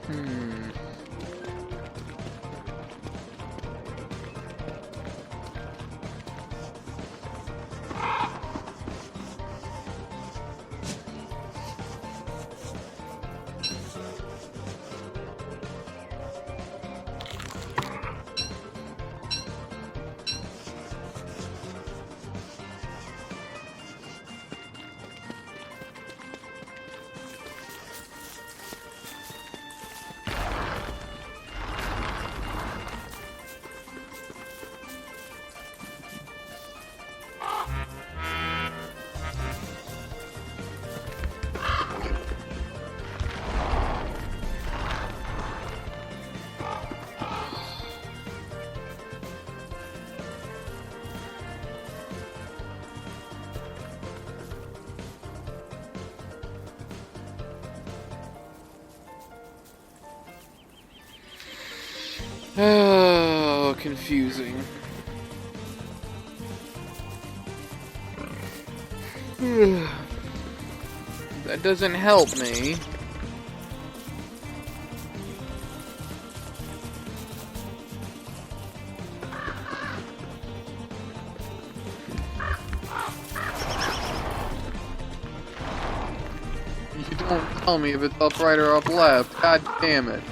Hmm. Oh, confusing. That doesn't help me. You don't tell me if it's up right or up left. God damn it.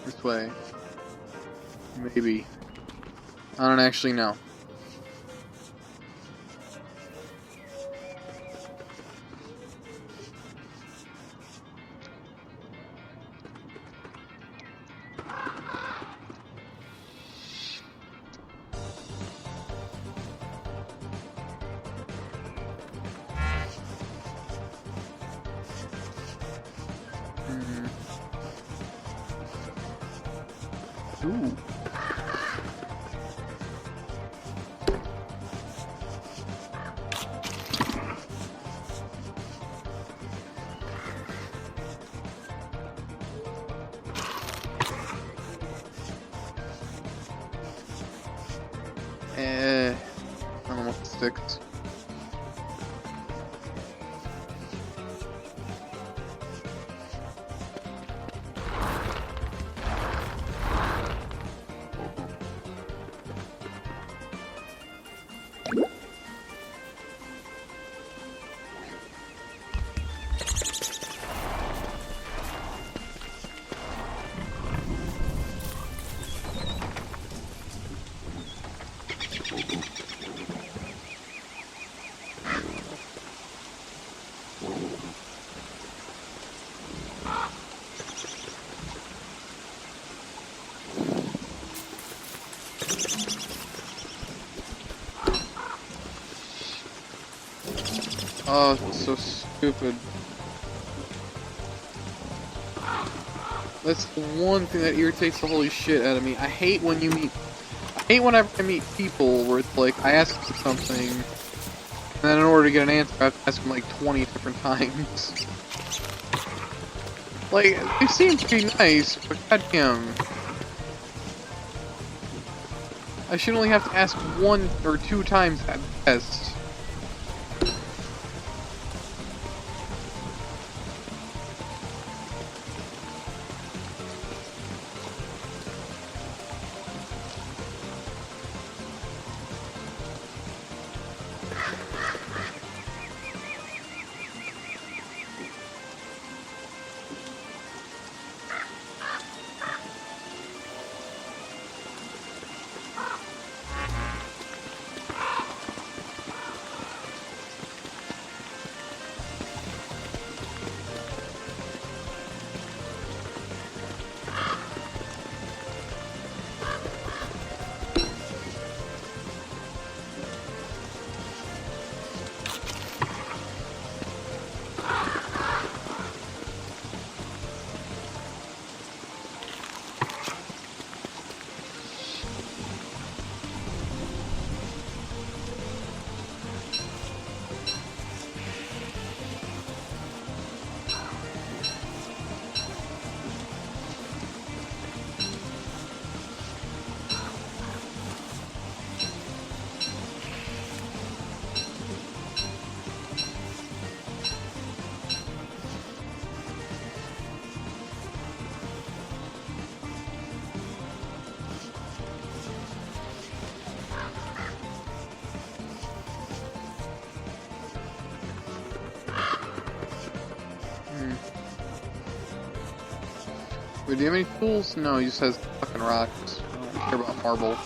This way. Maybe. I don't actually know. Ooh. I don't know what sticks. Oh, it's so stupid. That's the one thing that irritates the holy shit out of me. I hate whenever I meet people where it's like, I ask for something, and then in order to get an answer, I have to ask them like 20 different times. Like, they seem pretty nice, but goddamn. I should only have to ask 1 or 2 times at best. Do you have any tools? No, he just has fucking rocks. I don't care about marble.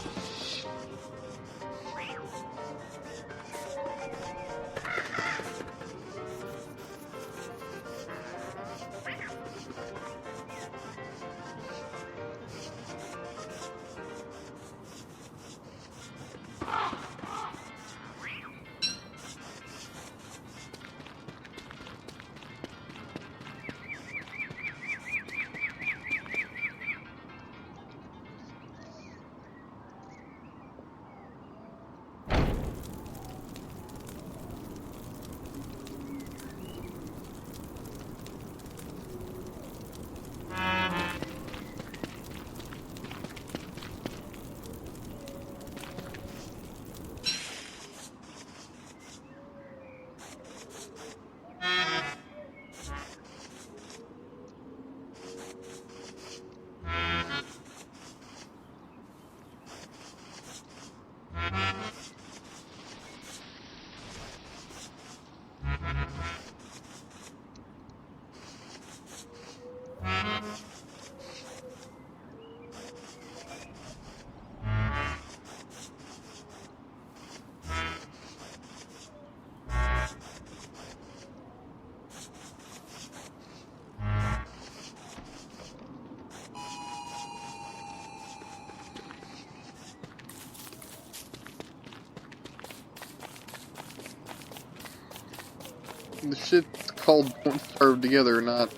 The shit's called Don't Starve Together, not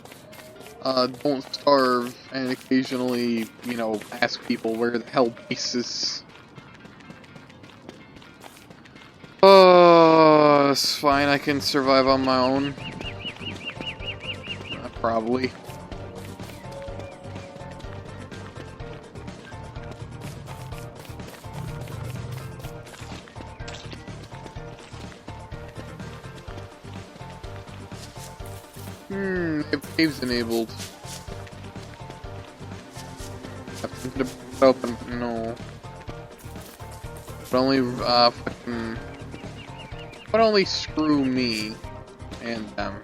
Don't Starve, and occasionally, you know, ask people where the hell base is. Oh, it's fine, I can survive on my own. Probably. Caves enabled. Have to open. No. But only, fucking. But only screw me and them.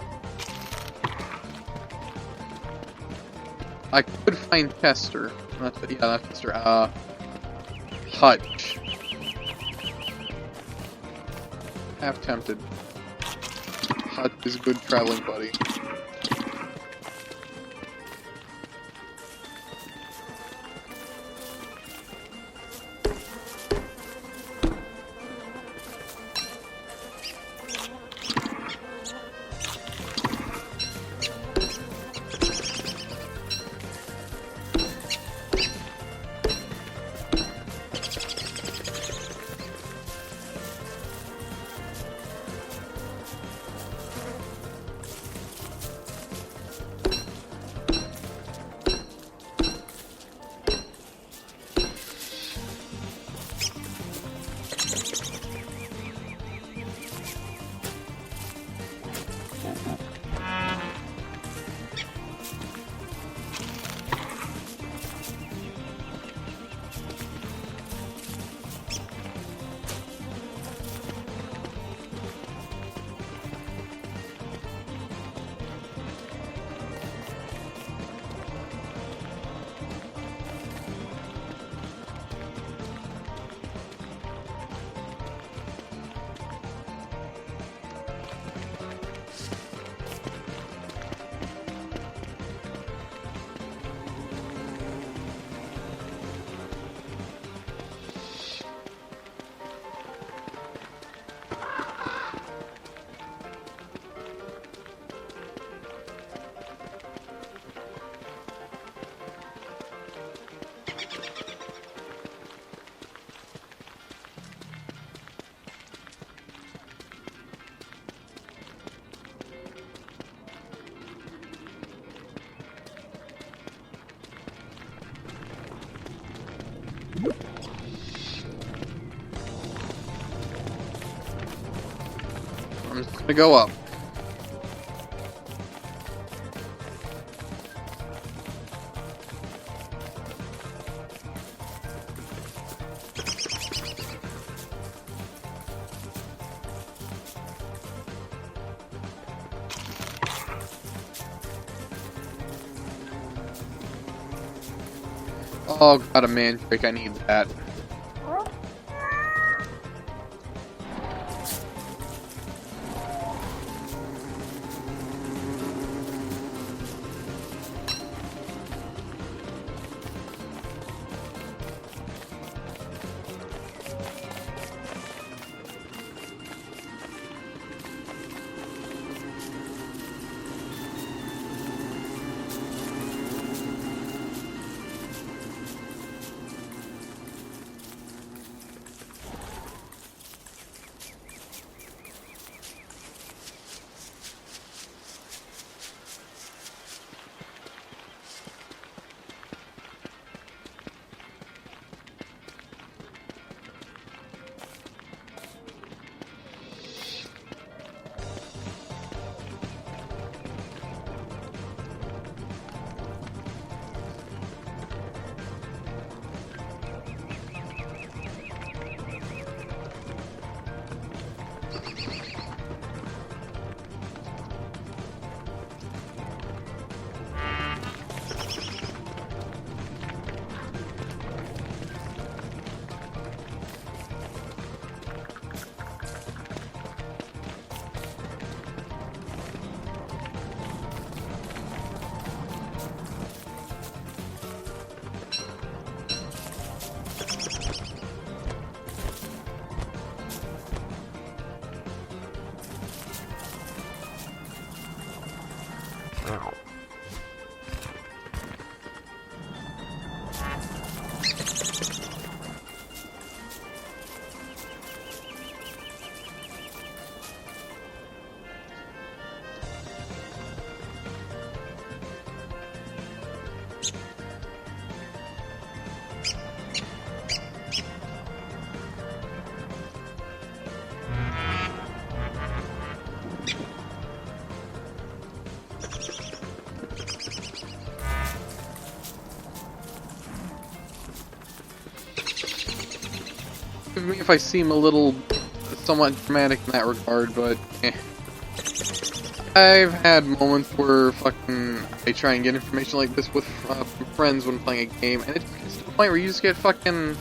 I could find Chester. That's Chester. Hutch. Half tempted. Hutch is a good traveling buddy. I'm just gonna go up. Oh, got a mandrake, I need that. Forgive me if I seem a little somewhat dramatic in that regard, but I've had moments where fucking I try and get information like this with from friends when playing a game, and it just gets to the point where you just get fucking...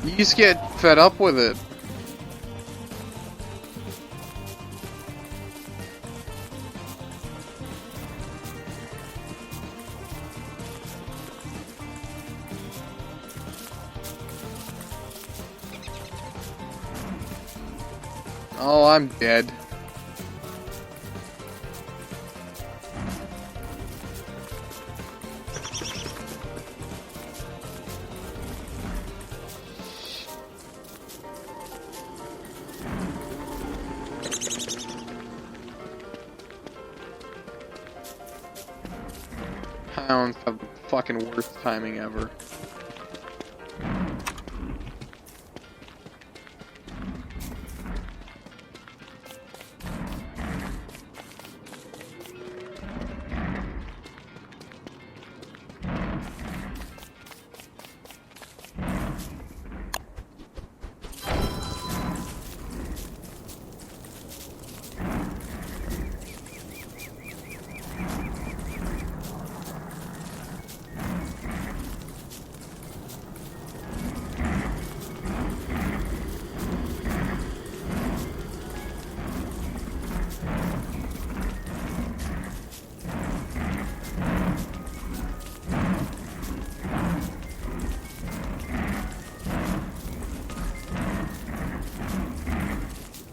you just get fed up with it. Oh, I'm dead. Hounds have the fucking worst timing ever.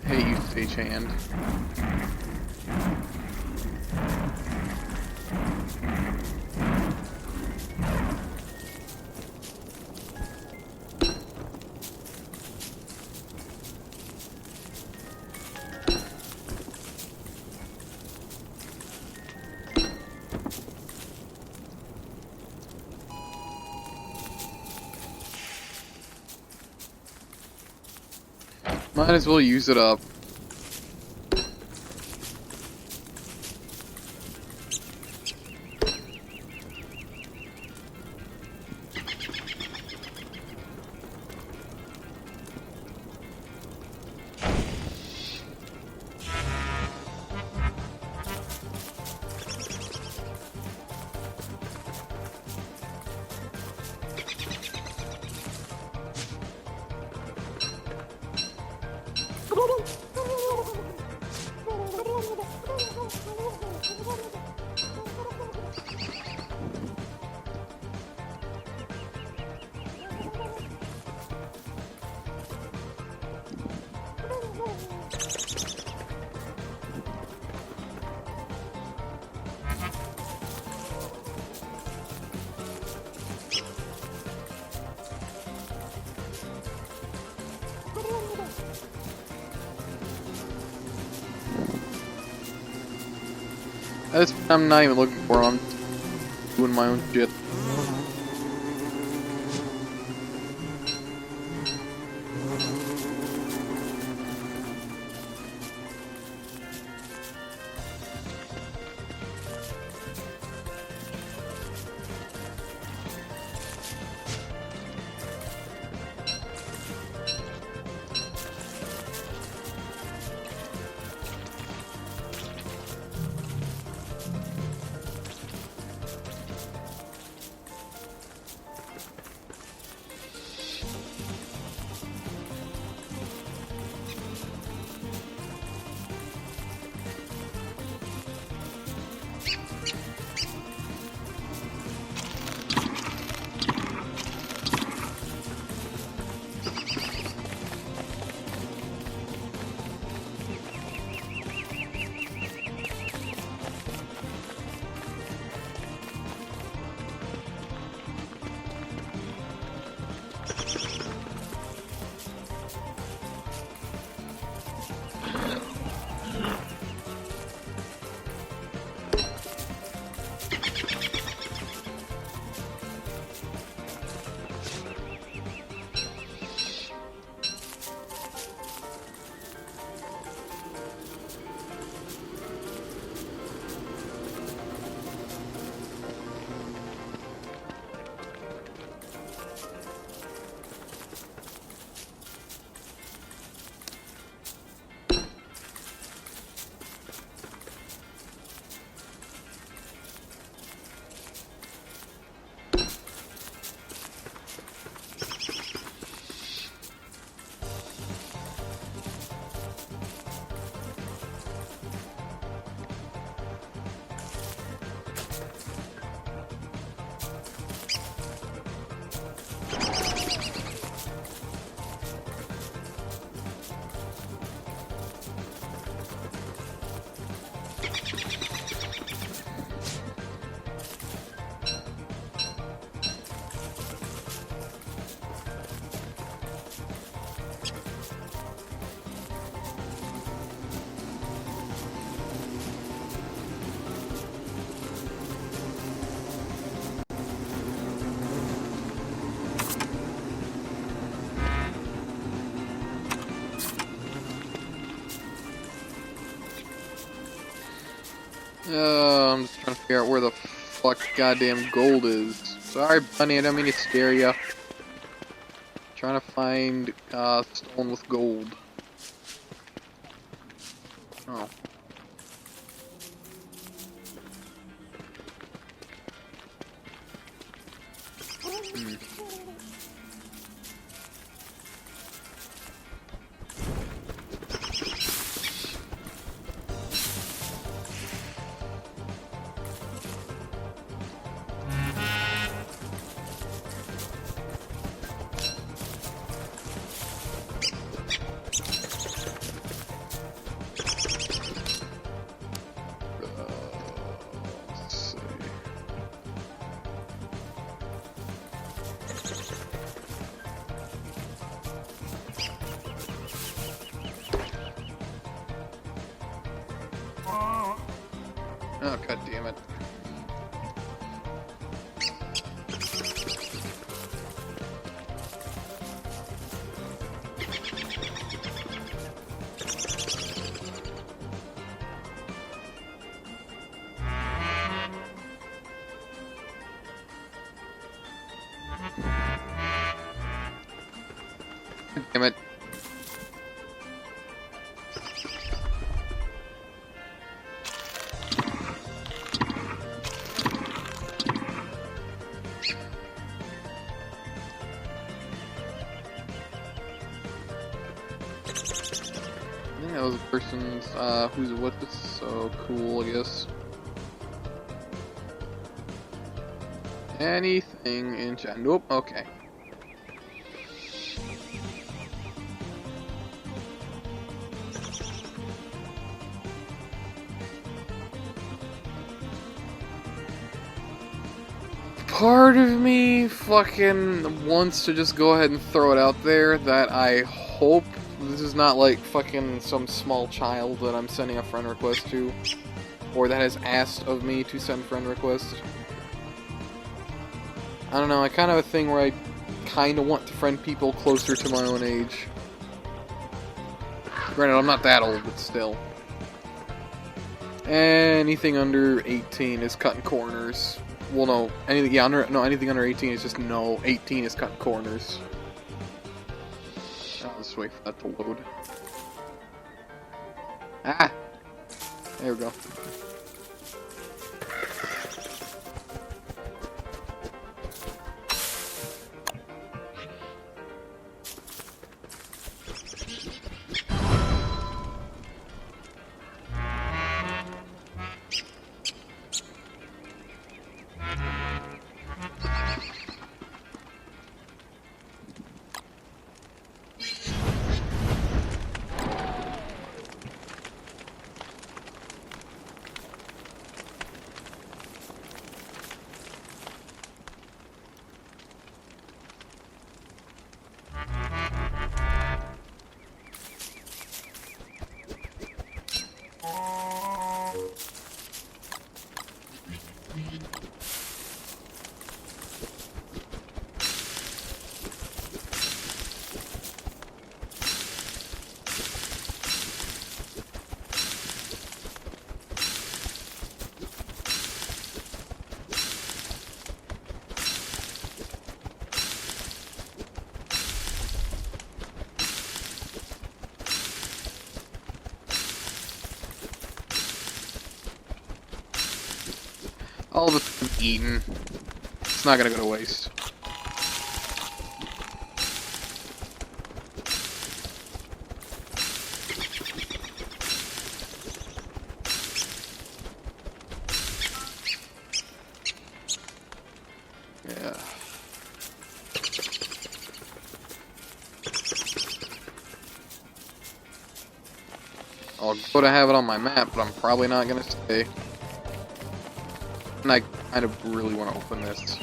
Hey, you stagehand. Might as well use it up. I'm not even looking for them. I'm just doing my own shit. I'm just trying to figure out where the fuck goddamn gold is. Sorry, bunny, I don't mean to scare ya. Trying to find stone with gold. Oh. Hmm. Oh, god damn it. Damn it. that was a person's, what's this? So cool, I guess. Anything in chat? Nope, okay. Part of me fucking wants to just go ahead and throw it out there that I hope this is not like fucking some small child that I'm sending a friend request to, or that has asked of me to send friend requests. I don't know, I kind of have a thing where I kind of want to friend people closer to my own age. Granted, I'm not that old, but still. Anything under 18 is cutting corners. Well, no, anything under 18 is just no. 18 is cutting corners. I'll just wait for that to load. Ah! There we go. All of it's been eaten. It's not gonna go to waste. Yeah. I'll go to have it on my map, but I'm probably not gonna stay. And I kind of really want to open this.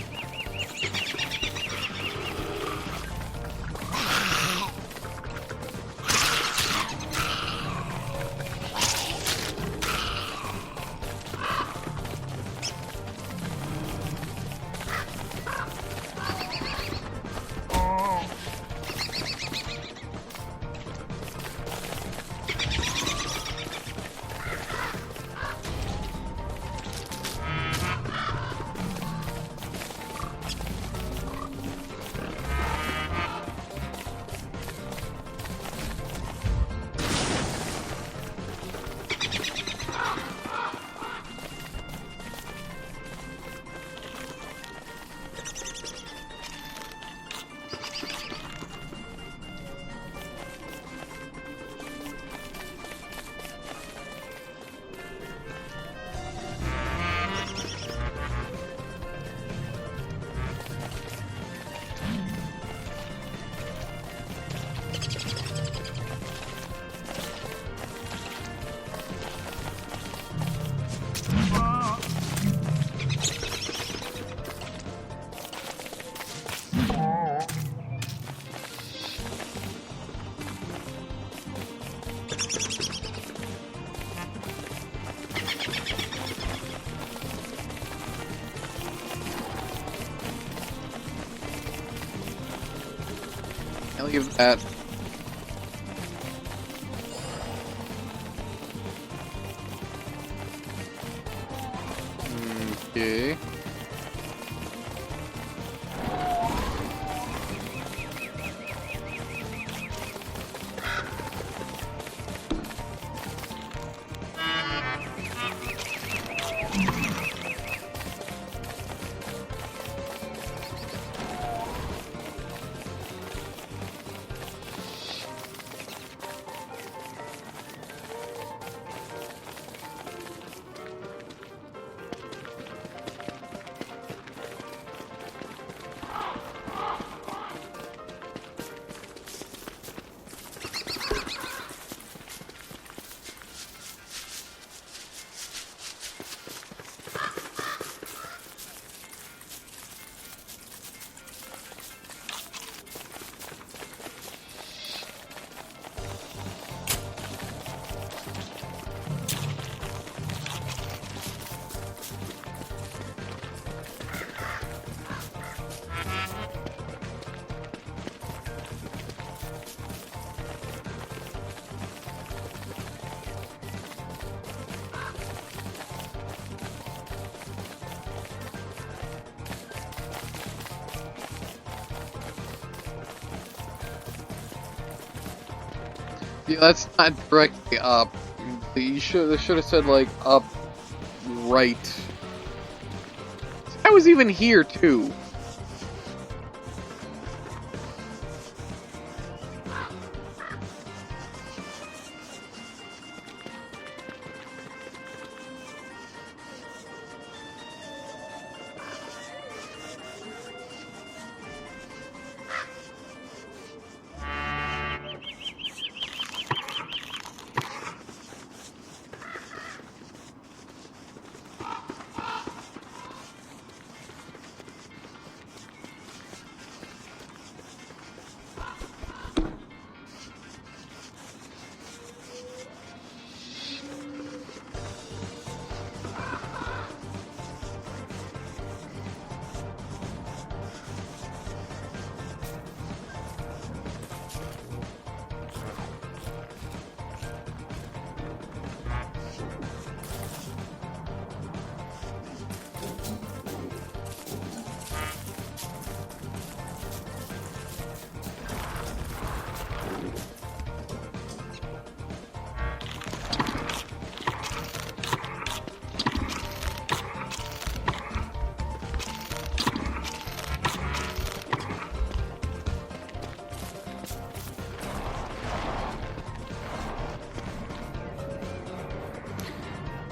I'll give that. Okay. Yeah, that's not directly up. You should have said like up, right. I was even here too.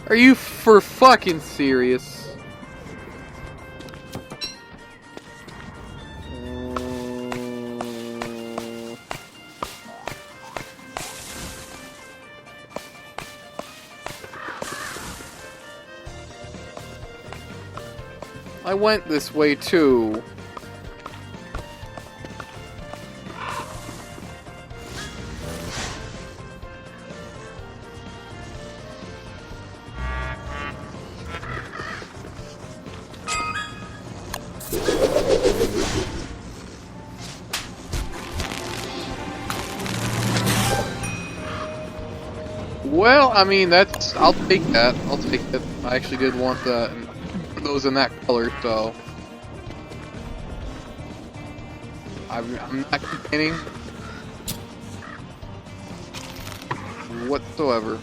Are you for fucking serious? I went this way too. Well, I mean, that's... I'll take that. I'll take it. I actually did want that, those in that color, so... I'm not complaining whatsoever.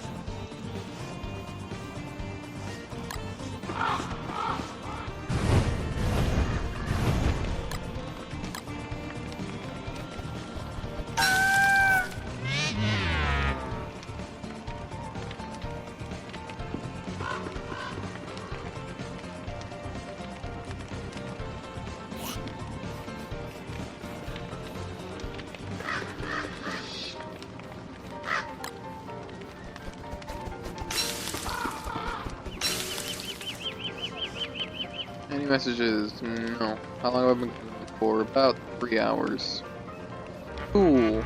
Any messages? No. How long have I been going for? About 3 hours. Cool.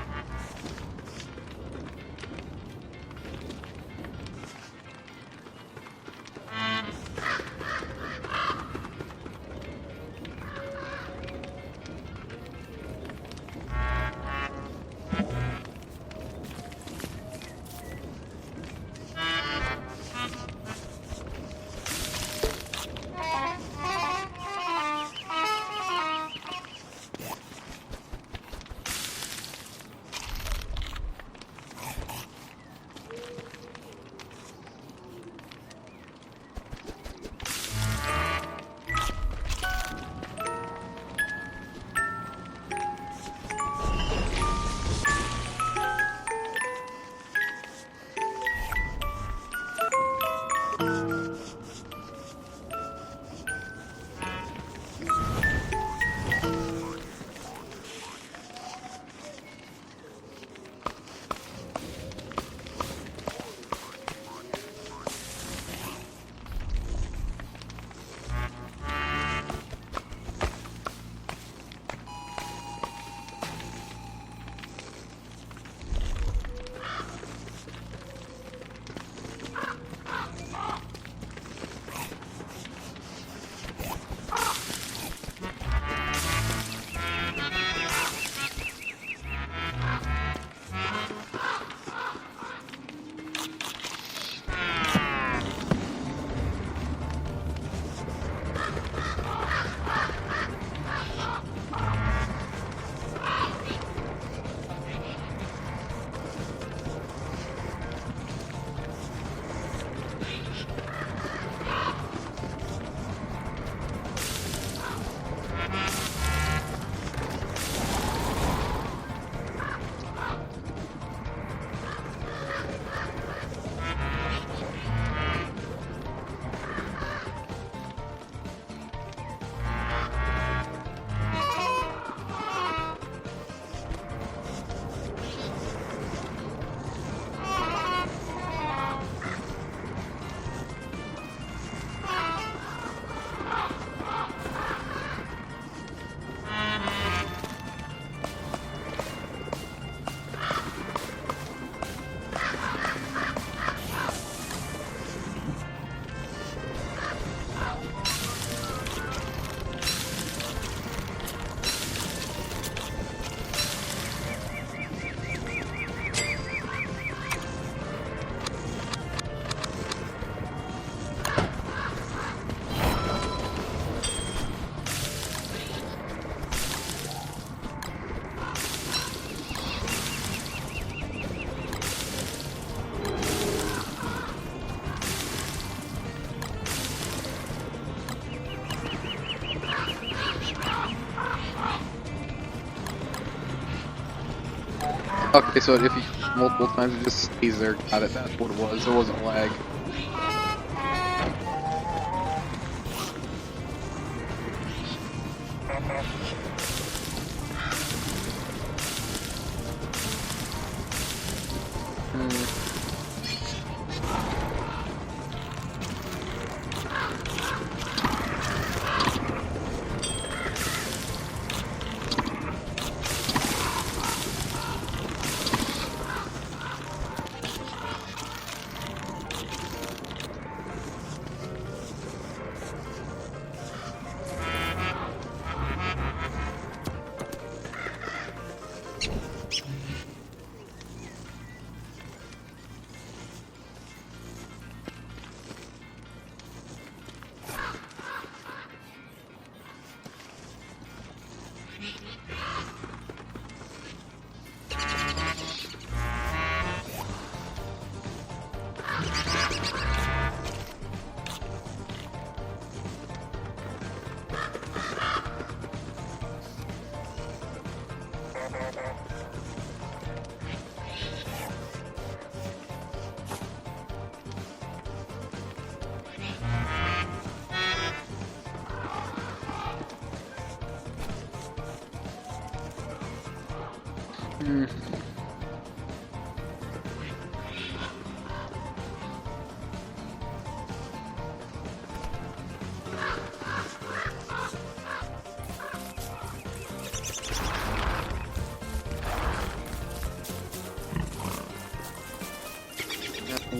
Okay, so if you multiple times, it just stays there. Got it. That's what it was. It wasn't lag.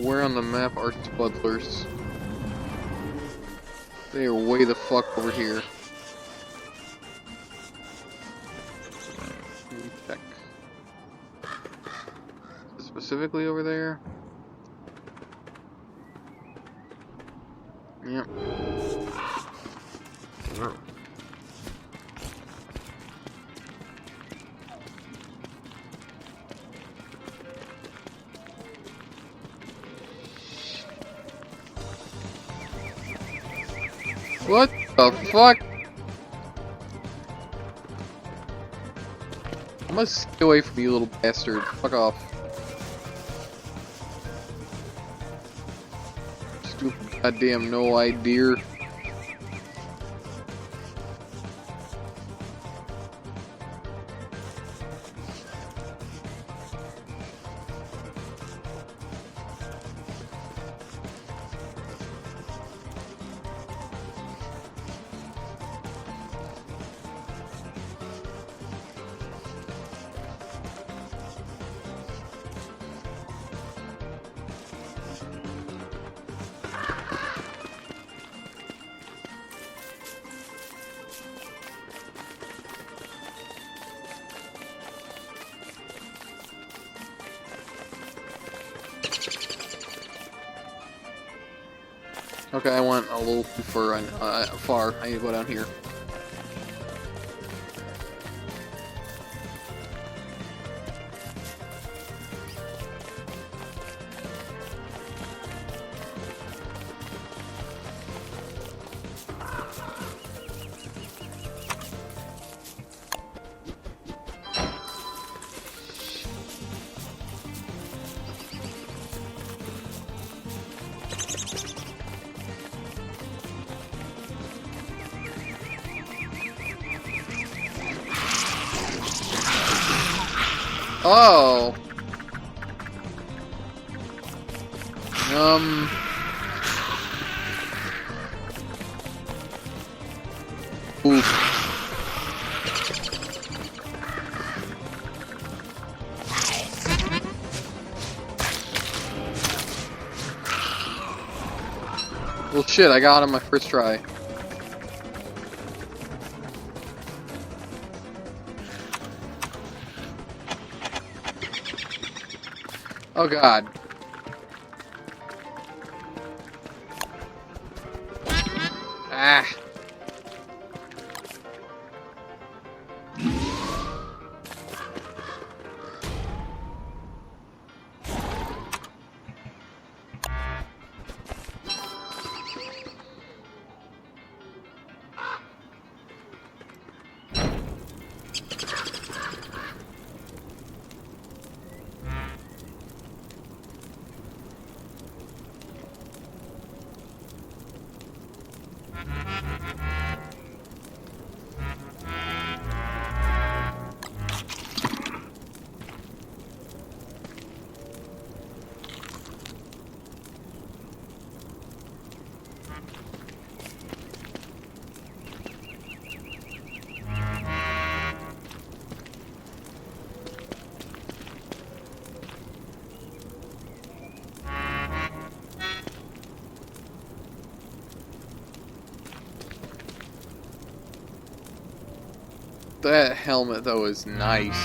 Where on the map are Spuddlers? They are way the fuck over here. Let me check. Specifically over there? Yep. What the fuck? I must stay away from you, little bastard. Fuck off. Stupid goddamn no idea. Okay, I went a little too far. I need to go down here. Oh. Oof. Well, shit, I got him my first try. Oh god. Ah. That helmet, though, is nice.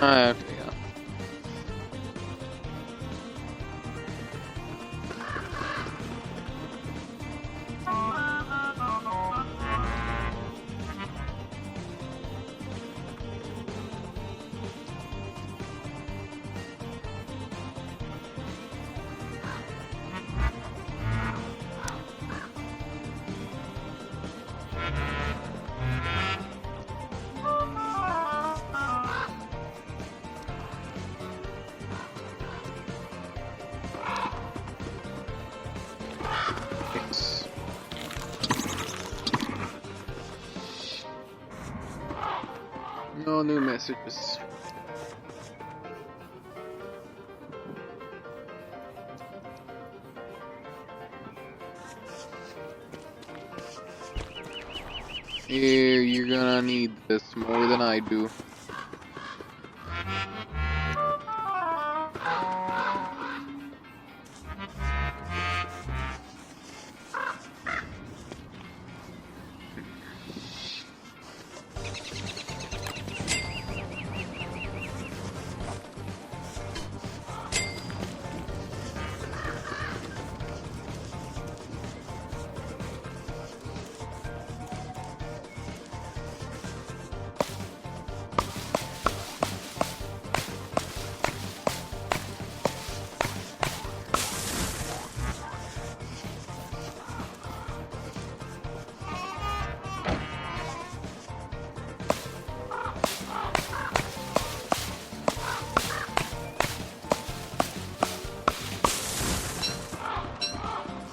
Okay, yeah. Thanks. No new messages. Here, you're gonna need this more than I do.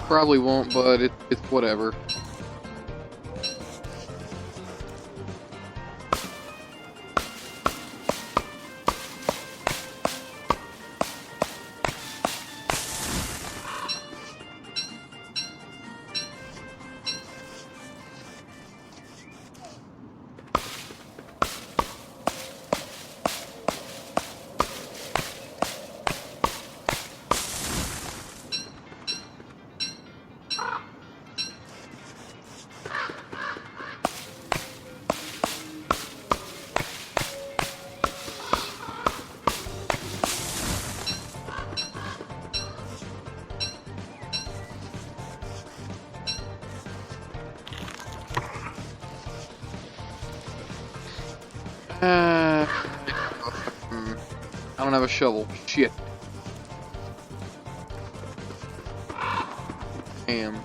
Probably won't, but it's whatever. I don't have a shovel. Shit. Damn.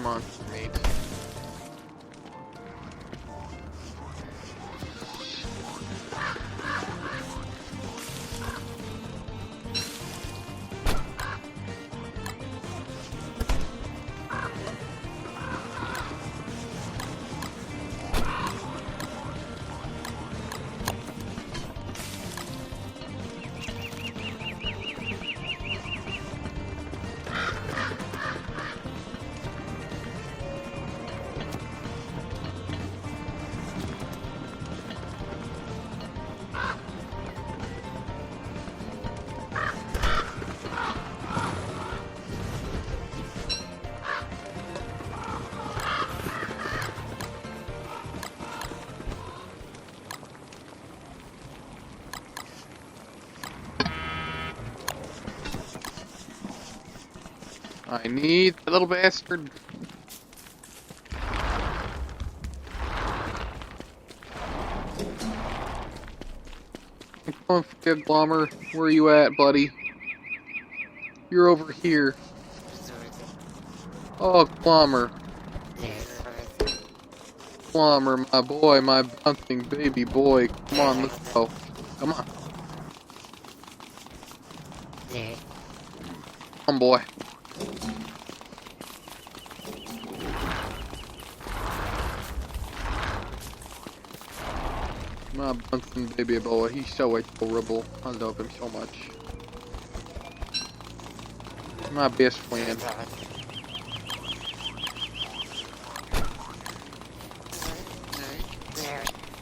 Monster meat. I need that little bastard. Come on, Glommer. Where are you at, buddy? You're over here. Oh, Glommer. Glommer, my boy, my bouncing baby boy. Come on, let's go. Come on. Come on, boy. My bouncing baby boy, he's so adorable. I love him so much. My best friend.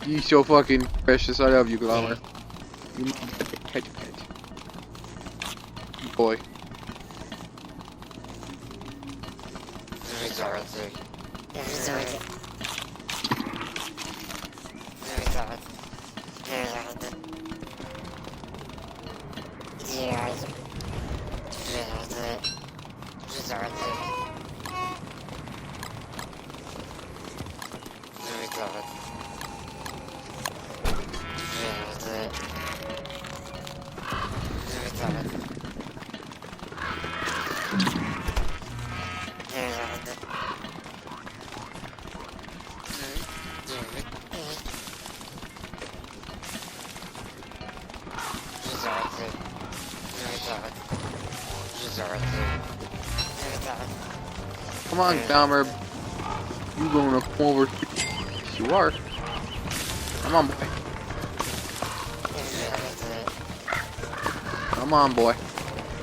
You so fucking precious. I love you, Glommer. You my pet. Boy. Come on, Glommer. You gonna come over? Yes, you are. Come on, boy. Come on, boy.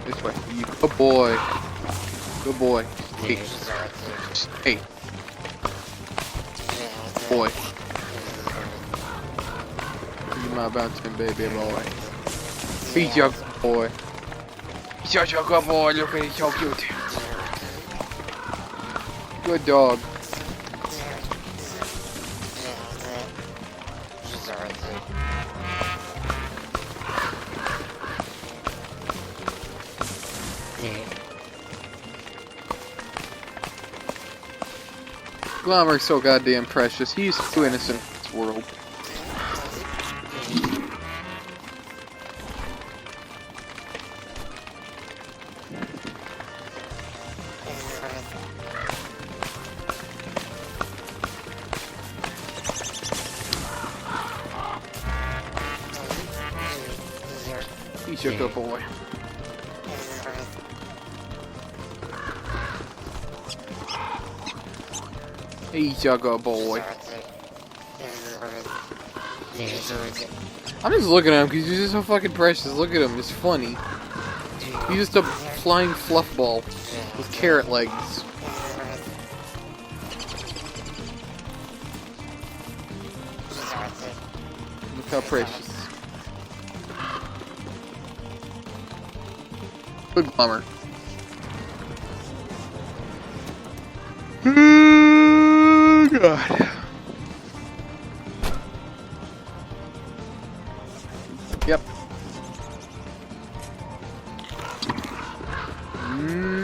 This way. You good boy. Good boy. Stay. Stay. Boy. You my bouncing baby boy. He's your good boy. He's such a good boy. Look at him, so cute. Good dog. Glommer's so goddamn precious. He's too innocent in this world. He's a good boy. He's a good boy. I'm just looking at him because he's just so fucking precious. Look at him, it's funny. He's just a flying fluff ball with carrot legs. Look how precious. Good glummer. Oh, God. Yep.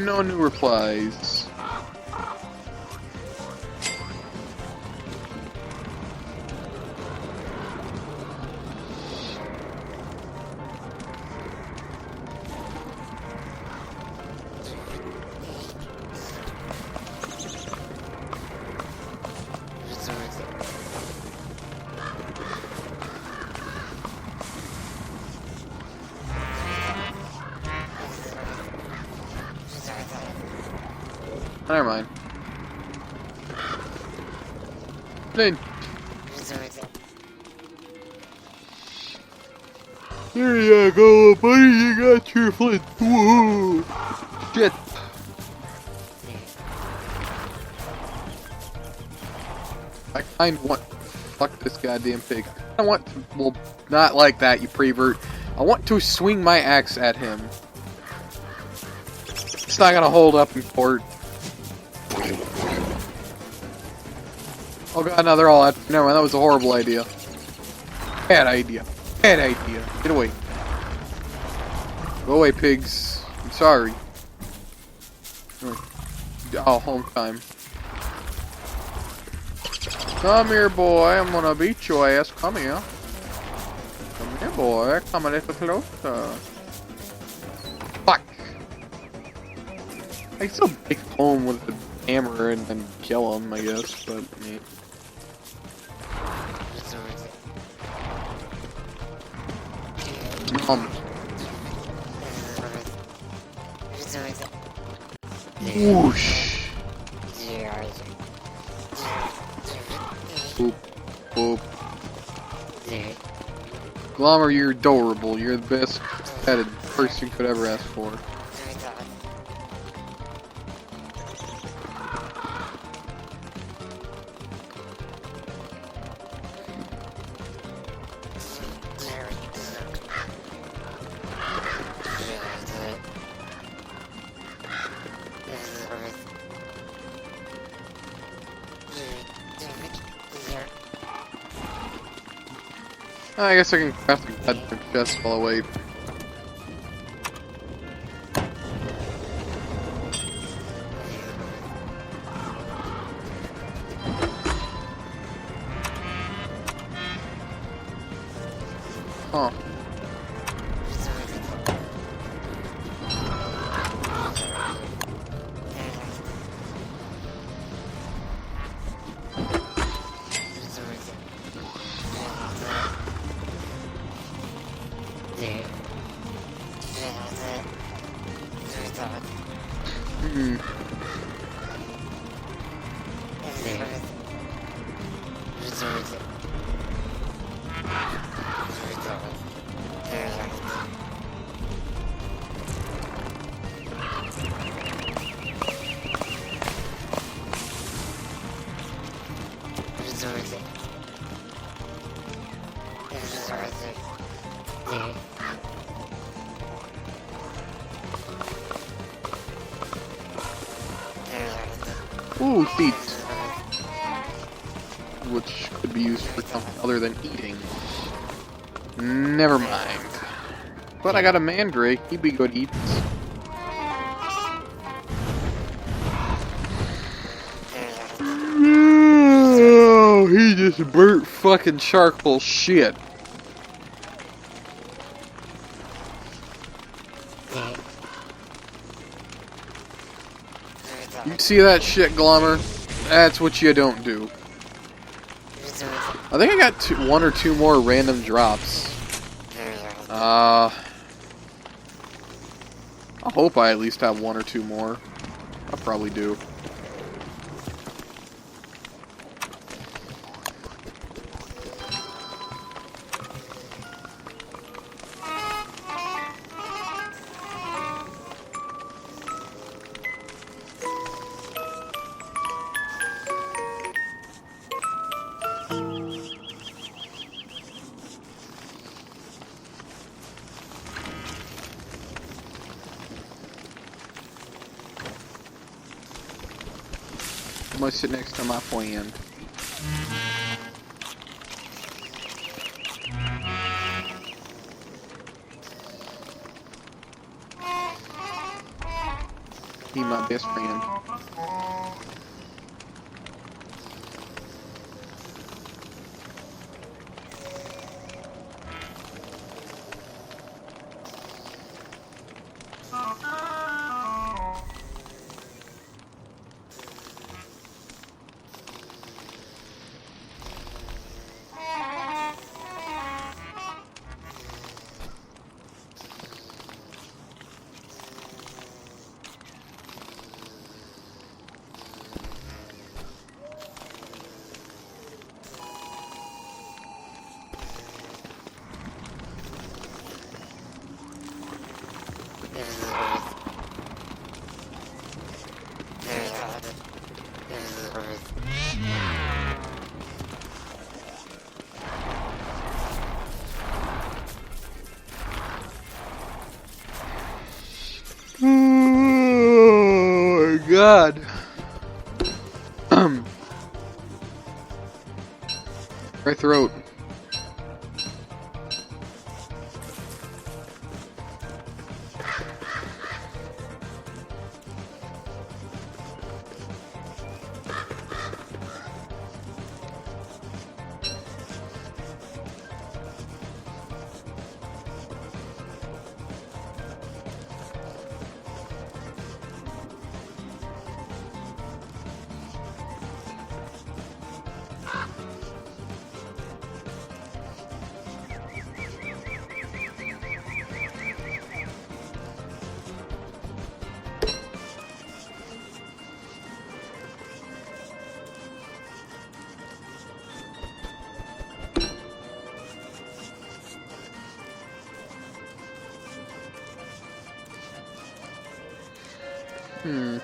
No new replies. Never mind. Then. There you go, buddy. You got your flint. Whoa. Shit. I kind of want. Fuck this goddamn pig. I want to. Well, not like that, you prevert. I want to swing my axe at him. It's not gonna hold up in court. Oh god, no, they're all out. Never mind, that was a horrible idea. Bad idea. Bad idea. Get away. Go away, pigs. I'm sorry. Oh, home time. Come here, boy. I'm gonna beat your ass. Come here. Come here, boy. Come a little closer. Fuck. I can still take home with the hammer and then kill him, I guess, but yeah. Whoosh. Boop. Boop. Glommer, you're adorable. You're the best headed person you could ever ask for. I guess I can craft a goddamn chest while I wait. Huh. Ooh, seeds. Which could be used for something other than eating. Never mind. But I got a mandrake, he'd be good eats. Oh, he just burnt fucking charcoal shit. You see that shit, Glommer? That's what you don't do. I think I got one or two more random drops. I hope I at least have one or two more. I probably do. I'm gonna sit next to my friend. He my best friend. Oh my god. My throat. Let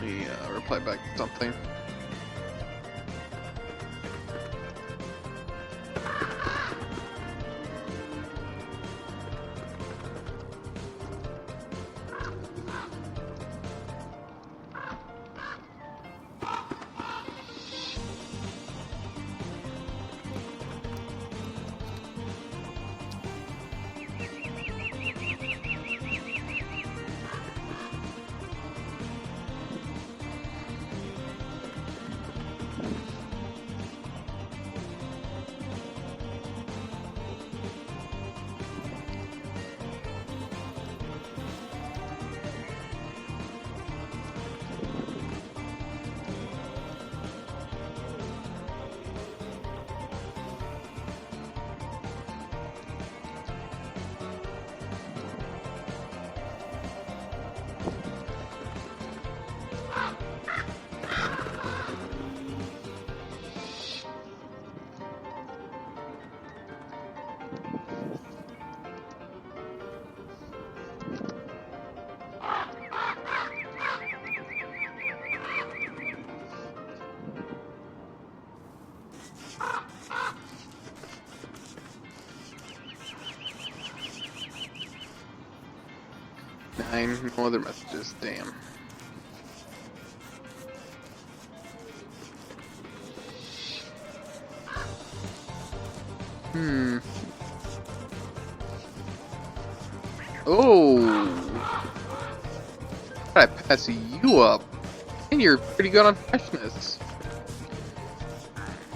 me reply back to something. No other messages, damn. Oh! I pass you up. And you're pretty good on freshness.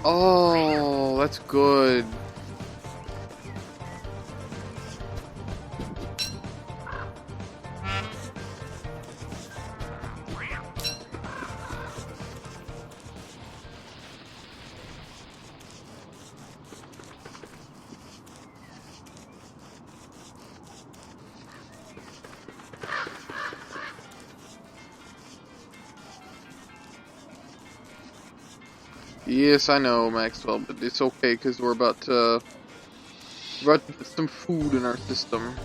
Oh, that's good. Yes, I know, Maxwell, but it's okay because we're about to put some food in our system.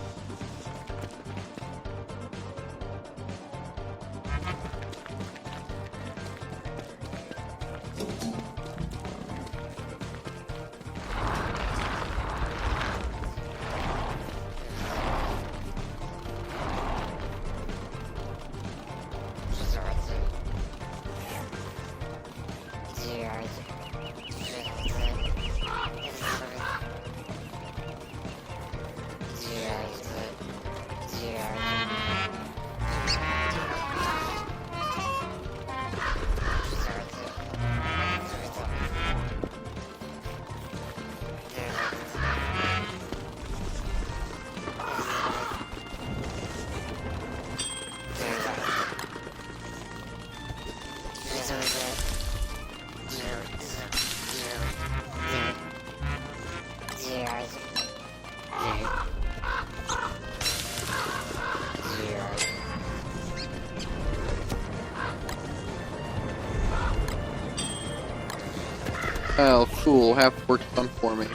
Well, cool. Half work done for me.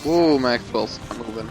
Whoa, Maxwell, stop moving.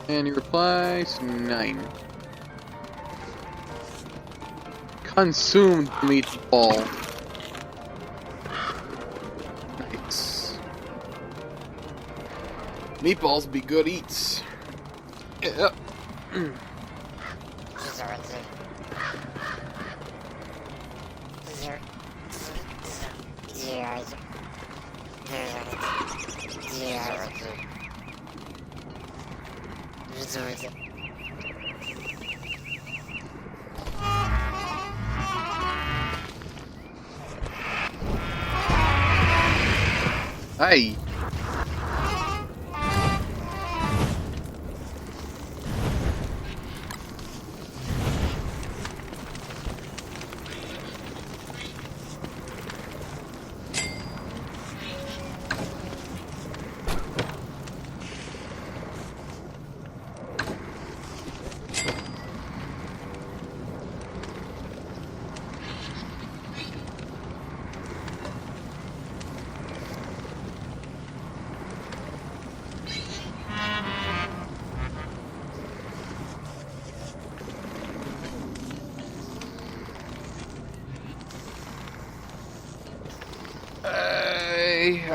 And he replies, 9. Consumed meatball. Nice. Meatballs be good eats. Yeah. Hey.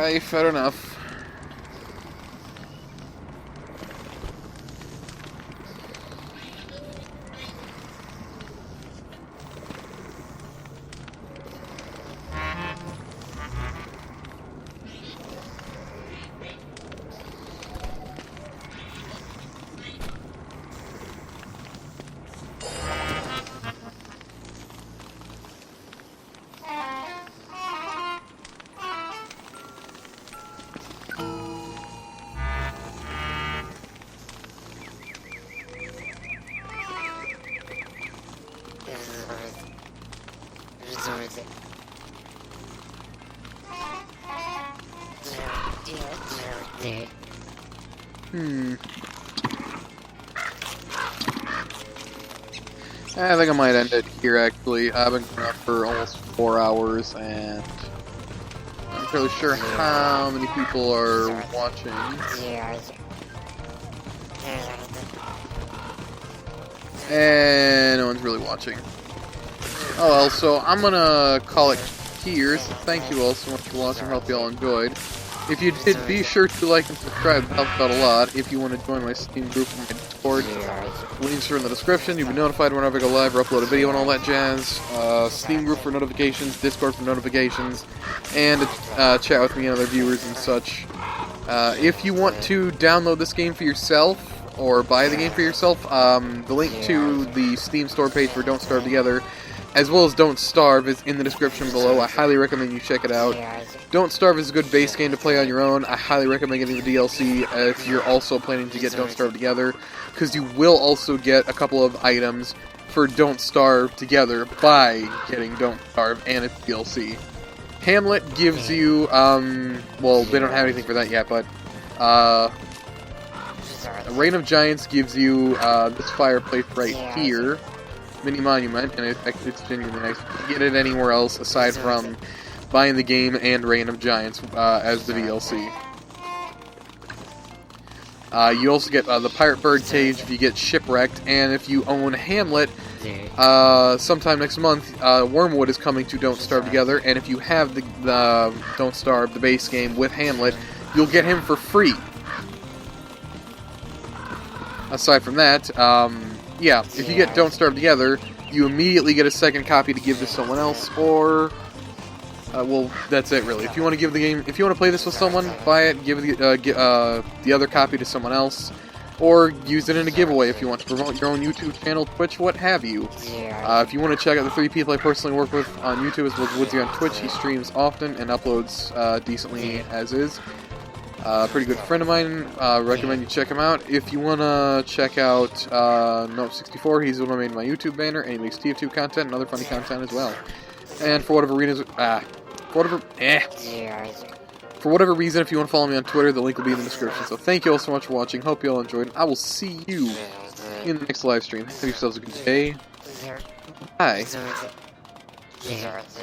I fed enough. I think I might end it here, actually. I've been going up for almost 4 hours, and I'm not really sure how many people are watching. And no one's really watching. Oh well, so I'm gonna call it here. So thank you all so much for watching. Hope you all enjoyed. If you did, be sure to like and subscribe. It helps out a lot. If you want to join my Steam group and my Discord, links are in the description. You'll be notified whenever I go live or upload a video and all that jazz. Steam group for notifications, Discord for notifications, and chat with me and other viewers and such. If you want to download this game for yourself, or buy the game for yourself, the link to the Steam store page for Don't Starve Together, as well as Don't Starve, is in the description below. I highly recommend you check it out. Don't Starve is a good base game to play on your own. I highly recommend getting the DLC if you're also planning to get Don't Starve Together, because you will also get a couple of items for Don't Starve Together by getting Don't Starve and its DLC. Hamlet gives you, well, they don't have anything for that yet, but, Reign of Giants gives you, this fireplace right here, mini monument, and it's genuinely nice. You can get it anywhere else aside from buying the game and Reign of Giants, as the DLC. You also get, the Pirate Bird Cage if you get Shipwrecked, and if you own Hamlet, sometime next month, Wormwood is coming to Don't Starve Together, and if you have the Don't Starve, the base game, with Hamlet, you'll get him for free. aside from that, yeah, if you get Don't Starve Together, you immediately get a second copy to give to someone else, or, well, that's it really. If you want to give the game, if you want to play this with someone, buy it, give the other copy to someone else, or use it in a giveaway if you want to promote your own YouTube channel, Twitch, what have you. If you want to check out the 3 people I personally work with on YouTube, as well as Woodsy on Twitch, he streams often and uploads decently as is. Pretty good friend of mine, recommend you check him out. If you want to check out Nope64, he's the one who made my YouTube banner, and he makes TF2 content and other funny content as well. And for whatever reason, for whatever reason, if you want to follow me on Twitter, the link will be in the description. So thank you all so much for watching. Hope you all enjoyed. I will see you in the next live stream. Have yourselves a good day. Bye.